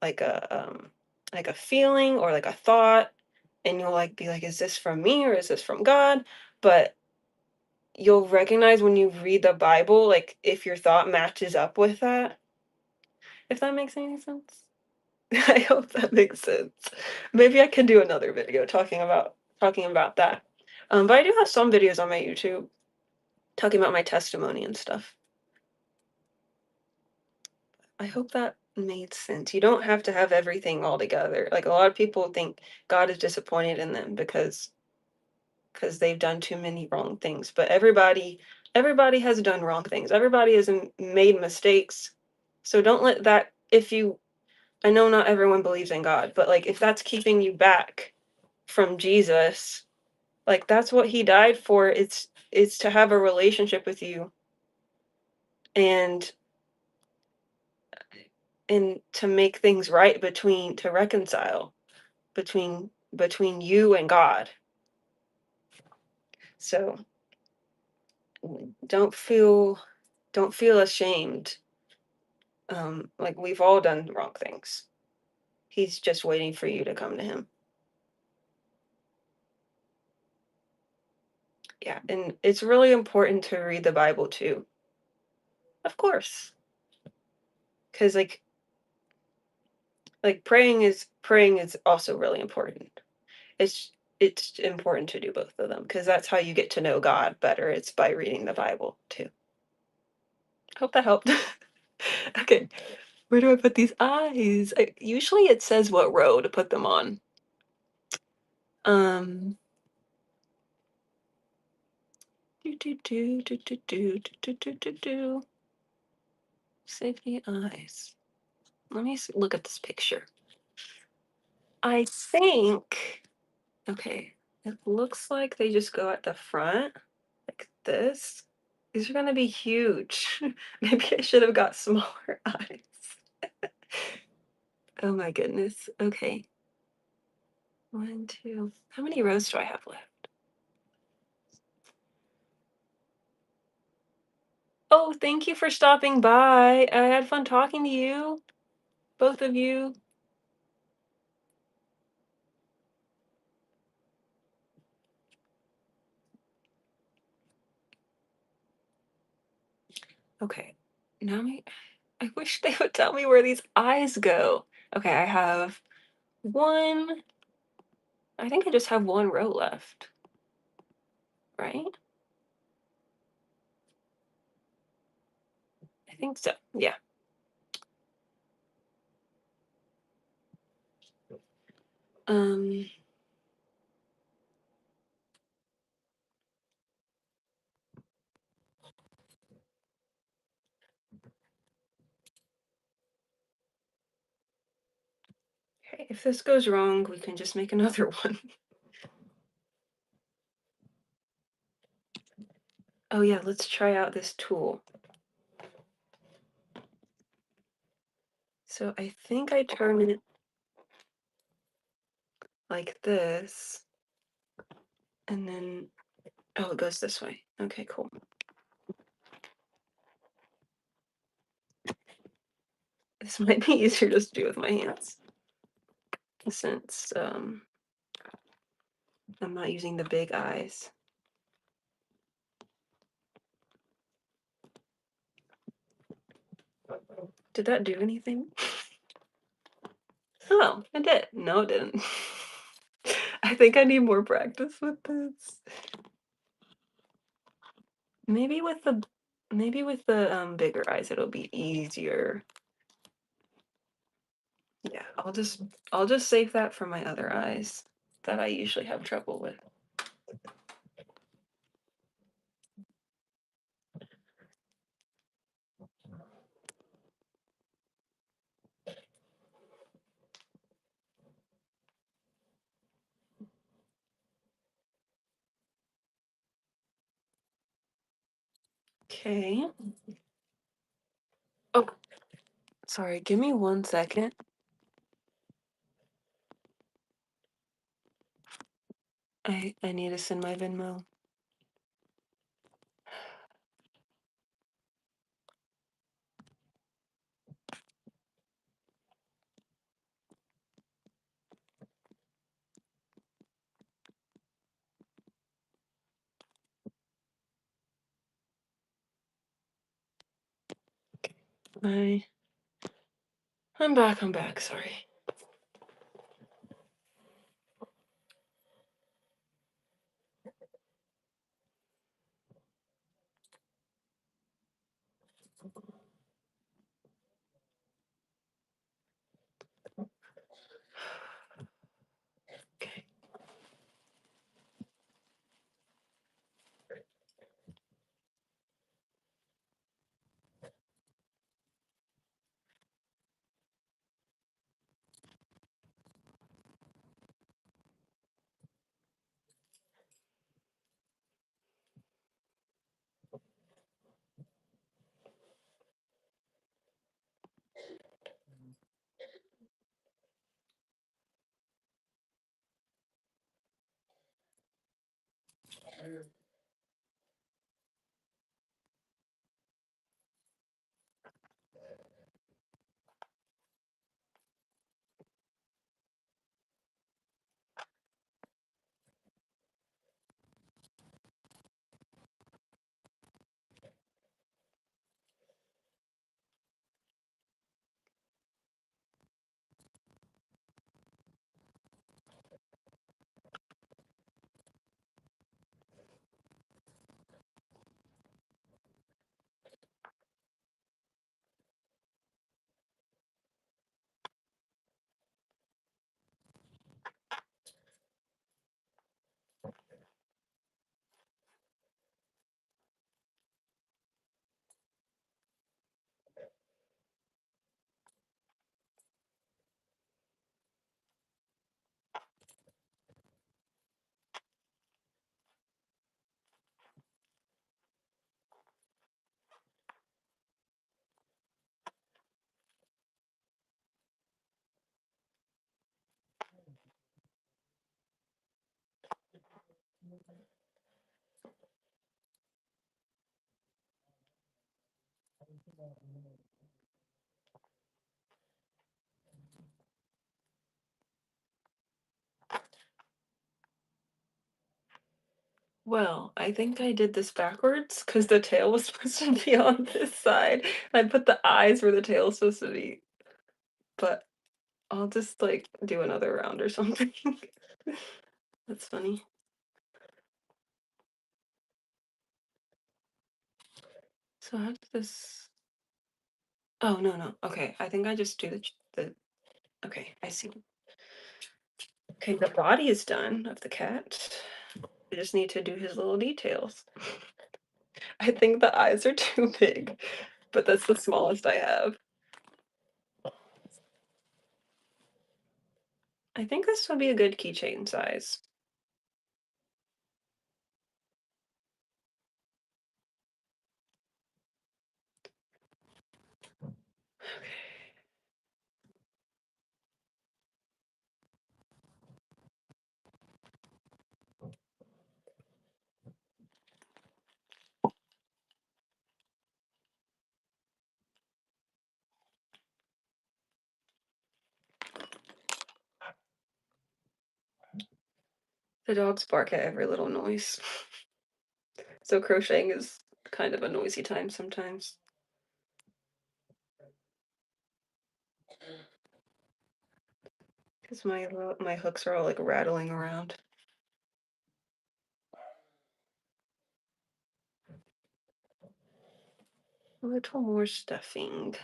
feeling or like a thought. And you'll like be like, is this from me or is this from God? But you'll recognize when you read the Bible, like if your thought matches up with that, if that makes any sense. I hope that makes sense. Maybe I can do another video talking about that. But I do have some videos on my YouTube talking about my testimony and stuff. I hope that made sense. You don't have to have everything all together. Like a lot of people think God is disappointed in them because they've done too many wrong things. But everybody has done wrong things. Everybody has made mistakes. So don't let that if you I know not everyone believes in God, but like if that's keeping you back from Jesus, like that's what he died for. It's to have a relationship with you and and to make things right to reconcile between you and God. So don't feel don't feel ashamed. Like we've all done wrong things. He's just waiting for you to come to him. Yeah, and it's really important to read the Bible too. Of course. Cuz like praying is also really important. It's important to do both of them because that's how you get to know God better. It's by reading the Bible too. Hope that helped. Okay, where do I put these eyes? Usually it says what row to put them on. Um, do do do do do do do do do do. Safety eyes. Let me look at this picture. I think. Okay, it looks like they just go at the front like this. These are gonna be huge. Maybe I should have got smaller eyes. Oh my goodness. Okay. One, two. How many rows do I have left? Oh, thank you for stopping by. I had fun talking to you, both of you. Okay. Now I wish they would tell me where these eyes go. Okay, I have one. I think I just have one row left, right? I think so. Yeah. Um, okay, if this goes wrong, we can just make another one. Oh yeah, let's try out this tool. So I think I turn it. like this, and then, oh, it goes this way. Okay, cool. This might be easier just to do with my hands since I'm not using the big eyes. Did that do anything? Oh, it did. No, it didn't. I think I need more practice with this. Maybe with the bigger eyes it'll be easier. Yeah, I'll just save that for my other eyes that I usually have trouble with. Okay. Oh, sorry, give me 1 second. I need to send my Venmo. I I'm back, sorry. Okay. Well, I think I did this backwards because the tail was supposed to be on this side. I put the eyes where the tail is supposed to be, but I'll just like do another round or something. That's funny. So how does this? Oh, no, no. Okay, I think I just do the. Okay, I see. Okay, the body is done of the cat. I just need to do his little details. I think the eyes are too big, but that's the smallest I have. I think this would be a good keychain size. The dogs bark at every little noise. So crocheting is kind of a noisy time sometimes. Because my hooks are all like rattling around. A little more stuffing.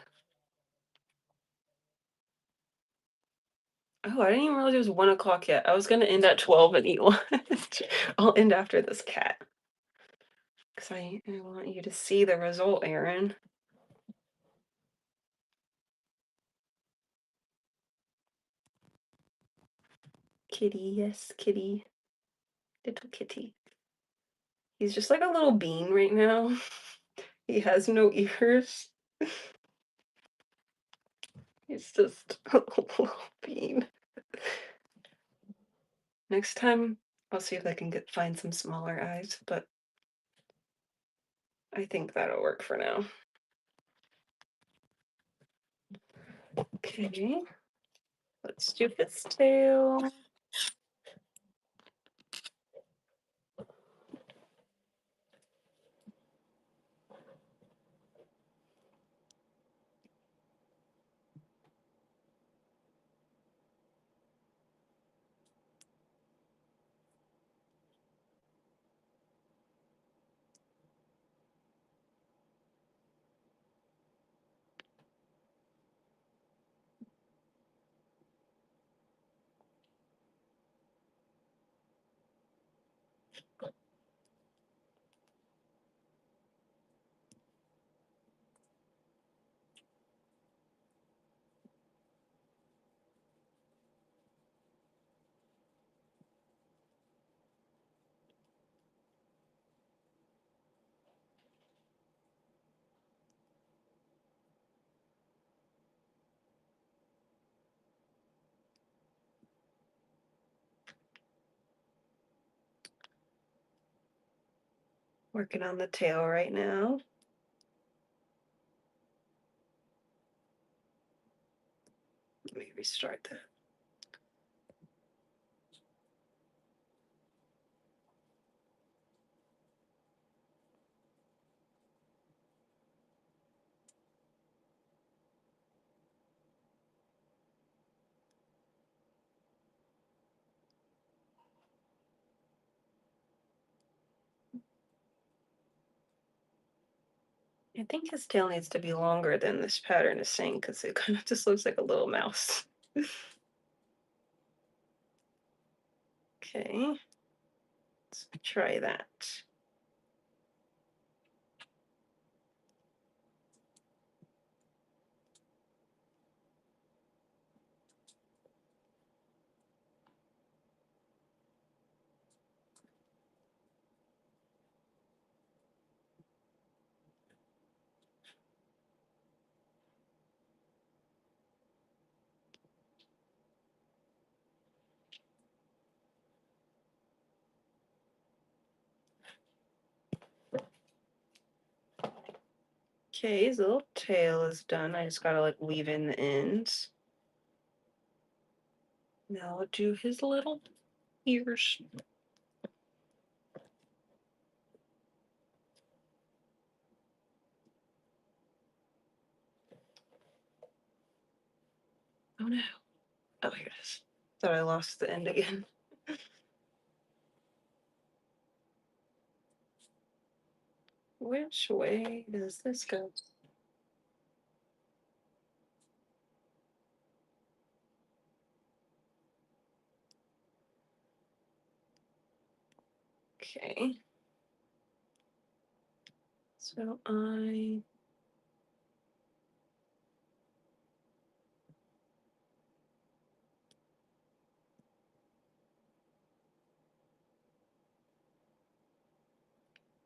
Oh, I didn't even realize it was 1 o'clock yet. I was gonna end at 12 and eat lunch. I'll end after this cat. Because I want you to see the result, Erin. Kitty, yes, kitty. Little kitty. He's just like a little bean right now. He has no ears. He's just a little bean. Next time, I'll see if I can find some smaller eyes, but I think that'll work for now. Okay, let's do his tail. Working on the tail right now. Let me restart that. I think his tail needs to be longer than this pattern is saying because it kind of just looks like a little mouse. Okay, let's try that. Okay, his little tail is done. I just gotta like weave in the ends. Now I'll do his little ears. Oh no. Oh, here it is. Thought I lost the end again. Which way does this go? Okay. So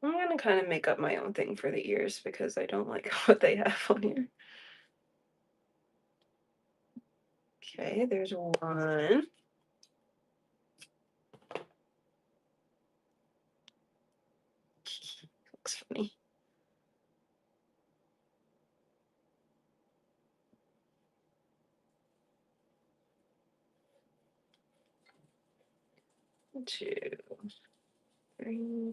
I'm gonna kind of make up my own thing for the ears because I don't like what they have on here. Okay, there's one. Looks funny. 2, 3.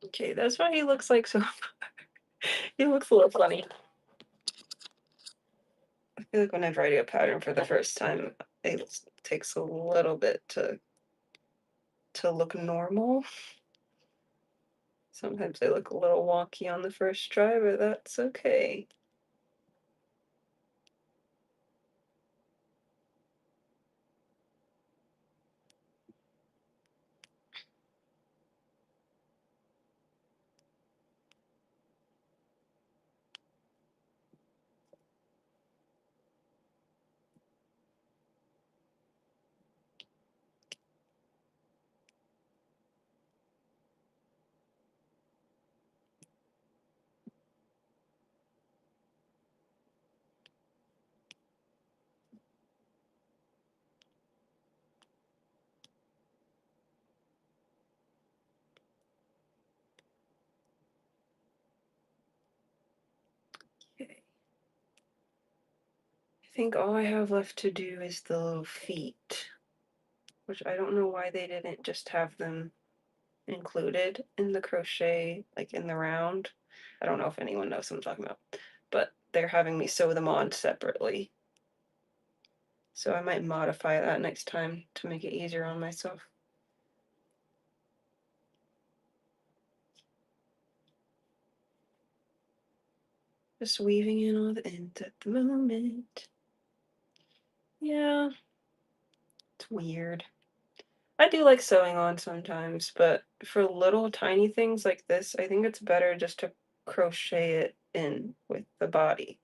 Okay, that's what he looks like so far. He looks a little funny. I feel like whenever I do a pattern for the first time, it takes a little bit to look normal. Sometimes they look a little wonky on the first try, but that's okay. Okay. I think all I have left to do is the little feet, which I don't know why they didn't just have them included in the crochet, like in the round. I don't know if anyone knows what I'm talking about, but they're having me sew them on separately. So I might modify that next time to make it easier on myself. Just weaving in all the ends at the moment. Yeah, it's weird. I do like sewing on sometimes, but for little tiny things like this, I think it's better just to crochet it in with the body.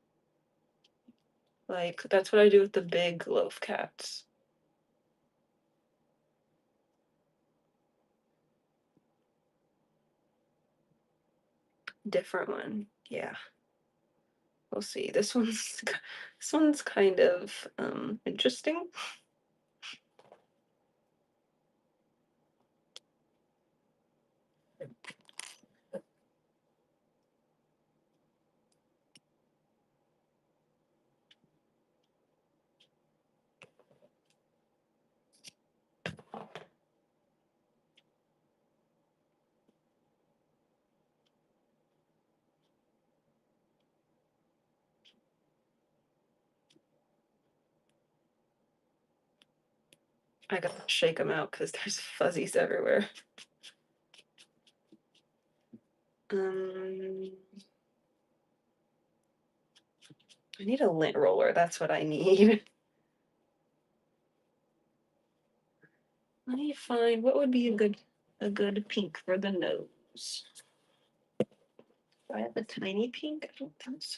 Like, that's what I do with the big loaf cats. Different one, yeah. We'll see. This one's kind of interesting. I gotta shake them out because there's fuzzies everywhere. I need a lint roller. That's what I need. Let me find what would be a good pink for the nose. Do I have a tiny pink? I don't think so.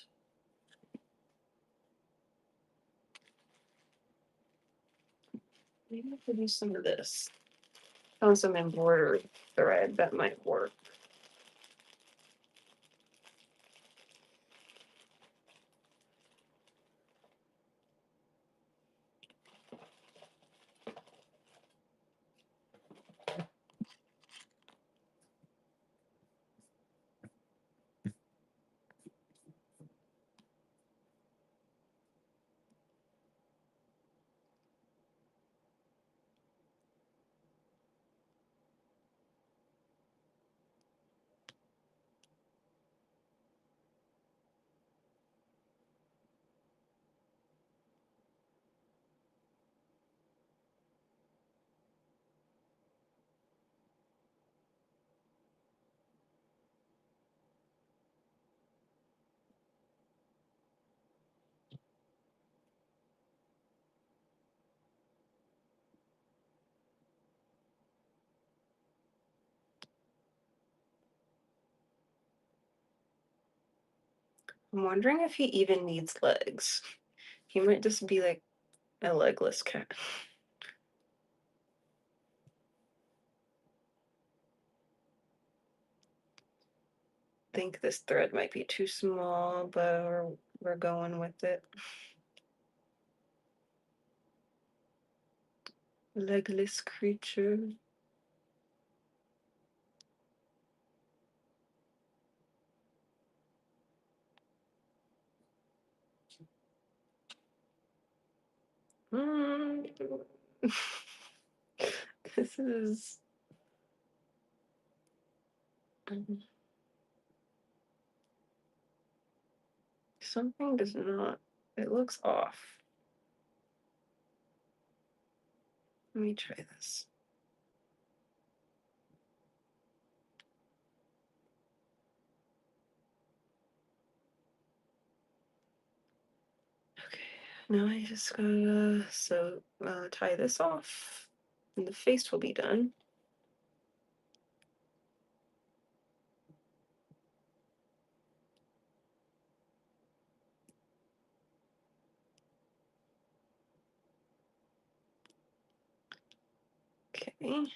Maybe I could use some of this. Found some embroidery thread that might work. I'm wondering if he even needs legs. He might just be like a legless cat. think this thread might be too small, but we're going with it. Legless creature. This is something does not, it looks off. Let me try this. Okay, now I just gotta tie this off and the face will be done. Okay.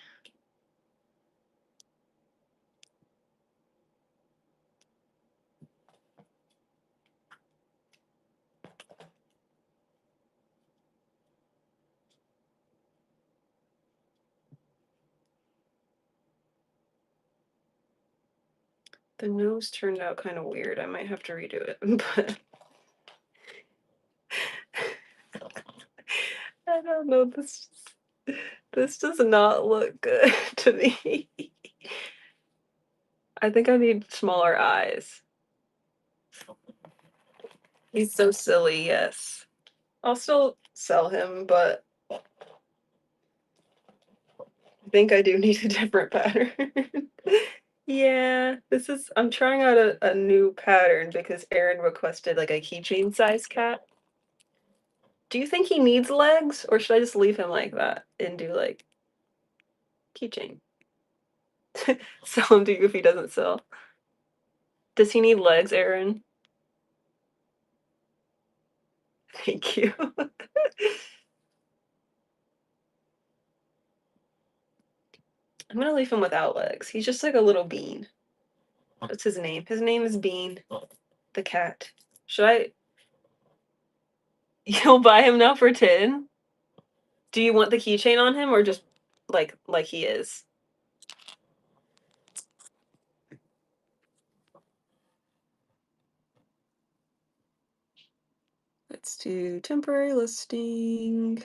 The nose turned out kind of weird. I might have to redo it, but I don't know. This does not look good to me. I think I need smaller eyes. He's so silly, yes. I'll still sell him, but I think I do need a different pattern. Yeah, I'm trying out a new pattern because Erin requested like a keychain size cat. Do you think he needs legs, or should I just leave him like that and do like keychain? Sell him to you if he doesn't sell. Does he need legs, Erin? Thank you. I'm gonna leave him without legs. He's just like a little bean. What's his name? His name is Bean, the cat. Should I? You'll buy him now for 10? Do you want the keychain on him or just like he is? Let's do temporary listing.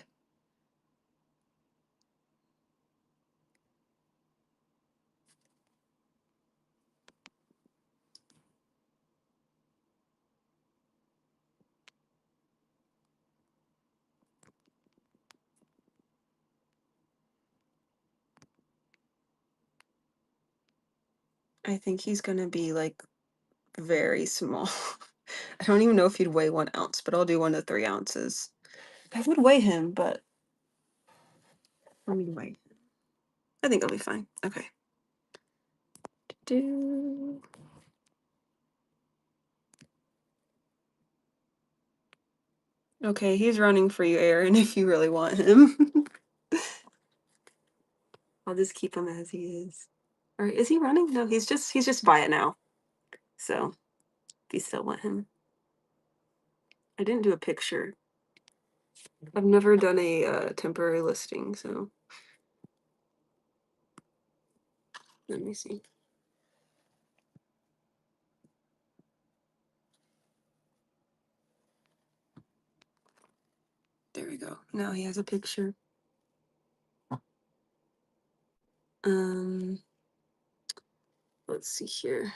I think he's gonna be like very small. I don't even know if he'd weigh 1 ounce, but I'll do 1 to 3 ounces. I would weigh him, but let me weigh. I think I'll be fine. Okay. Do. Okay, he's running for you, Erin, if you really want him. I'll just keep him as he is. Or is he running? No, he's just by it now. So if you still want him. I didn't do a picture. I've never done a temporary listing, so let me see. There we go. Now he has a picture. Let's see here.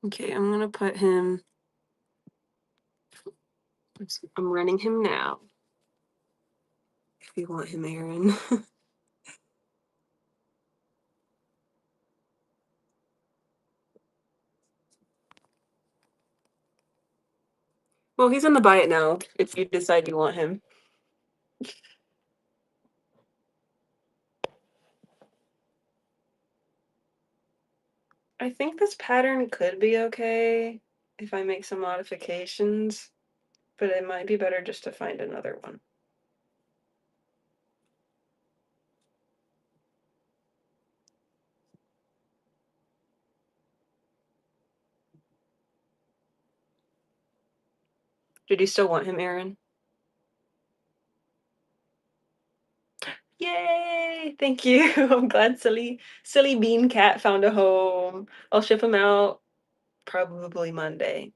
Okay, I'm gonna put him. I'm running him now. If you want him, Erin. Well, he's in the buy it now if you decide you want him. I think this pattern could be okay if I make some modifications. but it might be better just to find another one. Did you still want him, Aaron? Yay! Thank you. I'm glad silly bean cat found a home. I'll ship him out probably Monday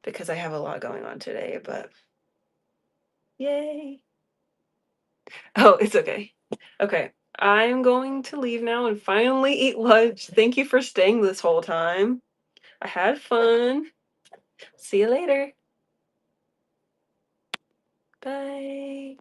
because I have a lot going on today, but yay. Oh, it's okay. Okay. I'm going to leave now and finally eat lunch. Thank you for staying this whole time. I had fun. See you later. Bye.